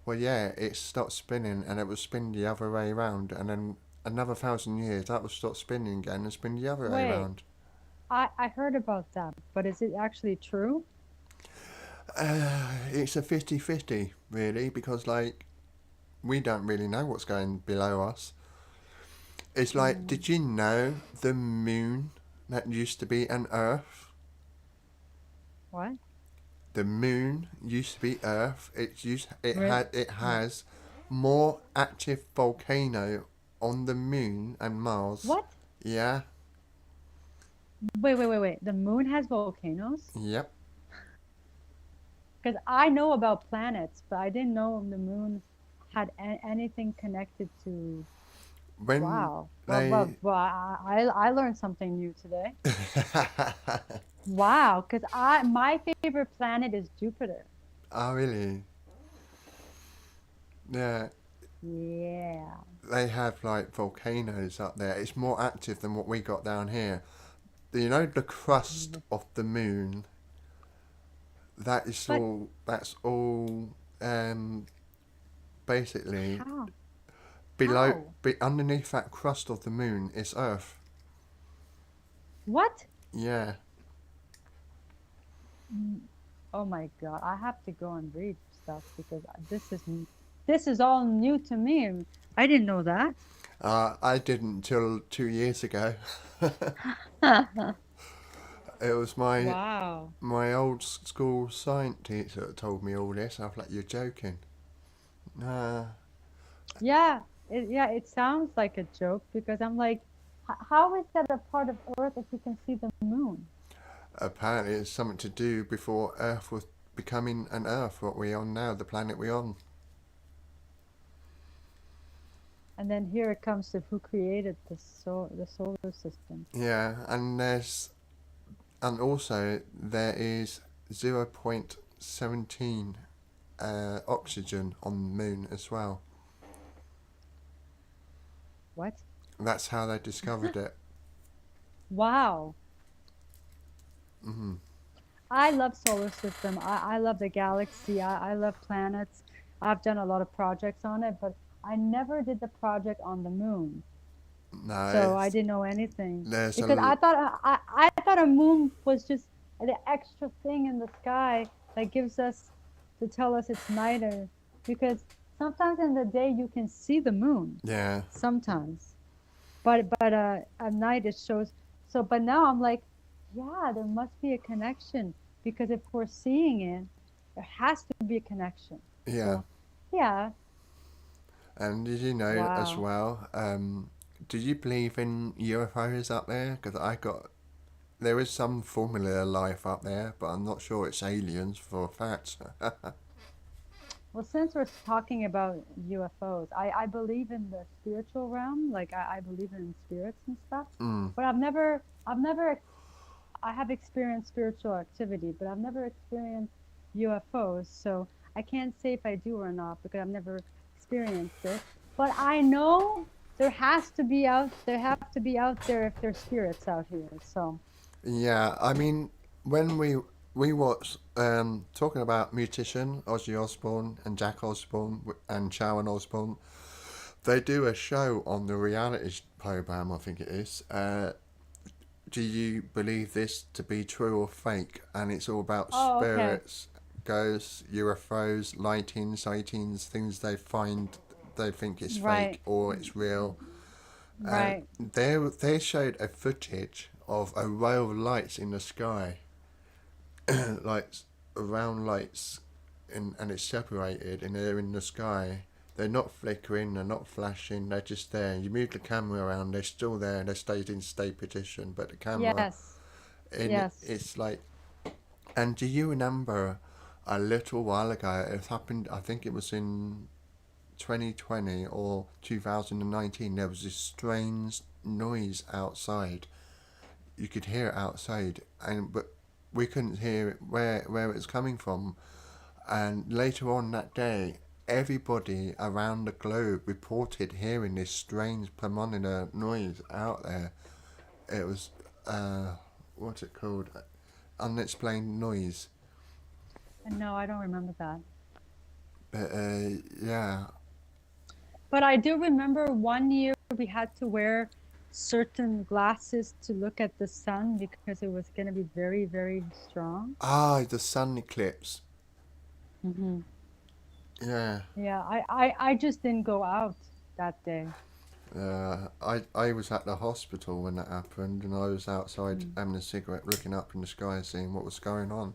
Well, yeah, it stopped spinning, and it was spinning the other way around, and then another 1,000 years, that will stop spinning again and spin the other way Wait, around. I heard about that, but is it actually true? It's a 50-50, really, because, like, we don't really know what's going below us. It's like, Mm, did you know the moon that used to be an Earth? what? The moon used to be Earth. Re- It mm, has more active volcano on the moon and Mars. what? Yeah. Wait. The moon has volcanoes? Yep. Because I know about planets, but I didn't know the moon had anything connected to. When Wow. they I learned something new today. Wow, because I my favorite planet is Jupiter. oh really? Yeah. Yeah. They have like volcanoes up there. It's more active than what we got down here. You know the crust of the moon. That is But all. That's all. Um, basically how? below, How? underneath that crust of the moon is Earth. What? Yeah. Mm, oh my God, I have to go and read stuff because this is all new to me. I didn't know that. I didn't till 2 years ago. It was Wow. my old school science teacher that told me all this. I was like, "You're joking." Nah. Yeah, it sounds like a joke because I'm like, how is that a part of Earth if you can see the moon? Apparently, it's something to do before Earth was becoming an Earth, what we're on now, the planet we're on. And then here it comes to who created the solar system. Yeah, and also there is 0.17 oxygen on the moon as well. What? That's how they discovered it. Wow. Hmm. I love solar system. I love the galaxy. I love planets. I've done a lot of projects on it, but I never did the project on the moon. No, So I didn't know anything there's because a I thought a moon was just the extra thing in the sky that gives us to tell us it's night or because sometimes in the day you can see the moon yeah, sometimes, but at night it shows. So but now I'm like, yeah, there must be a connection because if we're seeing it, there has to be a connection. yeah. So yeah, And did you know as wow. well? Do you believe in UFOs up there? Because there is some formula of life up there, but I'm not sure it's aliens for a fact. Well, since we're talking about UFOs, I believe in the spiritual realm. Like I believe in spirits and stuff. Mm. But I have experienced spiritual activity, but I've never experienced UFOs. So I can't say if I do or not because I've never experienced it. But I know there have to be out there if there's spirits out here. So Yeah, I mean, when we watch talking about musician Ozzy Osbourne and Jack Osbourne and Sharon Osbourne, they do a show on the reality program. I think it is. Do you believe this to be true or fake? And it's all about oh, okay. spirits, ghosts, UFOs, sightings, things they find they think is fake Right. or it's real. And Right. they showed a footage of a row of lights in the sky, like round lights, and it's separated, and they're in the sky. They're not flickering, they're not flashing, they're just there. You move the camera around, they're still there, they stayed in stay position, but the camera, Yes. and Yes. it's like. And do you remember a little while ago? It happened. I think it was in 2020 or 2019. There was this strange noise outside. You could hear it outside, and but we couldn't hear it where it was coming from. And later on that day, everybody around the globe reported hearing this strange phenomena noise out there. It was what's it called? Unexplained noise. No, I don't remember that. But yeah, But I do remember one year we had to wear certain glasses to look at the sun because it was going to be very, very strong. Ah, the sun eclipse. Hmm. Yeah. Yeah, I just didn't go out that day. I was at the hospital when that happened, and I was outside Mm. having a cigarette, looking up in the sky, seeing what was going on.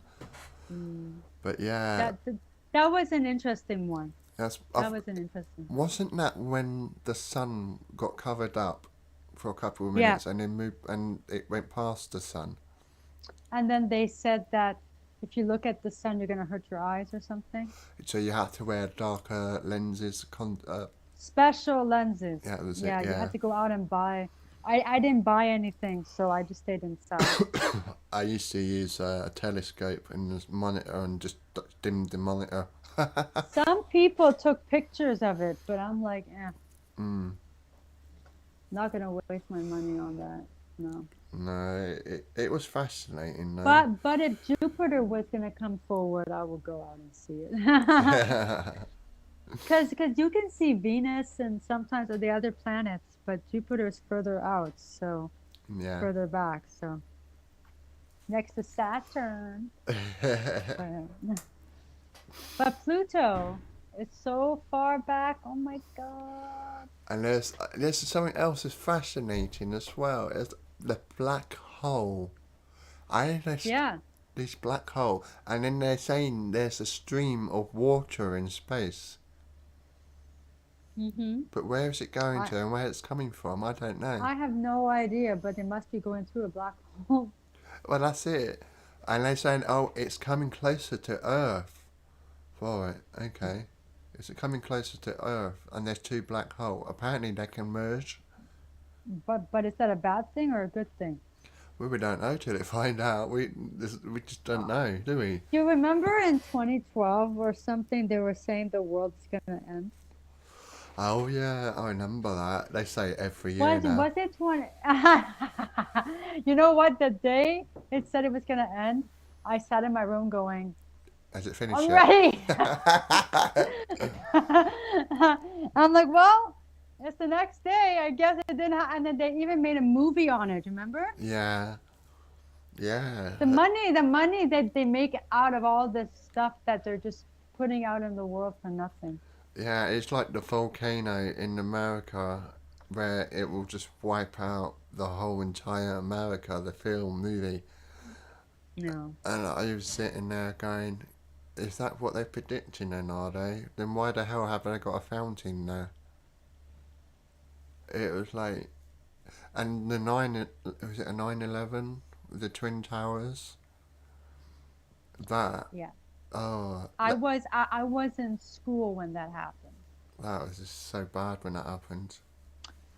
Mm. But yeah, That, that that was an interesting one. that's That was an interesting. wasn't that when the sun got covered up for a couple of Yeah, minutes, and then moved, and it went past the sun. and then they said that if you look at the sun, you're gonna hurt your eyes or something. So you had to wear darker lenses. Special lenses. Yeah, that was it. Yeah, you Yeah, had to go out and buy. I didn't buy anything, so I just stayed inside. I used to use a telescope and this monitor and just dim the monitor. Some people took pictures of it, but I'm like, Mm. not gonna waste my money on that. No. No, it was fascinating though. But if Jupiter was gonna come forward, I will go out and see it. Because you can see Venus and sometimes the other planets, but Jupiter is further out, so Yeah. further back, so next to Saturn. But, but Pluto is so far back. Oh my God. And there's something else that's fascinating as well. It's the black hole. I just Yeah. this black hole, and then they're saying there's a stream of water in space. Mm-hmm. But where is it going I to and where it's coming from? I don't know. I have no idea, but it must be going through a black hole. Well, that's it. And they're saying, oh, it's coming closer to Earth. Right, okay. Is it coming closer to Earth? And there's two black holes. Apparently they can merge. But is that a bad thing or a good thing? Well, we don't know till they find out. We just don't know, do we? You remember in 2012 or something, they were saying the world's gonna end? Oh yeah, I remember that. They say it every year now. Was it 20? You know what? The day it said it was gonna end, I sat in my room going, Has it finished I'm yet? ready. I'm like, well, it's the next day. I guess it didn't. And then they even made a movie on it. Remember? Yeah, yeah, The money that they make out of all this stuff that they're just putting out in the world for nothing. yeah. It's like the volcano in America, where it will just wipe out the whole entire America, the film movie. No. And I was sitting there going, "Is that what they're predicting? Then are they? Then why the hell have they got a fountain there?" It was like, and the was it a 9/11? The Twin Towers. That Yeah. oh I was in school when that happened. that was just so bad when that happened.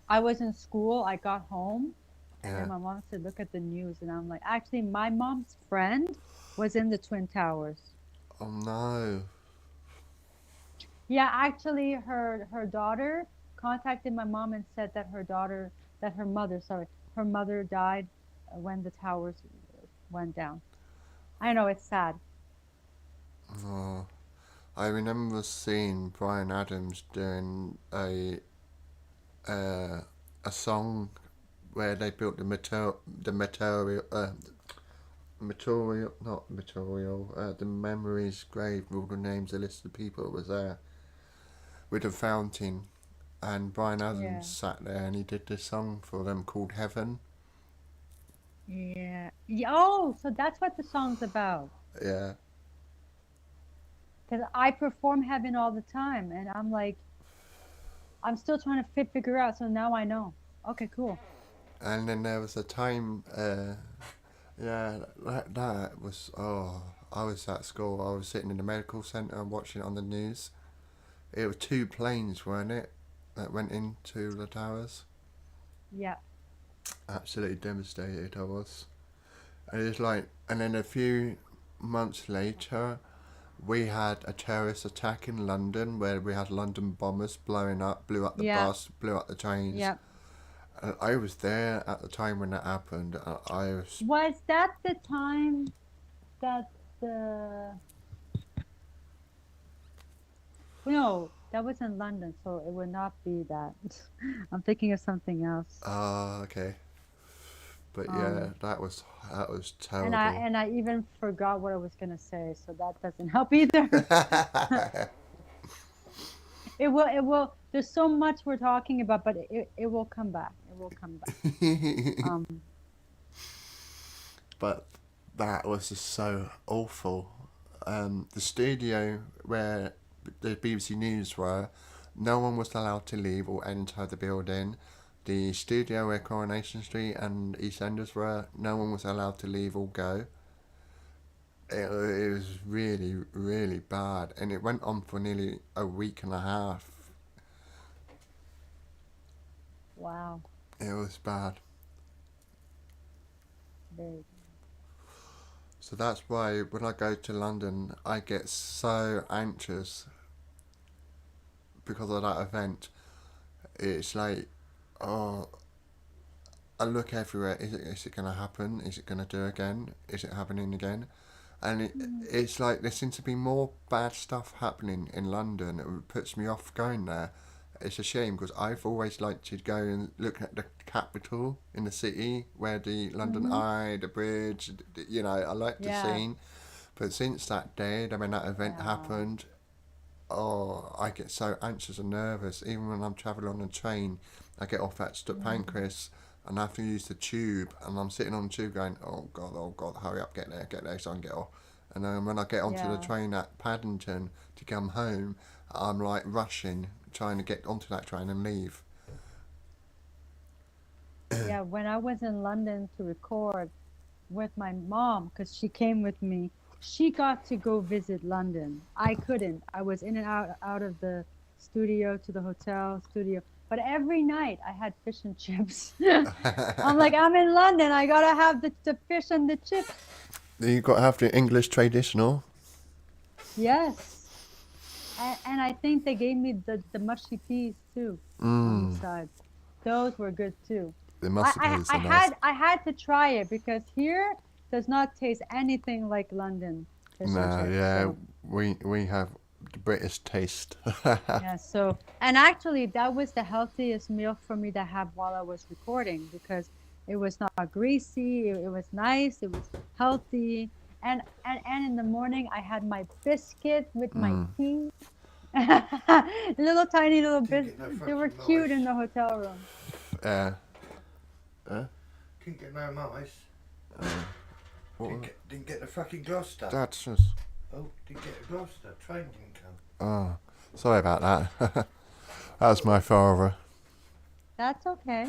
I was in school. I got home, and then Yeah. my mom said, "Look at the news," and I'm like, actually, my mom's friend was in the Twin Towers. Oh no. Yeah, actually, her daughter contacted my mom and said that her mother, sorry, her mother died when the towers went down. I know it's sad. Oh. I remember seeing Brian Adams doing uh, a song where they built the material, the memories grave with all the names, the list of people that was there with a fountain, and Brian Yeah, Adams sat there and he did this song for them called Heaven. yeah. Oh, so that's what the song's about. Yeah, Because I perform Heaven all the time, and I'm like, I'm still trying to figure out. So now I know. Okay, cool. and then there was a time, yeah, that was I was at school. I was sitting in the medical centre and watching it on the news. It was two planes, weren't it, that went into the towers. Yeah, Absolutely devastated I was. And it's like, and then a few months later, we had a terrorist attack in London where we had London bombers blowing up, blew up the yeah, bus, blew up the trains. yeah. And I was there at the time when that happened. I was, Was that the time that the no, That was in London, so it would not be that. I'm thinking of something else. Ah, okay. But yeah, Um, that was and I terrible. and I even forgot what I was gonna say, so that doesn't help either. It will. There's so much we're talking about, but it will come back. It will come back. Um, But that was just so awful. The studio where the BBC News were, no one was allowed to leave or enter the building. The studio where Coronation Street and EastEnders were, no one was allowed to leave or go. It was really, really bad, and it went on for nearly a week and a half. wow. It was bad. Very. So that's why when I go to London, I get so anxious because of that event. It's like, oh, I look everywhere. Is it going to happen? Is it going to do again? Is it happening again? And Mm, it's like there seems to be more bad stuff happening in London. It puts me off going there. It's a shame because I've always liked to go and look at the capital in the city where the London mm-hmm. Eye, the bridge, I like the Yeah. scene. But since that day, when that event Yeah. happened, oh, I get so anxious and nervous. Even when I'm travelling on a train, I get off at Mm, Pancras and I have to use the tube, and I'm sitting on the tube going, oh God, hurry up, get there so I can get off. And then when I get onto the yeah. train at Paddington to come home, I'm like rushing, trying to get onto that train and leave. Yeah. When I was in London to record with my mom, because she came with me, she got to go visit London. I couldn't. I was in and out of the studio to the hotel studio. But every night I had fish and chips. I'm like, I'm in London. I gotta have the fish and the chips. You got to have the English traditional. Yes. And I think they gave me the mushy peas too on the Mmm, side. Those were good too. the I, mustard I peas I are nice. had I had to try it because here does not taste anything like London fish and No, chips. yeah, So we have the British taste. yeah, so and actually that was the healthiest meal for me to have while I was recording because it was not greasy, it was nice, it was healthy. And in the morning I had my biscuit with my Mm, tea. Little tiny little Didn't bit. get no They were fucking cute in mice. the hotel room. yeah. Uh, Didn't get no mice. what, Didn't get the fucking Gloucester. that's just. Oh, didn't get the Gloucester. Train didn't come. Oh, sorry about that. That was my father. That's okay.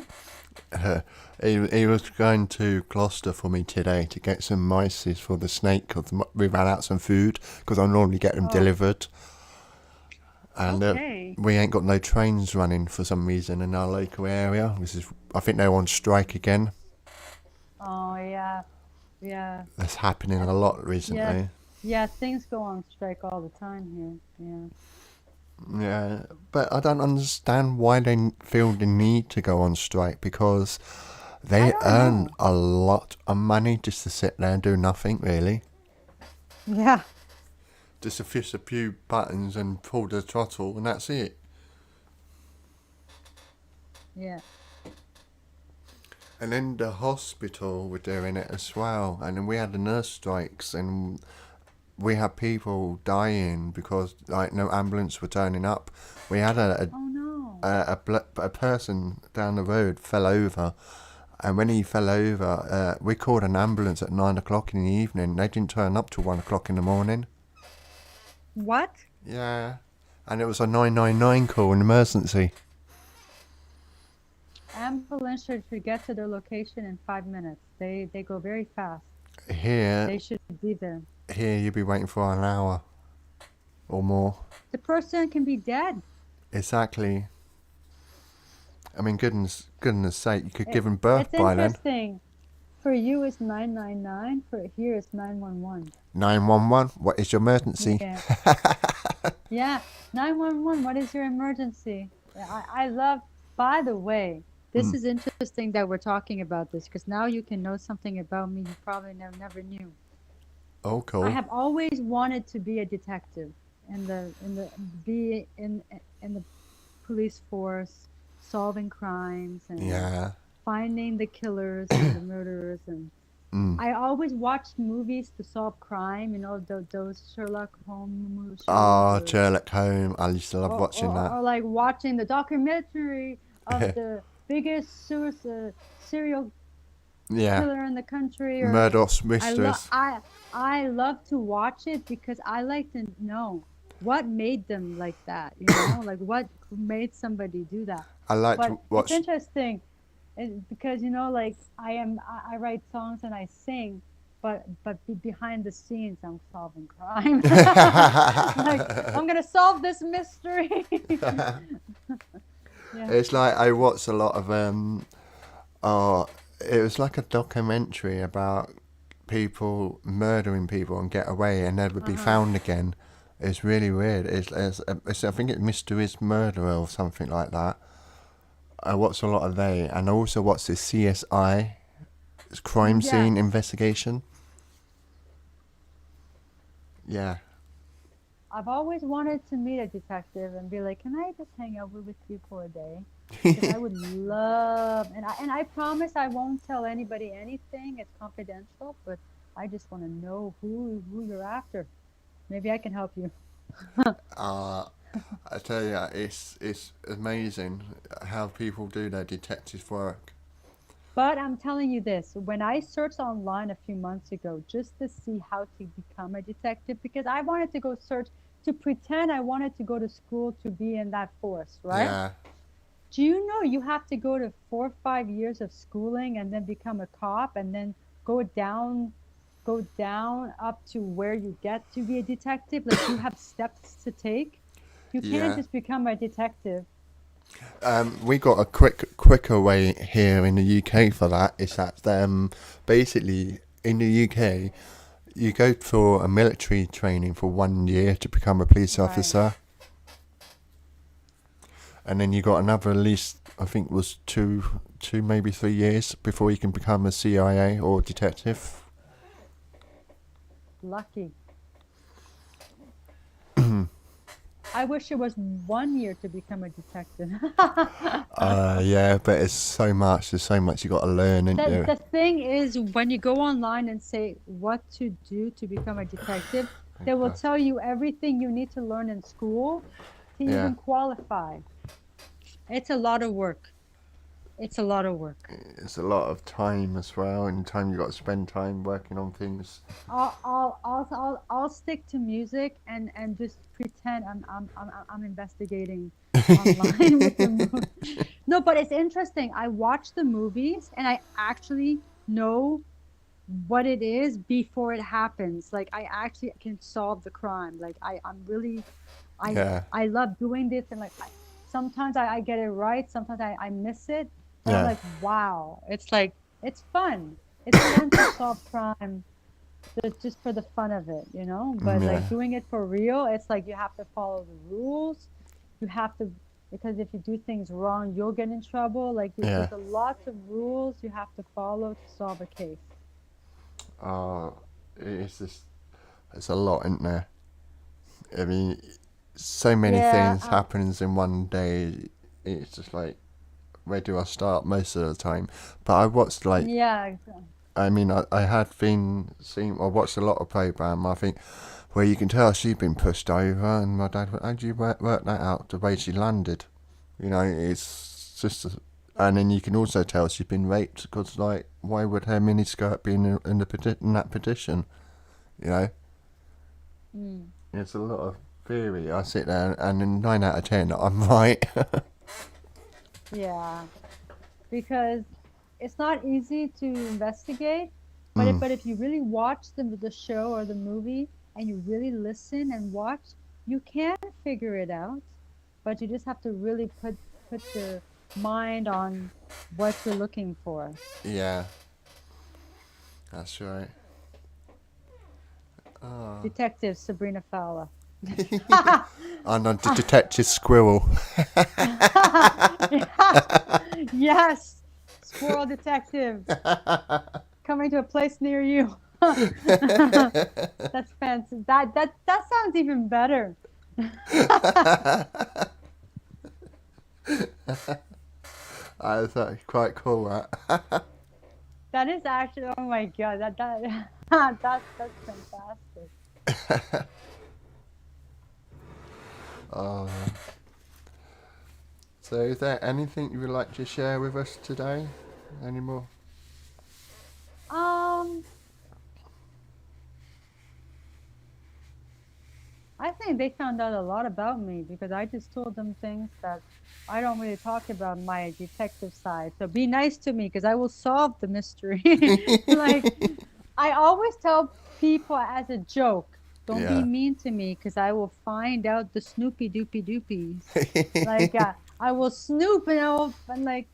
He was going to Gloucester for me today to get some mices for the snake because we ran out some food because I normally get them Oh, delivered. And okay. we ain't got no trains running for some reason in our local area. I think they're on strike again. Oh yeah, yeah. That's happening And a lot yeah, recently. yeah. Things go on strike all the time here. Yeah. Yeah, but I don't understand why they feel the need to go on strike because I they don't earn know. a lot of money just to sit there and do nothing really. Yeah. Just to push a few buttons and pull the throttle and that's it. Yeah. And then the hospital were doing it as well. And then we had the nurse strikes and we had people dying because like no ambulance were turning up. We had Oh no. a person down the road fell over. And when he fell over, we called an ambulance at 9 o'clock in the evening. They didn't turn up till 1 o'clock in the morning. What? Yeah. And it was a 999 call, an emergency. Ambulance should get to their location in 5 minutes. They go very fast. Here, They should be there. here you'd be waiting for an hour or more. The person can be dead. Exactly. I mean, goodness sake, you could It, give them birth it's by then. interesting. For you, it's 999. For here, it's 911. 911, what is your emergency? Yeah. Yeah. 911. What is your emergency? Yeah, I love. By the way, this Mm. is interesting that we're talking about this because now you can know something about me you probably never knew. Oh, I cool. have always wanted to be a detective in the be in the police force, solving crimes and Yeah. finding the killers and the murderers. And Mm. I always watched movies to solve crime, those Sherlock Holmes shows, Oh, Sherlock Holmes. I used to love watching that. or like watching the documentary of the biggest serial Yeah. killer in the country. Or Murdoch's I love Mistress. I love to watch it because I like to know what made them like that, like what made somebody do that. I like But to it's watch. interesting because like I write songs and I sing, but behind the scenes I'm solving crime. Like I'm gonna solve this mystery. Yeah. It's like I watched a lot of oh, it was like a documentary about people murdering people and get away and never be Uh-huh. found again. It's really weird. It's I think it's Mystery's Murderer or something like that. I watched a lot of they, and I also watched this CSI, it's crime Yes. scene investigation. Yeah. I've always wanted to meet a detective and be like, can I just hang out with you for a day? Because I would love, and I promise I won't tell anybody anything. It's confidential, but I just want to know who you're after. Maybe I can help you. Uh, I tell you, it's amazing how people do their detective work. But I'm telling you this, when I searched online a few months ago just to see how to become a detective, because I wanted to go search to pretend I wanted to go to school to be in that force, right? Yeah. Do you know you have to go to 4 or 5 years of schooling and then become a cop and then go down go down up to where you get to be a detective? Like you have steps to take. You can't Yeah. just become a detective. We got a quicker way here in the UK for that. Is that basically in the UK you go for a military training for 1 year to become a police Right. officer, and then you got another at least I think it was two maybe 3 years before you can become a CIA or detective. Lucky. I wish it was 1 year to become a detective. Yeah, but it's so much. There's so much you got to learn, isn't The, there? the thing is, when you go online and say what to do to become a detective, they will Okay. tell you everything you need to learn in school to Yeah, even qualify. It's a lot of work. It's a lot of work. it's a lot of time as well, and time you got to spend time working on things. I'll stick to music and just pretend I'm investigating online with the movie. No, but it's interesting. I watch the movies and I actually know what it is before it happens. Like I actually can solve the crime. Like I'm really I Yeah, I love doing this and like sometimes I get it right, sometimes I miss it, but I'm yeah, like, wow, it's like it's fun. It's fun to solve crime just for the fun of it. But like yeah, doing it for real, it's like you have to follow the rules. You have to because if you do things wrong, you'll get in trouble. Like yeah. there's a lot of rules you have to follow to solve a case. Uh, it's just it's a lot, isn't there? I mean, so many Yeah, things happens in one day. It's just like where do I start most of the time? But I watched like yeah, I mean I had been seeing I watched a lot of program. I think where you can tell she'd been pushed over, and my dad went, "How do you work that out? The way she landed." It's just, and then you can also tell she's been raped because, like, why would her miniskirt be in that position? You know, mm, it's a lot of theory. I sit there, and in 9 out of 10, I'm right. yeah. Because it's not easy to investigate, but if Mm, but if you really watch the show or the movie and you really listen and watch, you can figure it out. But you just have to really put your mind on what you're looking for. yeah, that's right. Oh. Detective Sabrina Fowler. I'm not the detective squirrel. Yes, squirrel detective coming to a place near you. That's fancy. That sounds even better. I thought it quite cool, that. That is actually, oh my god, that's fantastic. Oh. So is there anything you would like to share with us today? Any more? Um, I think they found out a lot about me because I just told them things that I don't really talk about my detective side. So be nice to me because I will solve the mystery. Like, I always tell people as a joke, don't be Yeah. mean to me because I will find out the Snoopy Doopy Doopies. Like, I will snoop and like,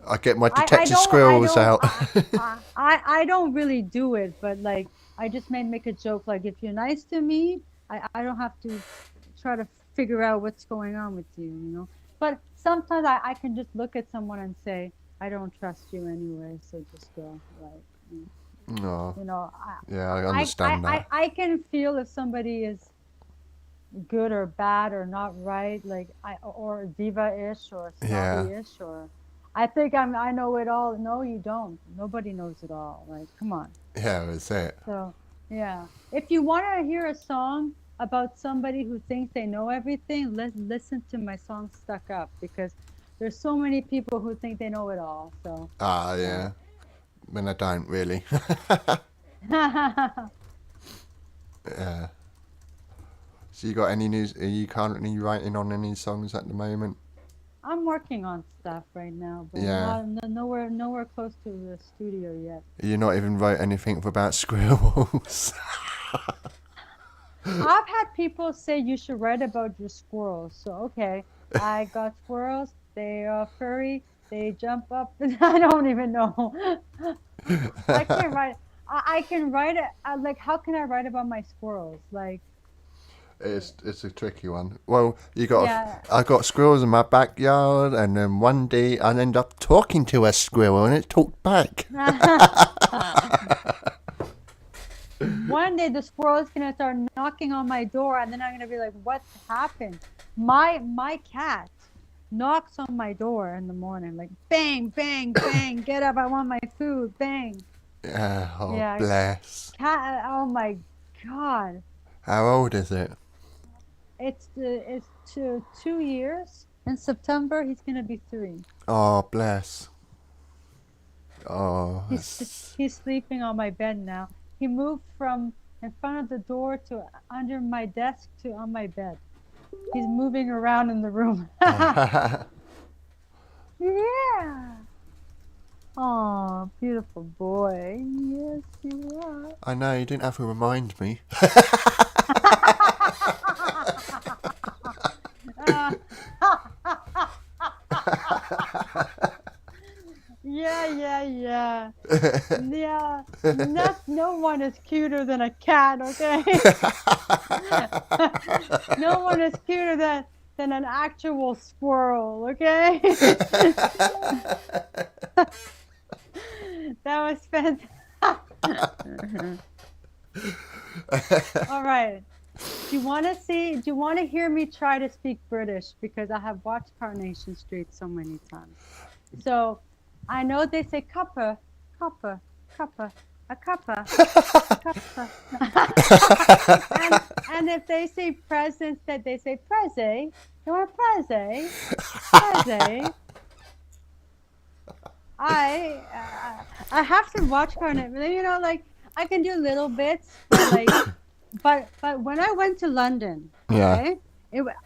I get my I detective don't I squirrels don't out. I don't really do it, but like I just made make a joke like if you're nice to me, I don't have to try to figure out what's going on with you, you know. But sometimes I can just look at someone and say, I don't trust you anyway, so just go. Like No. you know, Yeah, I understand that. I can feel if somebody is good or bad or not right, like or diva-ish or Yeah. snobby-ish or I know it all. No, you don't. Nobody knows it all. Like, come on. Yeah, that's it. So, yeah. If you want to hear a song about somebody who thinks they know everything, listen to my song Stuck Up because there's so many people who think they know it all. So, Ah, yeah. yeah. When I don't really. Yeah. So you got any news? Are you currently writing on any songs at the moment? I'm working on stuff right now, but Yeah. nowhere close to the studio yet. You not even wrote anything about squirrels. I've had people say you should write about your squirrels. So, okay, I got squirrels. They are furry. They jump up. And I don't even know. I can't write. I can write it. Like, how can I write about my squirrels? Like, It's a tricky one. Well, you got yeah. I got squirrels in my backyard, and then one day I end up talking to a squirrel, and it talked back. One day the squirrel is gonna start knocking on my door, and then I'm gonna be like, "What happened?" My cat knocks on my door in the morning, like bang, bang, bang. Get up! I want my food. Bang. Oh, Yeah, bless. cat. Oh my god! How old is it? It's 2 years. In September, he's gonna be 3. Oh, bless. Oh, He's sleeping on my bed now. He moved from in front of the door to under my desk to on my bed. He's moving around in the room. Yeah. Oh, beautiful boy. Yes, you are. I know, you didn't have to remind me. Yeah. Yeah. No one is cuter than a cat, okay? No one is cuter than an actual squirrel, okay? That was fantastic. All right. Do you want to hear me try to speak British? Because I have watched Coronation Street so many times. So I know they say cuppa, cuppa, cuppa, a cuppa, a cuppa. and if they say presents, that they say preze. You want a preze? Preze. I have to watch Coronation. You know, like I can do little bits, but like, but when I went to London, okay,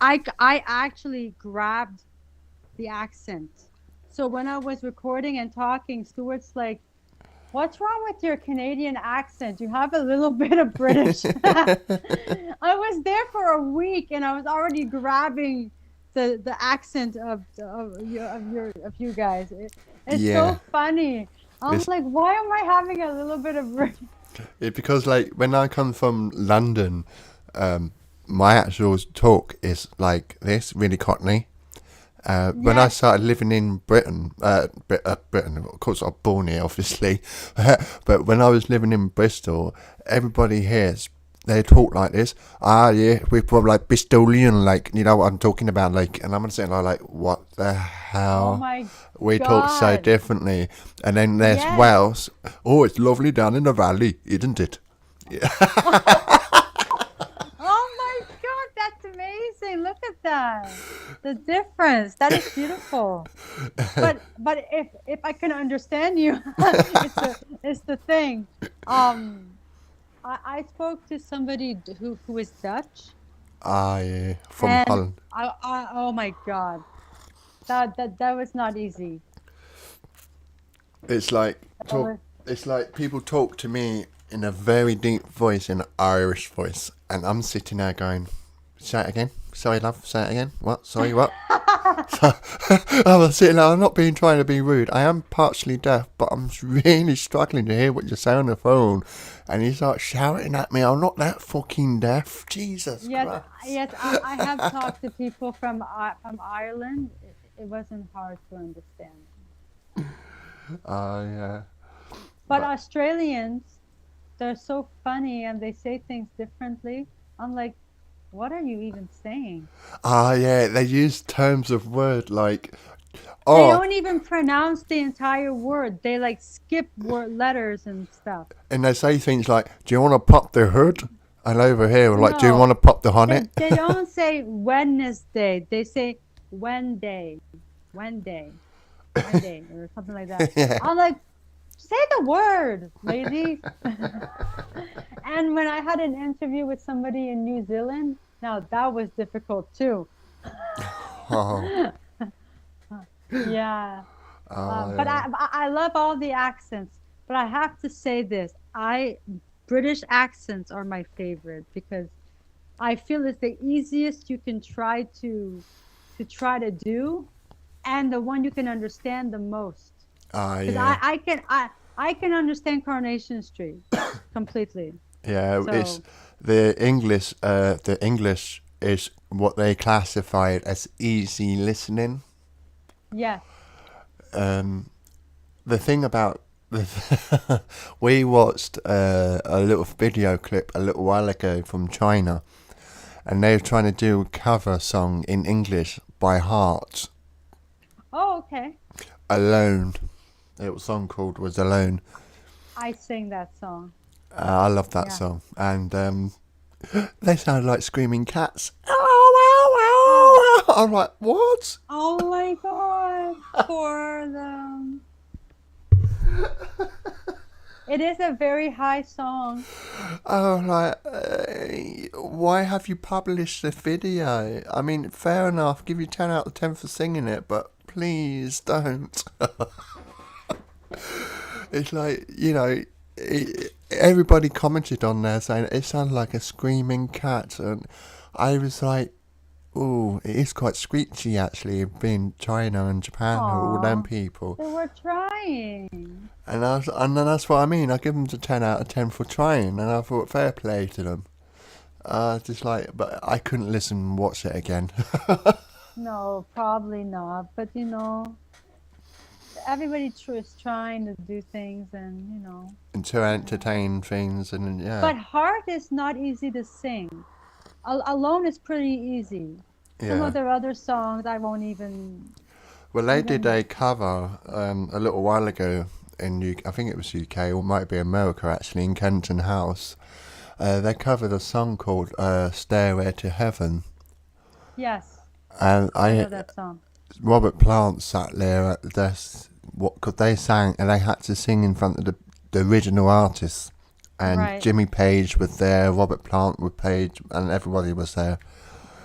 I actually grabbed the accent. So when I was recording and talking, Stuart's like, "What's wrong with your Canadian accent? You have a little bit of British." I was there for a week and I was already grabbing the accent of you guys. It's so funny. I was like, why am I having a little bit of British? It's because like when I come from London, my actual talk is like this, really Cockney. When I started living in Britain, Britain, of course I was born here, obviously, but when I was living in Bristol, everybody here they talk like this. Yeah, we're probably like Bristolian, like, you know what I'm talking about, like, and I'm gonna say like, what the Oh hell? my We talk so God. differently. And then there's Yes. Wales. Oh, it's lovely down in the valley, isn't it? Oh my God, that's amazing. Look at that. The difference. That is beautiful. But if I can understand you, it's the thing. I spoke to somebody who is Dutch, Yeah, from and Holland. I oh my God, that was not easy. It's like That talk. was, It's like people talk to me in a very deep voice, in an Irish voice, and I'm sitting there going, "Say it again. Sorry, love. Say it again. What? Sorry, what?" So, I'm sitting there. I'm not being trying to be rude. I am partially deaf, but I'm really struggling to hear what you say on the phone. And he starts shouting at me. I'm not that fucking deaf. Jesus yes, Christ. yes. I have talked to people from Ireland. It wasn't hard to understand. Yeah. But But Australians, they're so funny and they say things differently. I'm like, what are you even saying? yeah, they use terms of word like, They oh, don't even pronounce the entire word. They like skip word letters and stuff. and they say things like, "Do you want to pop the hood?" And over here, we're like, "Do you No, want to pop the honey?" they don't say Wednesday. They say Wednesday, Wednesday, Wednesday, or something like that. Yeah. I'm like, say the word, lady. And when I had an interview with somebody in New Zealand, now that was difficult too. Oh, Yeah. But yeah. I love all the accents. But I have to say this, I British accents are my favorite because I feel it's the easiest you can try to do, and the one you can understand the most. Because Yeah. I can understand Coronation Street completely. Yeah, it's So the English. The English is what they classify it as easy listening. yes. The thing about we watched a little video clip a little while ago from China, and they were trying to do a cover song in English by heart. Oh, okay. Alone. The song called was Alone. I sing that song. I love that Yeah. song, and they sound like screaming cats. Oh, I'm like, what? oh my God. For them. It is a very high song. Oh, like, why have you published the video? I mean, fair enough, give you 10 out of 10 for singing it, but please don't. It's like, everybody commented on there saying it sounded like a screaming cat, and I was like, oh, it is quite screechy actually, being China and Japan, all them Aw, people. they were trying. And then that's what I mean. I give them the 10 out of 10 for trying, and I thought fair play to them. Just like, but I couldn't listen and watch it again. No, probably not. But everybody is trying to do things, and And to entertain things, and yeah, But Heart is not easy to sing. Alone is pretty easy. Some yeah. of their other songs I won't Well, they did even. a cover a little while ago in UK. I think it was UK, or might be America actually, in Kenton House. They covered a song called "Stairway to Heaven," Yes, and I know that song. Robert Plant sat there at the desk. What could they sang, and they had to sing in front of the original artists. And Right. Jimmy Page was there, Robert Plant was Page, and everybody was there.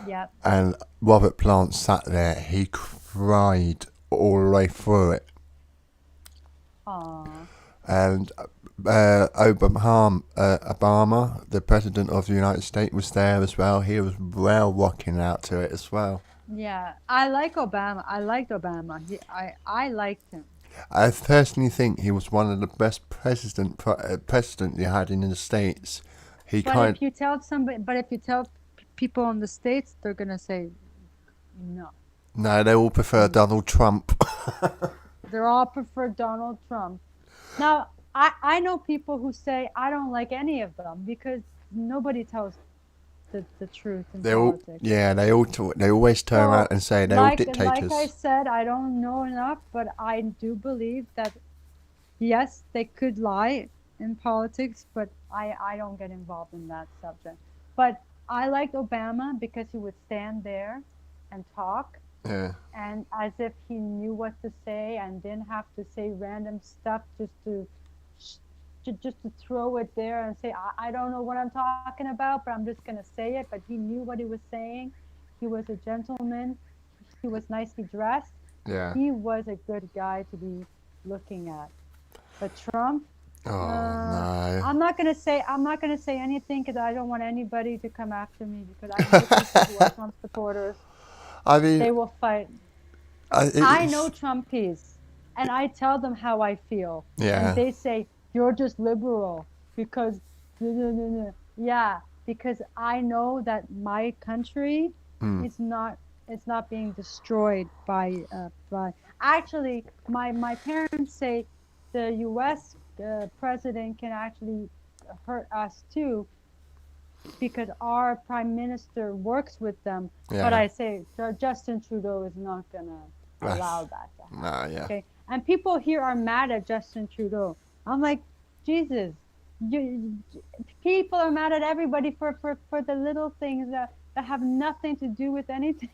Yep. And Robert Plant sat there. He cried all the way through it. Aw. And Obama, the president of the United States, was there as well. He was well rocking out to it as well. Yeah, I like Obama. I liked Obama. I liked him. I personally think he was one of the best president you had in the States. He But kind if you tell people in the States, they're gonna say no. no, they all prefer Donald Trump. They're all prefer Donald Trump. Now, I know people who say I don't like any of them because nobody tells the truth in They all, politics. yeah, they all talk, they always turn around So, and say they're all like I dictators. said, I don't know enough, but I do believe that yes, they could lie in politics, but I don't get involved in that subject. But I liked Obama because he would stand there and talk, Yeah, and as if he knew what to say and didn't have to say random stuff just to throw it there and say I don't know what I'm talking about, but I'm just gonna say it. But he knew what he was saying. He was a gentleman. He was nicely dressed. yeah. He was a good guy to be looking at. But Trump, Oh no. I'm not gonna say anything because I don't want anybody to come after me because I know people who are Trump supporters. I mean, They will fight. I know it's Trumpies, and I tell them how I feel, and yeah, they say you're just liberal because yeah, because I know that my country mm, is not it's not being destroyed by actually my parents say the U.S. President can actually hurt us too because our prime minister works with them. But yeah. I say Justin Trudeau is not gonna That's, allow that to nah, happen. yeah. Okay, and people here are mad at Justin Trudeau. I'm like, Jesus, you, people are mad at everybody for the little things that have nothing to do with anything.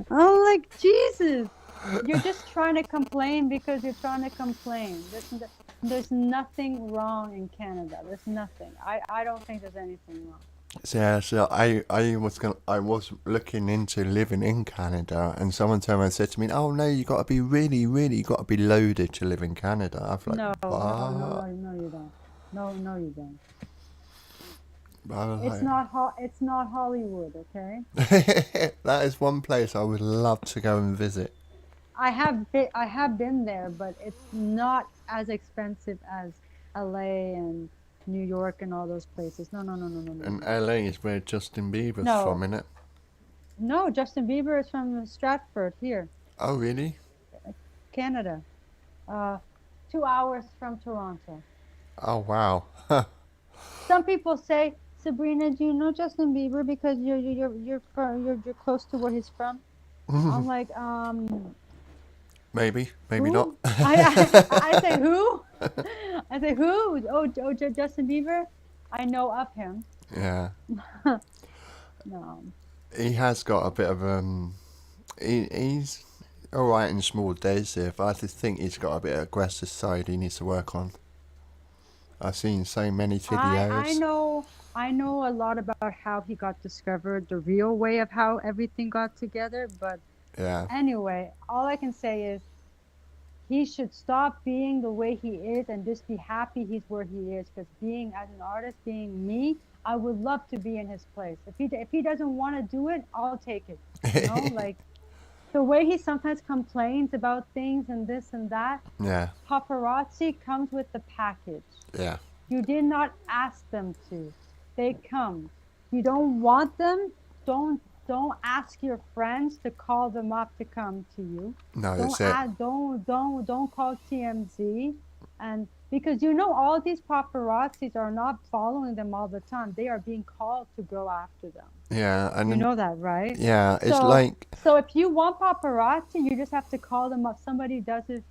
I'm like, Jesus, you're just trying to complain because you're trying to complain. There's nothing wrong in Canada. There's nothing. I don't think there's anything wrong. So, yeah, so I was looking into living in Canada, and someone turned around and said to me, "Oh no, you got to be really, really, you got to be loaded to live in Canada." I was like, No, no, no, "What?" no, no, you don't. No, no, you don't. I was It's not Hollywood, okay? like, that is one place I would love to go and visit. I have been there, but it's not as expensive as LA and New York and all those places. No, no, no, no, no, no, And no. LA is where Justin Bieber's from, No, innit? no, Justin Bieber is from Stratford here, Oh really? Canada. Uh, 2 hours from Toronto. Oh wow. Some people say, Sabrina, do you know Justin Bieber because you're close to where he's from? I'm like, Maybe, maybe not. who? I say who? I say who? Justin Bieber. I know of him. Yeah, No. he has got a bit of he's all right in small days here, but I just think he's got a bit of aggressive side he needs to work on. I've seen so many I videos. know I know a lot about how he got discovered, the real way of how everything got together, but Yeah, anyway, all I can say is he should stop being the way he is and just be happy he's where he is because being as an artist, being me, I would love to be in his place. If he doesn't want to do it, I'll take it. Like the way he sometimes complains about things and this and that, yeah, paparazzi comes with the package. yeah. You did not ask them to. They come. You don't want them, don't ask your friends to call them up to come to you. No, Don't that's it. ask, don't call TMZ, and because you know all these paparazzis are not following them all the time. They are being called to go after them. Yeah, and You then, know that, right? yeah, it's So like so if you want paparazzi, you just have to call them up. Somebody does it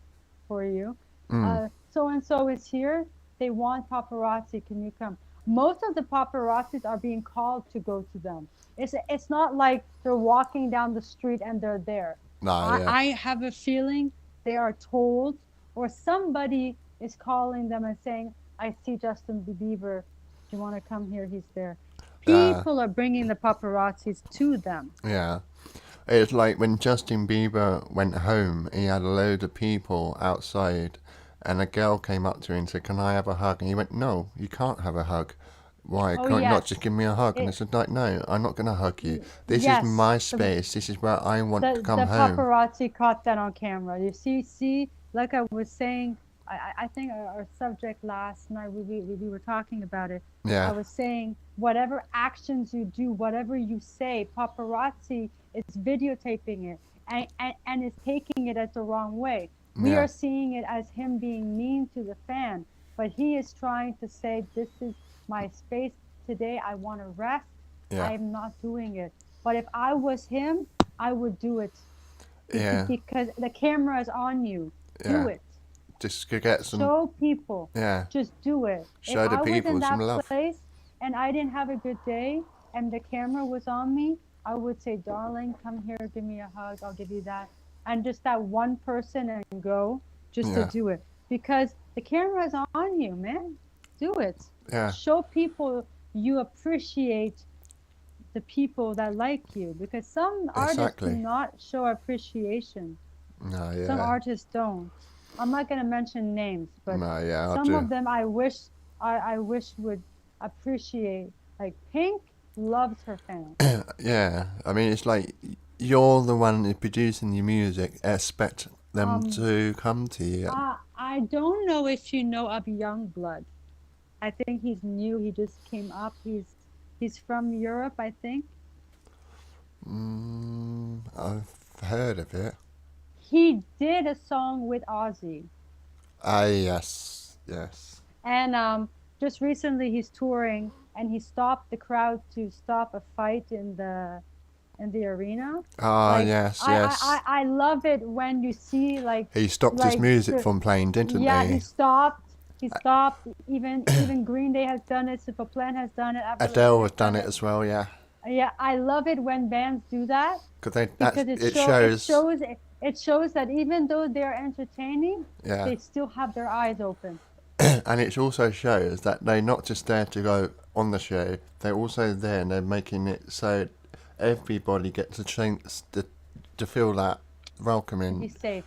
for you. mm, So and so is here. They want paparazzi. Can you come? Most of the paparazzis are being called to go to them. It's not like they're walking down the street and they're there. no, yeah, I have a feeling they are told, or somebody is calling them and saying, "I see Justin Bieber. Do you want to come here? He's there." uh, People are bringing the paparazzis to them. yeah. It's like when Justin Bieber went home, he had a load of people outside, and a girl came up to him and said, "Can I have a hug?" And he went, "No, you can't have a hug. Why? Oh Can't you not yes, just give me a hug?" And I it said, "Like, no, I'm not going to hug you. This is yes. my space. This is where I want to come The home." paparazzi caught that on camera. You see, like I was saying, I think our subject last night we were talking about it. I Yeah, was saying whatever actions you do, whatever you say, paparazzi is videotaping it and is taking it as the wrong way. We yeah, are seeing it as him being mean to the fan, but he is trying to say this is my space today. I want to rest. Yeah. I'm not doing it. But if I was him, I would do it Yeah. because the camera is on you. Do Yeah. it. Just to get some. Show people. Yeah. Just do it. If Show the I was in people some that love. place and I didn't have a good day and the camera was on me, I would say, darling, come here, give me a hug, I'll give you that. And just that one person and go just to Yeah. do it. Because the camera is on you, man. Do it. Yeah. Show people you appreciate the people that like you. Because some artists do Exactly. not show appreciation. No. Yeah. Some artists don't. I'm not going to mention names, but No. Yeah. I some do. of them I wish would appreciate. Like Pink loves her fans. Yeah. I mean, it's like you're the one who's producing your music. Expect them to come to you. I don't know if you know of Youngblood. I think he's new. He just came up. He's from Europe, I think. I've heard of it. He did a song with Ozzy. Ah, yes. Yes. And just recently he's touring and he stopped the crowd to stop a fight in the arena. Ah, Like, yes. I, Yes. I love it when you see like He stopped his like music the- from playing, didn't yeah, he? he stopped. He stopped. Even Green Day has done it. Simple Plan has done it. Avril Adele Lavigne has done it as well, yeah. Yeah, I love it when bands do that Because because it it shows that even though they're entertaining, yeah. they still have their eyes open. And it also shows that they're not just there to go on the show, they're also there and they're making it so everybody gets a chance to feel that Be welcoming. safe.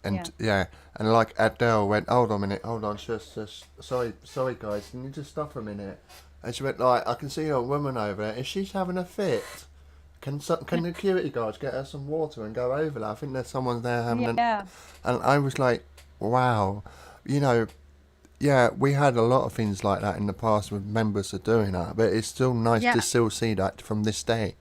And yeah, and like Adele went, hold on a minute, hold on, just sorry guys, can you just stop a minute? And she went like, I can see a woman over there, if she's having a fit, can the security guards get her some water and go over there? I think there's someone there having Yeah. and I was like, wow, you know, yeah, we had a lot of things like that in the past with members of doing that, but it's still nice Yeah. to still see that from this day.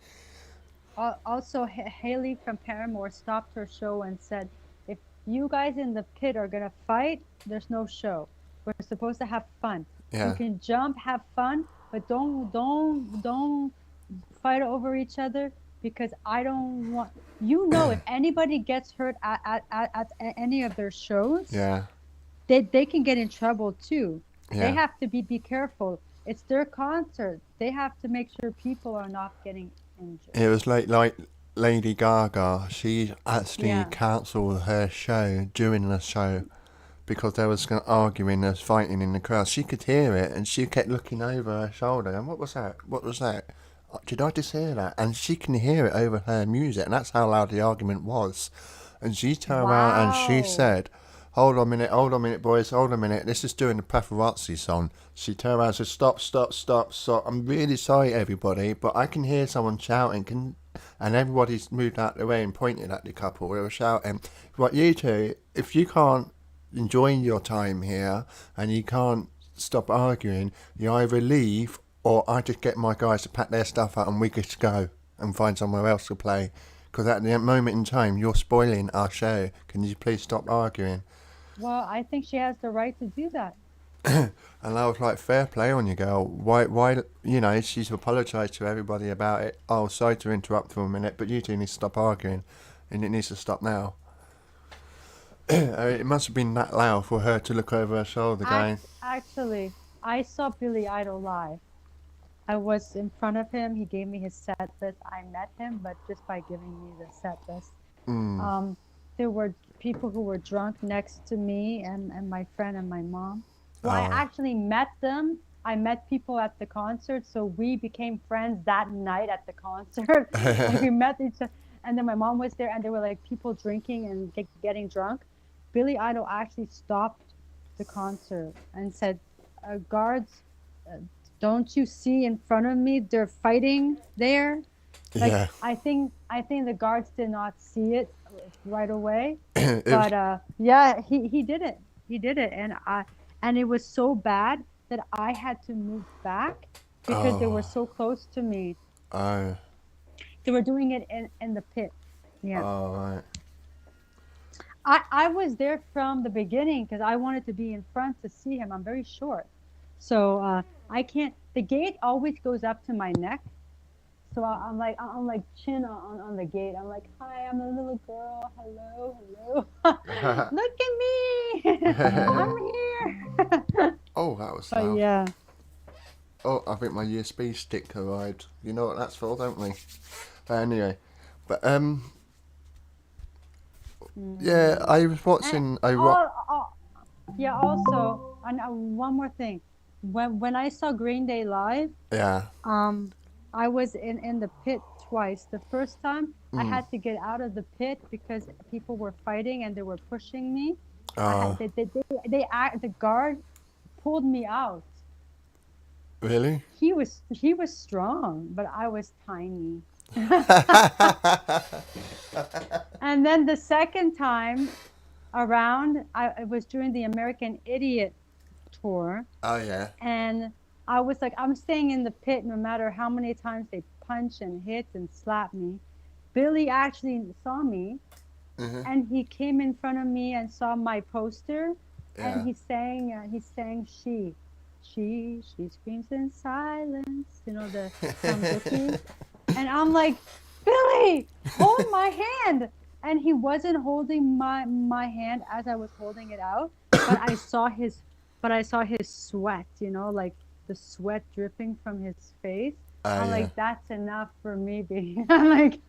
Also, Haley from Paramore stopped her show and said, "If you guys in the pit are gonna fight, there's no show. We're supposed to have fun. Yeah. You can jump, have fun, but don't fight over each other because I don't want. You know, if anybody gets hurt at any of their shows, Yeah. they can get in trouble too. Yeah. They have to be careful. It's their concert. They have to make sure people are not getting injured. It was like Lady Gaga. She actually Yeah. cancelled her show during the show because there was arguing, there was fighting in the crowd. She could hear it, and she kept looking over her shoulder. And what was that? What was that? Did I just hear that? And she can hear it over her music, and that's how loud the argument was. And she turned around and she Wow. said, hold on a minute, boys, hold on a minute. This is doing the paparazzi song. She turned around and said, stop. I'm really sorry, everybody, but I can hear someone shouting. And everybody's moved out of the way and pointed at the couple. They were shouting, "What you two, if you can't enjoy your time here and you can't stop arguing, you either leave or I just get my guys to pack their stuff up and we just go and find somewhere else to play. Because at the moment in time, you're spoiling our show. Can you please stop arguing?" Well, I think she has the right to do that. And I was like, fair play on you, girl. Why, she's apologised to everybody about it. Oh, sorry to interrupt for a minute, but you two need to stop arguing. And it needs to stop now. It must have been that loud for her to look over her shoulder going, Actually, I saw Billy Idol live. I was in front of him. He gave me his set list. I met him, but just by giving me the set list. There were people who were drunk next to me and my friend and my mom. Well, I actually met them. I met people at the concert, so we became friends that night at the concert. Like, we met each other, and then my mom was there, and there were like people drinking and getting drunk. Billy Idol actually stopped the concert and said, "Guards, don't you see in front of me? They're fighting there." Like, yeah. I think the guards did not see it right away, It was- but yeah, he did it. He did it, and it was so bad that I had to move back because they were so close to me. Oh, They were doing it in the pit. Yeah. oh, right. I was there from the beginning because I wanted to be in front to see him. I'm very short. So I can't. The gate always goes up to my neck. So I'm like chin on the gate. I'm like, hi, I'm a little girl. Hello, hello. Look at me. I'm here. Oh, that was But loud. yeah. Oh, I think my USB stick arrived. You know what that's for, don't we? Anyway, but yeah, Mm. I was And watching a rock. all, yeah. Also, and one more thing. When I saw Green Day live, Yeah. um, I was in the pit twice. The first time I Mm. had to get out of the pit because people were fighting and they were pushing me. I Uh, had the guard pulled me out. really? He was strong, but I was tiny. And then the second time around, it was during the American Idiot tour, Oh yeah. and I was like, I'm staying in the pit no matter how many times they punch and hit and slap me. Billy actually saw me, Mhm. and he came in front of me and saw my poster, and Yeah. he sang she screams in silence, you know, the Tom Dookie. And I'm like, Billy, hold my hand. And he wasn't holding my hand as I was holding it out, but I saw his sweat, you know, like the sweat dripping from his face. Oh I'm yeah. like, that's enough for me, baby. I'm like,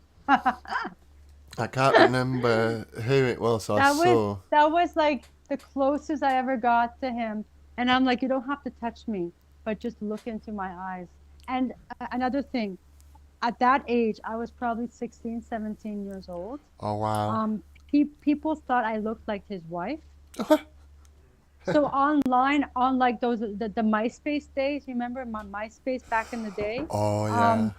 I can't remember who it was I that was saw. that was like the closest I ever got to him. And I'm like, you don't have to touch me, but just look into my eyes. And another thing, at that age, I was probably 16, 17 years old. Oh wow. Um, people thought I looked like his wife. So online, on like the MySpace days, remember my MySpace back in the day? Oh yeah.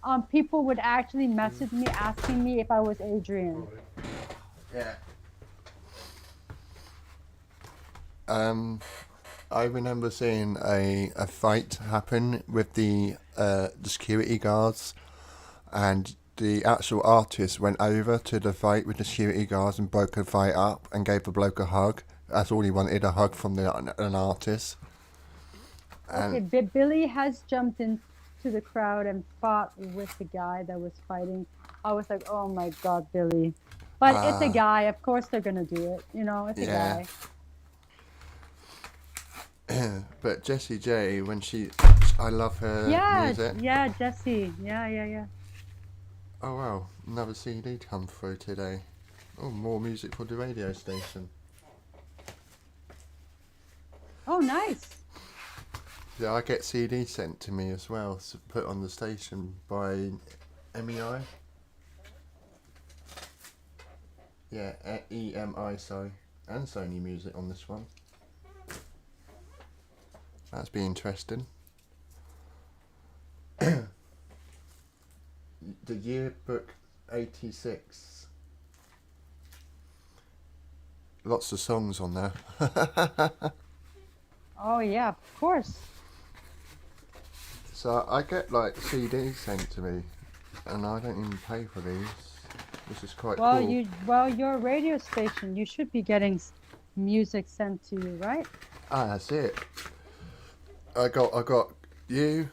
Um, people would actually message me asking me if I was Adrian. Yeah. Um, I remember seeing a fight happen with the security guards, and the actual artist went over to the fight with the security guards and broke the fight up and gave the bloke a hug. That's all he wanted, a hug from an artist. Okay, And Billy has jumped into the crowd and fought with the guy that was fighting. I was like, oh my God, Billy. But it's a guy. Of course they're gonna do it. You know, it's a yeah, guy. but Jessie J, when I love her Yeah, music. yeah, Jesse. Yeah, yeah, yeah. Oh wow, another CD come through today. Oh, more music for the radio station. Oh, nice. Yeah, I get CDs sent to me as well, so put on the station by MEI. Yeah, EMI, sorry. And Sony Music on this one. That's be interesting. The yearbook 86. Lots of songs on there. Oh yeah, of course. So I get like CDs sent to me, and I don't even pay for these. This is quite cool. You're a radio station. You should be getting music sent to you, right? Ah, that's it. I got you,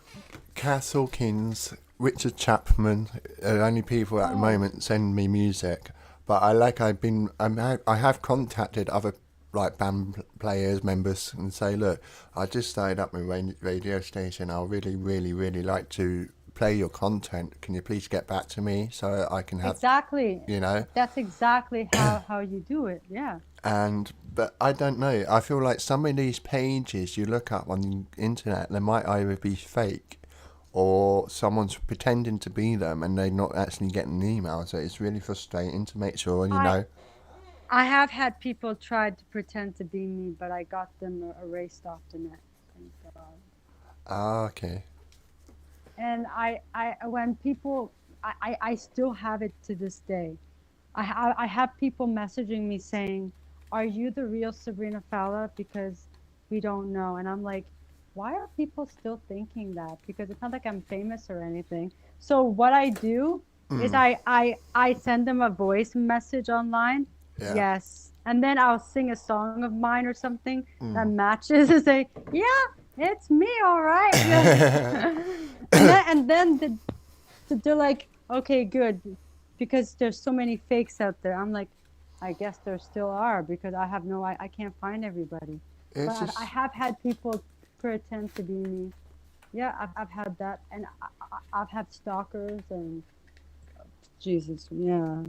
Cass Hawkins, Richard Chapman, are the only people at the Oh, moment send me music. But I have contacted other like band players, members, and say, look, I just started up my radio station. I really, really, really like to play your content. Can you please get back to me so I can have, exactly. you know? That's exactly how you do it. Yeah. But I don't know. I feel like some of these pages you look up on the internet, they might either be fake or someone's pretending to be them and they're not actually getting an email. So it's really frustrating to make sure, you I know. I have had people try to pretend to be me, but I got them erased off the net. Thank God. Ah, okay. And when people, I still have it to this day. I have people messaging me saying, "Are you the real Sabrina Fowler?" Because we don't know. And I'm like, why are people still thinking that? Because it's not like I'm famous or anything. So what I do is Mm, I send them a voice message online. yeah. Yes. And then I'll sing a song of mine or something that Mm. matches and say, yeah, It's me, all right. They're like, okay, good, because there's so many fakes out there. I'm like, I guess there still are because I can't find everybody. But It's I just, have had people pretend to be me. Yeah, I've had that, and I've had stalkers and Jesus, yeah,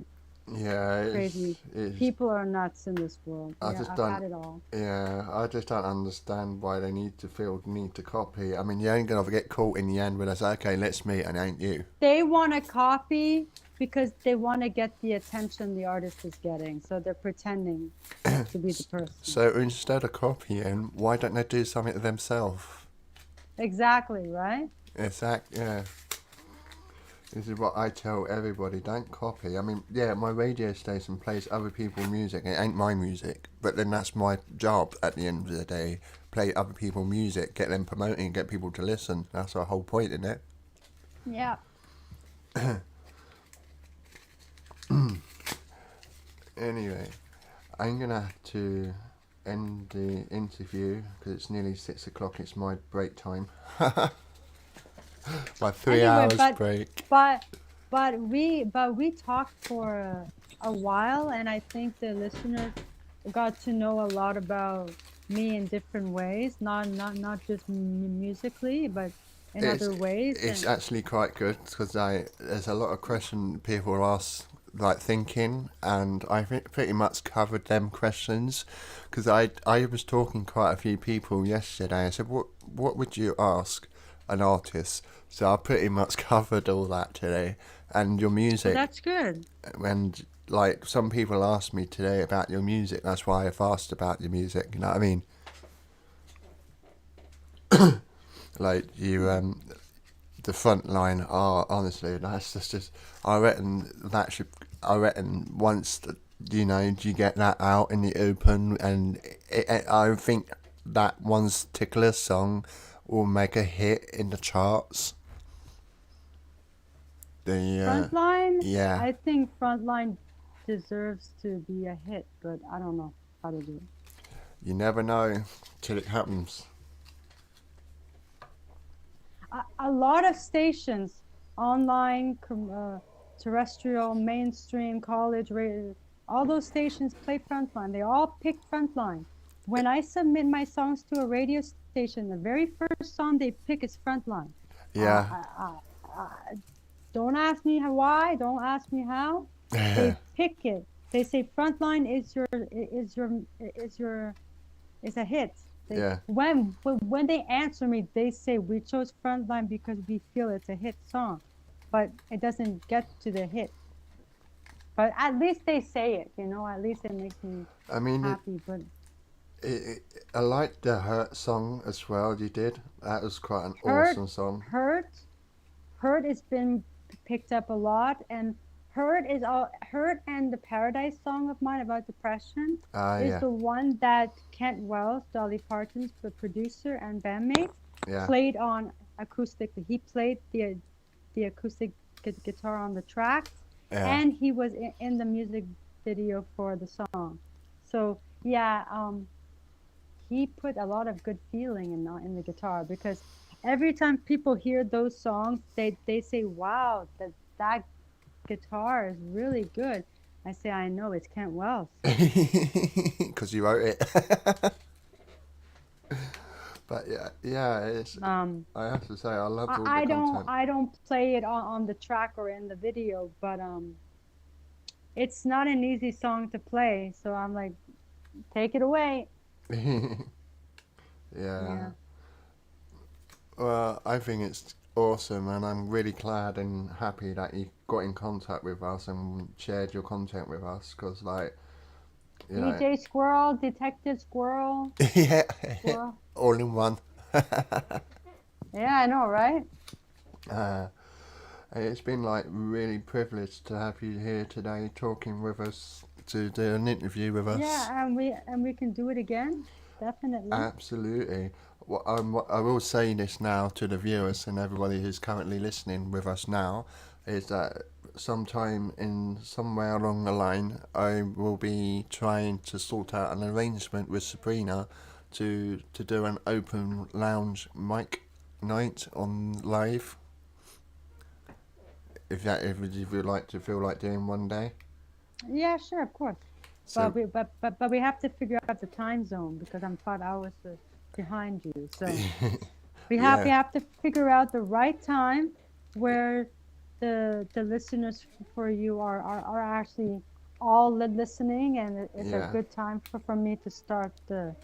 yeah, crazy. it's, People are nuts in this world. I Yeah, just I've don't, had it all. yeah, I just don't understand why they need to feel the need to copy. I mean, you ain't gonna get caught in the end when I say, okay, let's meet, and it ain't you. They want to copy because they want to get the attention the artist is getting. So they're pretending to be the person. So instead of copying, why don't they do something themselves? Exactly, right? Exactly, yeah. This is what I tell everybody, don't copy. I mean, yeah, my radio station plays other people's music. It ain't my music, but then that's my job at the end of the day. Play other people's music, get them promoting, get people to listen. That's our whole point, isn't it? Yeah. Anyway, I'm going to have to end the interview because it's nearly 6 o'clock. It's my break time. My 3 Anyway, hours break. but we talked for a while, and I think the listeners got to know a lot about me in different ways, not just musically, but in It's, other ways. it's And actually quite good because there's a lot of questions people ask, like thinking, and I think pretty much covered them questions because I was talking quite a few people yesterday. I said, what would you ask an artist? So I pretty much covered all that today, and your well, music. that's good. And like some people asked me today about your music. That's why I've asked about your music. You know what I mean? Like you, the front line are honestly that's just I reckon that should I reckon once you know you get that out in the open and I think that one particular song will make a hit in the charts. The Frontline, yeah, I think Frontline deserves to be a hit, but I don't know how to do it. you never know till it happens. A lot of stations, online, terrestrial, mainstream, college, radio, all those stations play Frontline. They all pick Frontline. When I submit my songs to a radio station, the very first song they pick is Frontline. Uh, Yeah, I, I, I, don't ask me why. Don't ask me how. They pick it. They say Frontline is a hit. yeah. When they answer me, they say we chose Frontline because we feel it's a hit song, but it doesn't get to the hit. But at least they say it, you know. At least it makes me I mean, happy. But I liked the Hurt song as well. You did. That was quite an Hurt, awesome song. Hurt, Hurt has been picked up a lot, and Hurt and the Paradise song of mine about depression Ah, is yeah, the one that Kent Wells, Dolly Parton's producer and bandmate, yeah, played on acoustically. He played the acoustic guitar on the tracks, yeah. and he was in the music video for the song. So yeah, he put a lot of good feeling in the guitar because every time people hear those songs, they say, "Wow, that guitar is really good." I say, "I know, it's Kent Wells." Because you wrote it. But yeah, yeah. It's. Um, I have to say, I loved all the content. I don't play it on the track or in the video, but it's not an easy song to play. So I'm like, take it away. Yeah. Yeah. Well, I think it's awesome, and I'm really glad and happy that you got in contact with us and shared your content with us. Because, like, you know, DJ Squirrel, Detective Squirrel, yeah, Squirrel. all in one. Yeah, I know, right? Uh, it's been like really privileged to have you here today, talking with us, to do an interview with us. Yeah, and we can do it again, definitely. Absolutely. What I will say this now to the viewers and everybody who's currently listening with us now is that sometime in somewhere along the line I will be trying to sort out an arrangement with Sabrina to do an open lounge mic night on live. If you'd like to feel like doing one day. Yeah, sure, of course. So But we have to figure out the time zone because I'm 5 hours behind you. So we Yeah. have to figure out the right time where the listeners for you are actually all listening, and it's Yeah. a good time for me to start the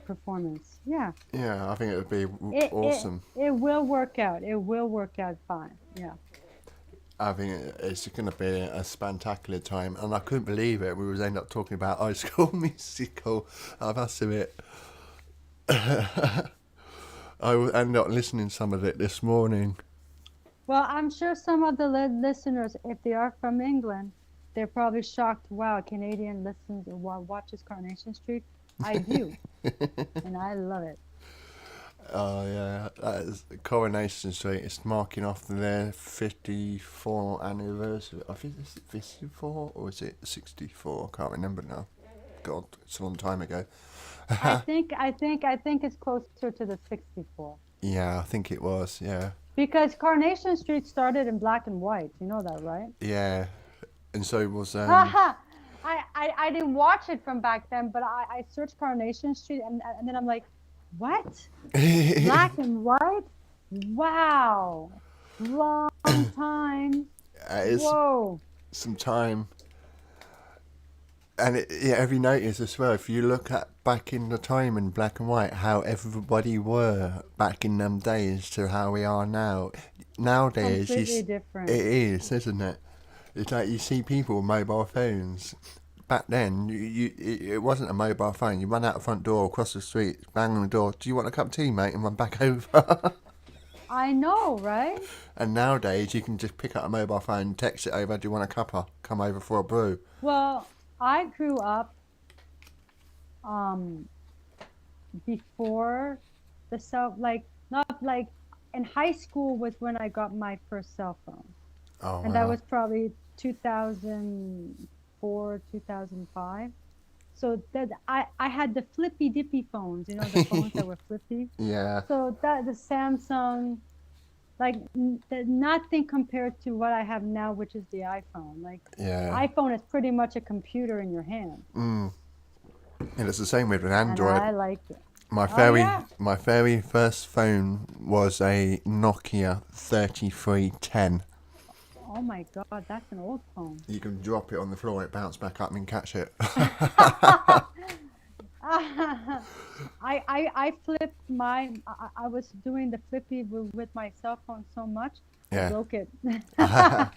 performance. Yeah. yeah, I think it would be awesome. It will work out. It will work out fine. Yeah. I think it's going to be a spectacular time, and I couldn't believe it. We was end up talking about High School Musical. I must admit, I will end up listening some of it this morning. Well, I'm sure some of the listeners, if they are from England, they're probably shocked. Wow, a Canadian listens or watches Coronation Street. I do, and I love it. Oh yeah, that is Coronation Street. It's marking off their 54th anniversary. I think it's 54 or is it 64? I can't remember now. God, it's a long time ago. I think it's closer to the 64. Yeah, I think it was. Yeah. Because Coronation Street started in black and white. You know that, right? Yeah, and so was I didn't watch it from back then, but I searched Coronation Street and then I'm like, what? Black and white? Wow. Long time. It's Whoa. some time. And have you noticed as well, if you look at back in the time in black and white, how everybody were back in them days to how we are now. Nowadays, Completely different. it is, isn't it? It's like you see people with mobile phones. Back then, it wasn't a mobile phone. You run out the front door, across the street, bang on the door. Do you want a cup of tea, mate? And run back over. I know, right? And nowadays, you can just pick up a mobile phone, text it over. Do you want a cuppa? Come over for a brew. Well, I grew up before the not like in high school was when I got my first cell phone. Oh, And wow. that was probably 2004, 2005. So that I had the flippy dippy phones, you know, the phones that were flippy. Yeah. So that the Samsung, like nothing compared to what I have now, which is the iPhone. Like Yeah. iPhone is pretty much a computer in your hand. And it's the same with an And Android. I like it. My yeah. very first phone was a Nokia 3310. Oh my God, that's an old phone. You can drop it on the floor, it bounces back up and catch it. I flipped I was doing the flippy with my cell phone so much, Yeah. I broke it. I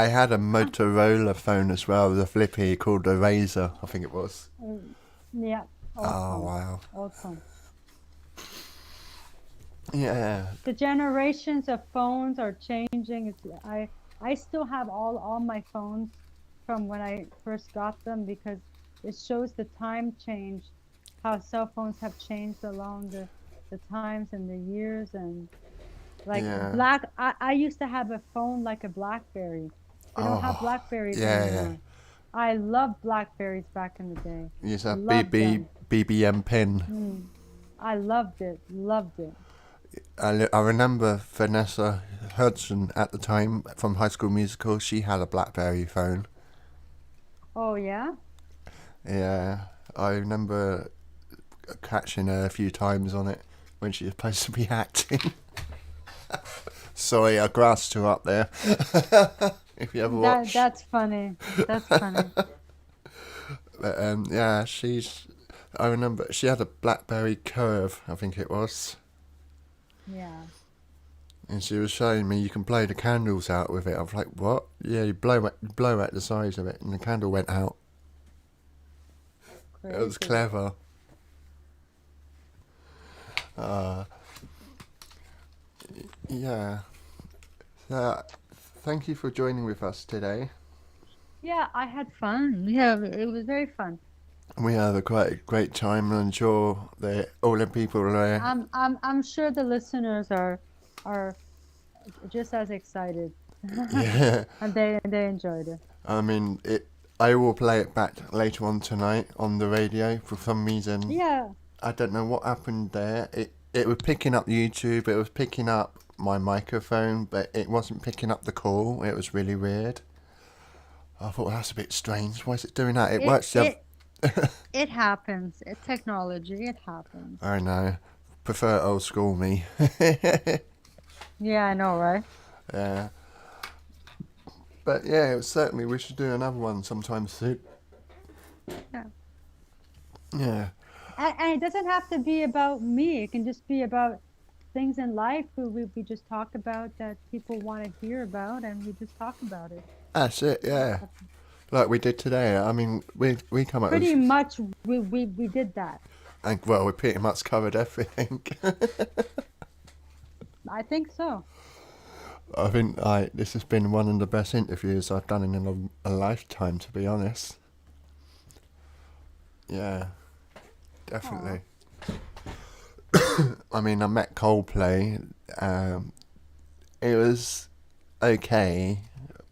had a Motorola phone as well, the flippy called the Razor, I think it was. Yeah. Old Oh, phone. wow. Old phone. Yeah. The generations of phones are changing. I still have all my phones from when I first got them because it shows the time change, how cell phones have changed along the times and the years. And like Yeah. I used to have a phone like a BlackBerry. They don't have Blackberries yeah, anymore. yeah. I loved Blackberries back in the day. You used to have Loved them. BBM pin. I loved it. I remember Vanessa Hudson at the time from High School Musical. She had a BlackBerry phone. Oh yeah? Yeah, I remember catching her a few times on it when she was supposed to be acting. Sorry, I grasped her up there. If you ever watch. That's funny. That's funny. But, yeah, I remember she had a BlackBerry Curve, I think it was. Yeah. And she was showing me you can blow the candles out with it. I was like, what? Yeah, you blow out the size of it and the candle went out. Crazy. It was clever. Yeah. Thank you for joining with us today. Yeah, I had fun. Yeah, it was very fun. We had a great time, and I'm sure that all the people there. I'm sure the listeners are just as excited. Yeah. And they enjoyed it. I mean, I will play it back later on tonight on the radio. For some reason, Yeah. I don't know what happened there. It was picking up YouTube. It was picking up my microphone, but it wasn't picking up the call. It was really weird. I thought, well, that's a bit strange. Why is it doing that? It It works. it it happens. It's technology. It happens. I know. Prefer old school me. Yeah, I know, right? Yeah. But yeah, certainly we should do another one sometime soon. Yeah. Yeah. And it doesn't have to be about me. It can just be about things in life we just talk about that people want to hear about, and we just talk about it. That's it, yeah. Like we did today. I mean, we come up Pretty with... much we did that. And, well, we pretty much covered everything. I think so. I think this has been one of the best interviews I've done in a lifetime, to be honest. Yeah, definitely. I mean, I met Coldplay. It was okay,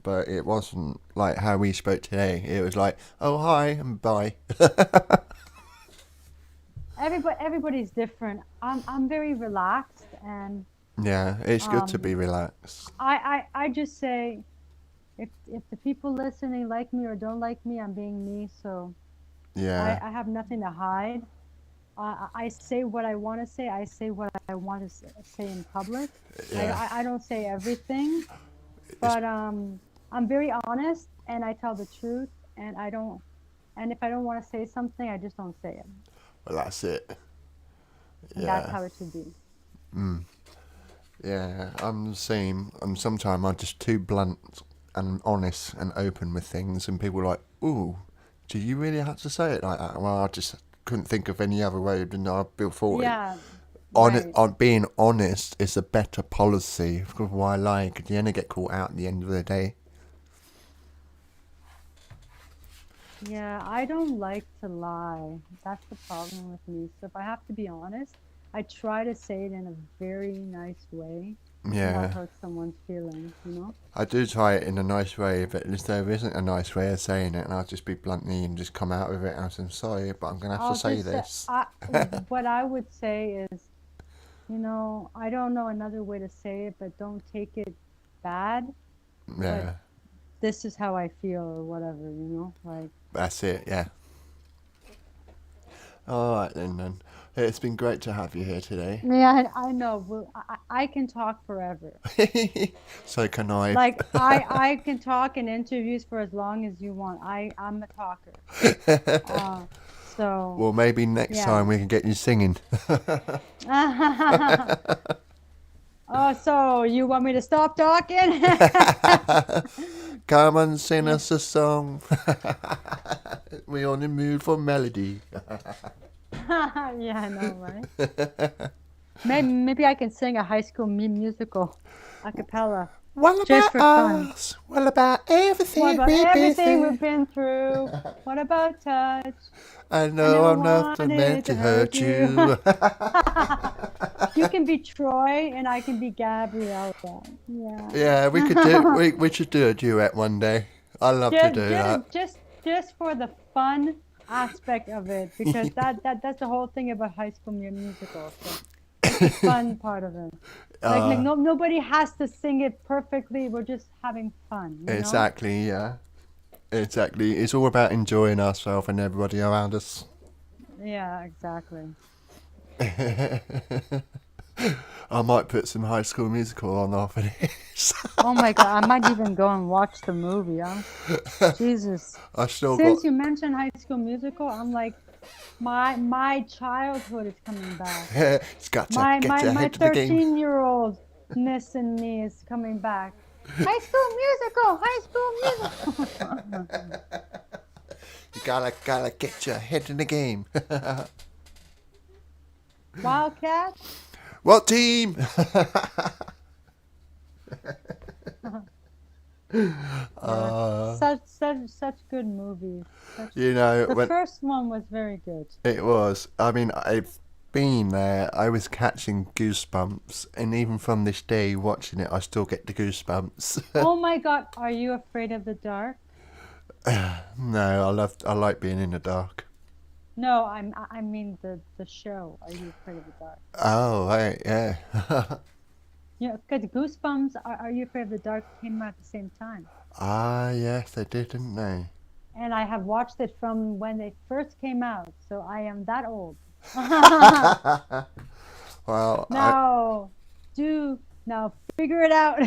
but it wasn't like how we spoke today. It was like, oh, hi, and bye. Everybody's different. I'm very relaxed, and Yeah, it's good to be relaxed. I just say if the people listening like me or don't like me, I'm being me. So Yeah, I have nothing to hide. I say what I want to say. I say what I want to say in public. yeah. I don't say everything, but I'm very honest, and I tell the truth. And I don't. And if I don't want to say something, I just don't say it. Well, that's it. And that's Yeah, how it should be. yeah. I'm the same. Sometimes I'm just too blunt and honest and open with things, and people are like, ooh, do you really have to say it like that? Well, I just couldn't think of any other way than I before. Yeah. On Right. being honest is a better policy. Because why lie? 'Cause you only get caught out at the end of the day. Yeah, I don't like to lie. That's the problem with me. So if I have to be honest, I try to say it in a very nice way and not Yeah, hurt someone's feelings, you know? I do try it in a nice way, but if there isn't a nice way of saying it, and I'll just be bluntly and just come out with it, and I'm sorry, but I'm gonna have I'll to say just say, this. what I would say is, I don't know another way to say it, but don't take it bad. Yeah, This is how I feel or whatever, like. that's it. Yeah. All right then. It's been great to have you here today. Yeah, I know. Well, I can talk forever. So can I. Like I can talk in interviews for as long as you want. I'm a talker. So Well, maybe next yeah. time we can get you singing. Oh, so you want me to stop talking? Come and sing us a song. We're on the mood for melody. Yeah, I know, right? Maybe I can sing a High School Musical a cappella What just for about fun. us? What about everything What about we've been everything through? we've been through? What about touch? I I know never I'm not wanted meant to hurt you. You can be Troy and I can be Gabriella. Yeah. Yeah, we should do a duet one day. I love to do that. Just for the fun aspect of it, because that's the whole thing about High School Musical. So it's the fun part of it. Like nobody has to sing it perfectly. We're just having fun. Exactly, yeah. Exactly. It's all about enjoying ourselves and everybody around us. Yeah, exactly. I might put some High School Musical on after this. Oh my God, I might even go and watch the movie. Jesus. I still Since got. you mentioned High School Musical, I'm like, my childhood is coming back. It's got to My get your my head to the game. 13-year-oldness in me is coming back. High School Musical, High School Musical. You gotta get your head in the game. Wildcat. What team? Such good movies. The first one was very good. It was. I mean, I've been there. I was catching goosebumps, and even from this day watching it, I still get the goosebumps. Oh my God, are you afraid of the dark? No, I like being in the dark. No, I mean the show. Are You Afraid of the Dark? Oh, right, yeah. Yeah, because Goosebumps, Are You Afraid of the Dark came out at the same time. Ah, yes, they did, didn't they? And I have watched it from when they first came out, so I am that old. Well, I. Now, do now figure it out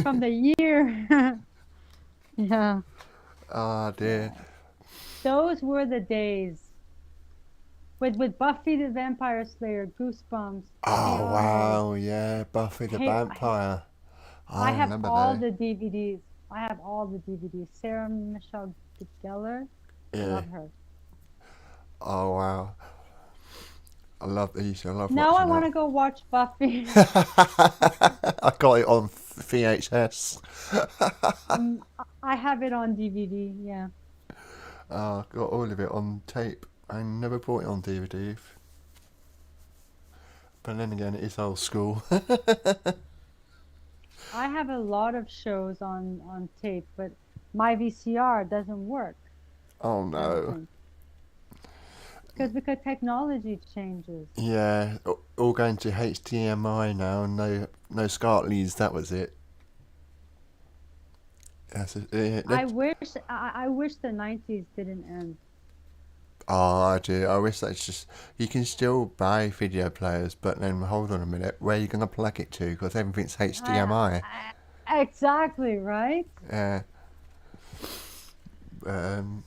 from the year. Yeah, Oh dear. yeah. Those were the days with Buffy the Vampire Slayer, Goosebumps. Hey Oh Arnold. wow, yeah, Buffy the Hey, Vampire. I I have remember all that. the DVDs. I have all the DVDs. Sarah Michelle Gellar. I Yeah. love her. Oh wow. I love these. I love Now I watching want that. to go watch Buffy. I got it on VHS. I have it on DVD. Yeah. Oh, I got all of it on tape. I never bought it on DVD. But then again, it is old school. I have a lot of shows on tape, but my VCR doesn't work. Oh I don't no. think because technology changes. Yeah, all going to HDMI now. No SCART leads. That was it. That's it. Yeah, I wish the 90s didn't end. oh, I do. I wish that's just. You can still buy video players, but then hold on a minute. Where are you going to plug it to? Because everything's I, HDMI. exactly, right? Yeah. Um,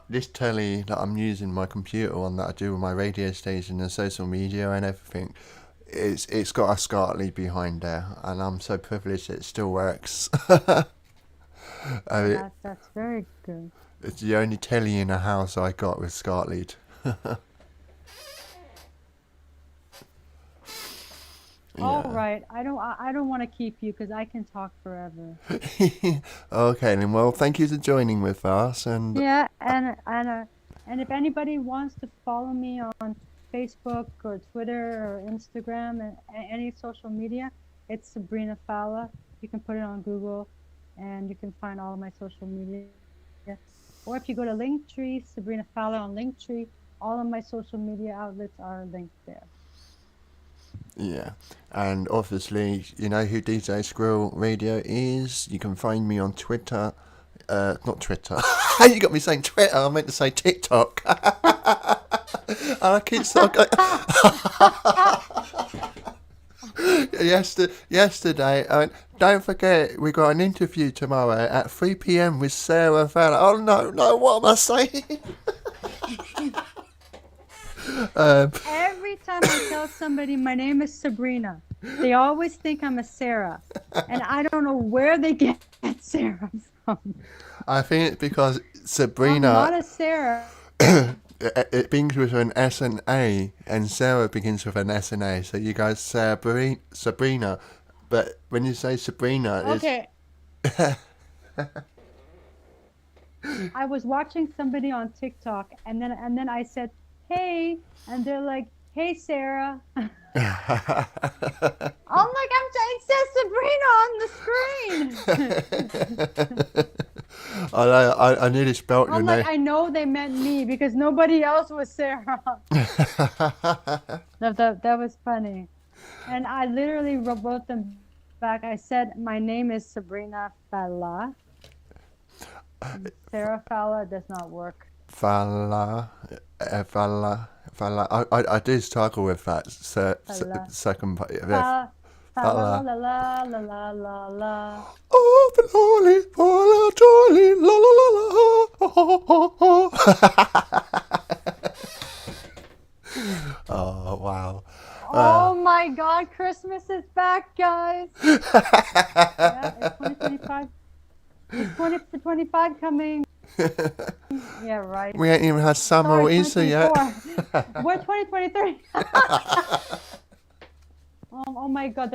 this telly that I'm using my computer on that I do with my radio station and social media and everything, it's got a SCART lead behind there, and I'm so privileged it still works. I Oh, mean, that's very good. it's the only telly in the house I got with SCART lead. All Yeah. right, I don't want to keep you because I can talk forever. Okay, then. Well, thank you for joining with us, and Yeah, and if anybody wants to follow me on Facebook or Twitter or Instagram and any social media, it's Sabrina Falla. You can put it on Google, and you can find all of my social media. Or if you go to Linktree, Sabrina Falla on Linktree, all of my social media outlets are linked there. yeah, and obviously you know who DJ Squirrel Radio is. You can find me on Twitter. Not Twitter. You got me saying Twitter. I meant to say TikTok. And I keep so. Yesterday, don't forget, we got an interview tomorrow at 3 p.m. with Sarah Fellah. Oh, no, what am I saying? Every time I tell somebody my name is Sabrina, they always think I'm a Sarah, and I don't know where they get Sarah from. I think it's because I'm Sabrina, not a Sarah. it begins with an S and A, and Sarah begins with an S and A. So you guys say Sabrina, but when you say Sabrina, Okay. I was watching somebody on TikTok, and then I said, "Hey," and they're like, "Hey, Sarah." I'm like, it says Sabrina on the screen. I know, I nearly spelt your I'm like, name. I know they meant me because nobody else was Sarah. That was funny. And I literally wrote them back. I said, my name is Sabrina Fellah. Sarah Falla does not work. Fellah, Fellah. I do struggle with that Fellah. second part. Falla, Fellah. la la la la la la. Oh, the lolly, Paula, Jolly, la la la la. Oh, wow. Oh my God, Christmas is back, guys. Yeah, it's 2025. It's 2025 coming. Yeah, right. We ain't even had summer or Sorry, Easter yet. 2024. We're 2023. Oh my God,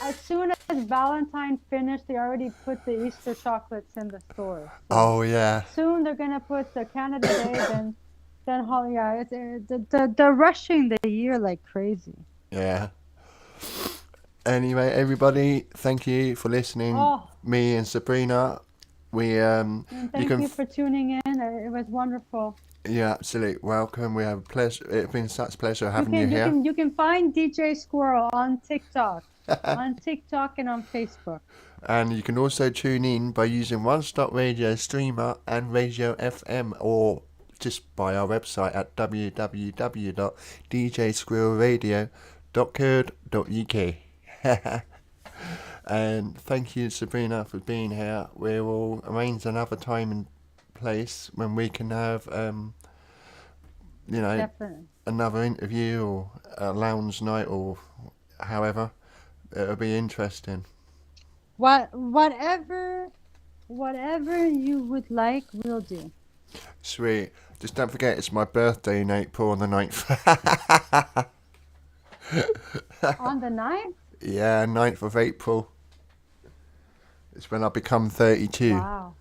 as soon as Valentine finished, they already put the Easter chocolates in the store. So Oh, yeah. soon they're gonna put the Canada Day, then yeah, they're rushing the year like crazy. Yeah. Anyway, everybody, thank you for listening. Oh, Me and Sabrina, we and you thank can you for tuning in. It was wonderful. You're absolutely welcome. We have a pleasure. It's been such a pleasure You having you can you here. can you can find DJ Squirrel on TikTok, and on Facebook. And you can also tune in by using One Stop Radio Streamer and Radio FM, or just by our website at www.djsquirrelradio.co.uk. And thank you, Sabrina, for being here. We will arrange another time and place when we can have, Definitely. another interview or a lounge night or however. It'll be interesting. Whatever you would like, we'll do. Sweet. Just don't forget it's my birthday in April on the 9th. On the 9th? Yeah, 9th of April. It's when I become 32. Wow.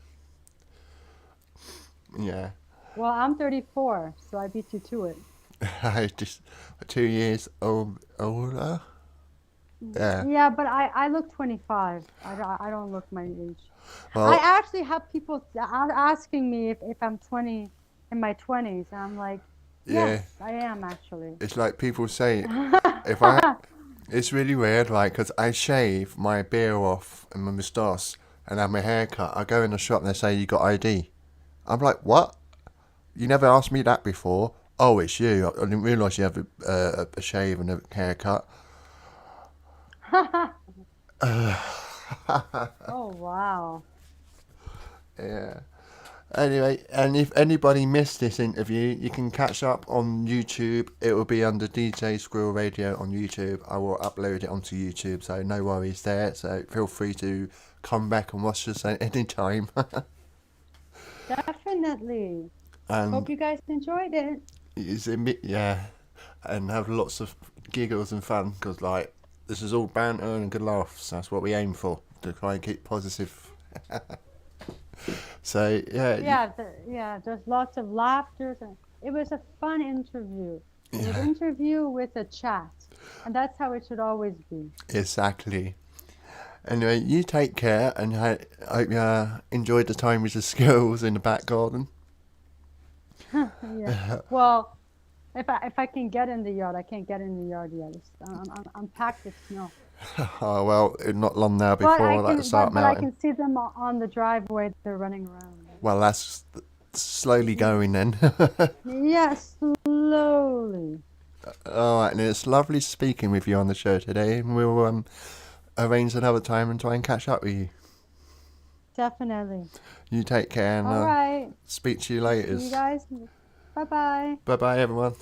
Yeah. Well, I'm 34, so I beat you to it. I just 2 years older. Yeah. Yeah, but I look 25. I don't look my age. Well, I actually have people asking me if I'm 20 in my 20s, and I'm like, yes, I am actually. it's like people say, if I, it's really weird, like, because I shave my beard off and my moustache and have my hair cut. I go in the shop and they say, you got ID. I'm like, what? You never asked me that before. Oh, it's you. I didn't realise you have a shave and a haircut. Oh, wow. Yeah. Anyway, and if anybody missed this interview, you can catch up on YouTube. It will be under DJ Squirrel Radio on YouTube. I will upload it onto YouTube, so no worries there. So feel free to come back and watch us at any time. Definitely. And Hope you guys enjoyed it. yeah, and have lots of giggles and fun, because like this is all banter and good laughs. That's what we aim for, to try and keep positive. So yeah, There's lots of laughter. It was a fun interview. It was an interview with a chat, and that's how it should always be. exactly. Anyway, you take care, and I hope you enjoyed the time with the squirrels in the back garden. Yeah. Well, if I can get in the yard, I can't get in the yard yet. I'm packed with snow. Oh well, not long now before that start But I melting. can see them on the driveway. They're running around. Well, that's slowly going then. Yeah, slowly. All right, and it's lovely speaking with you on the show today, and we'll arrange another time and try and catch up with you. Definitely. You take care, and All right. speak to you later. See you guys. Bye-bye. Bye bye, everyone.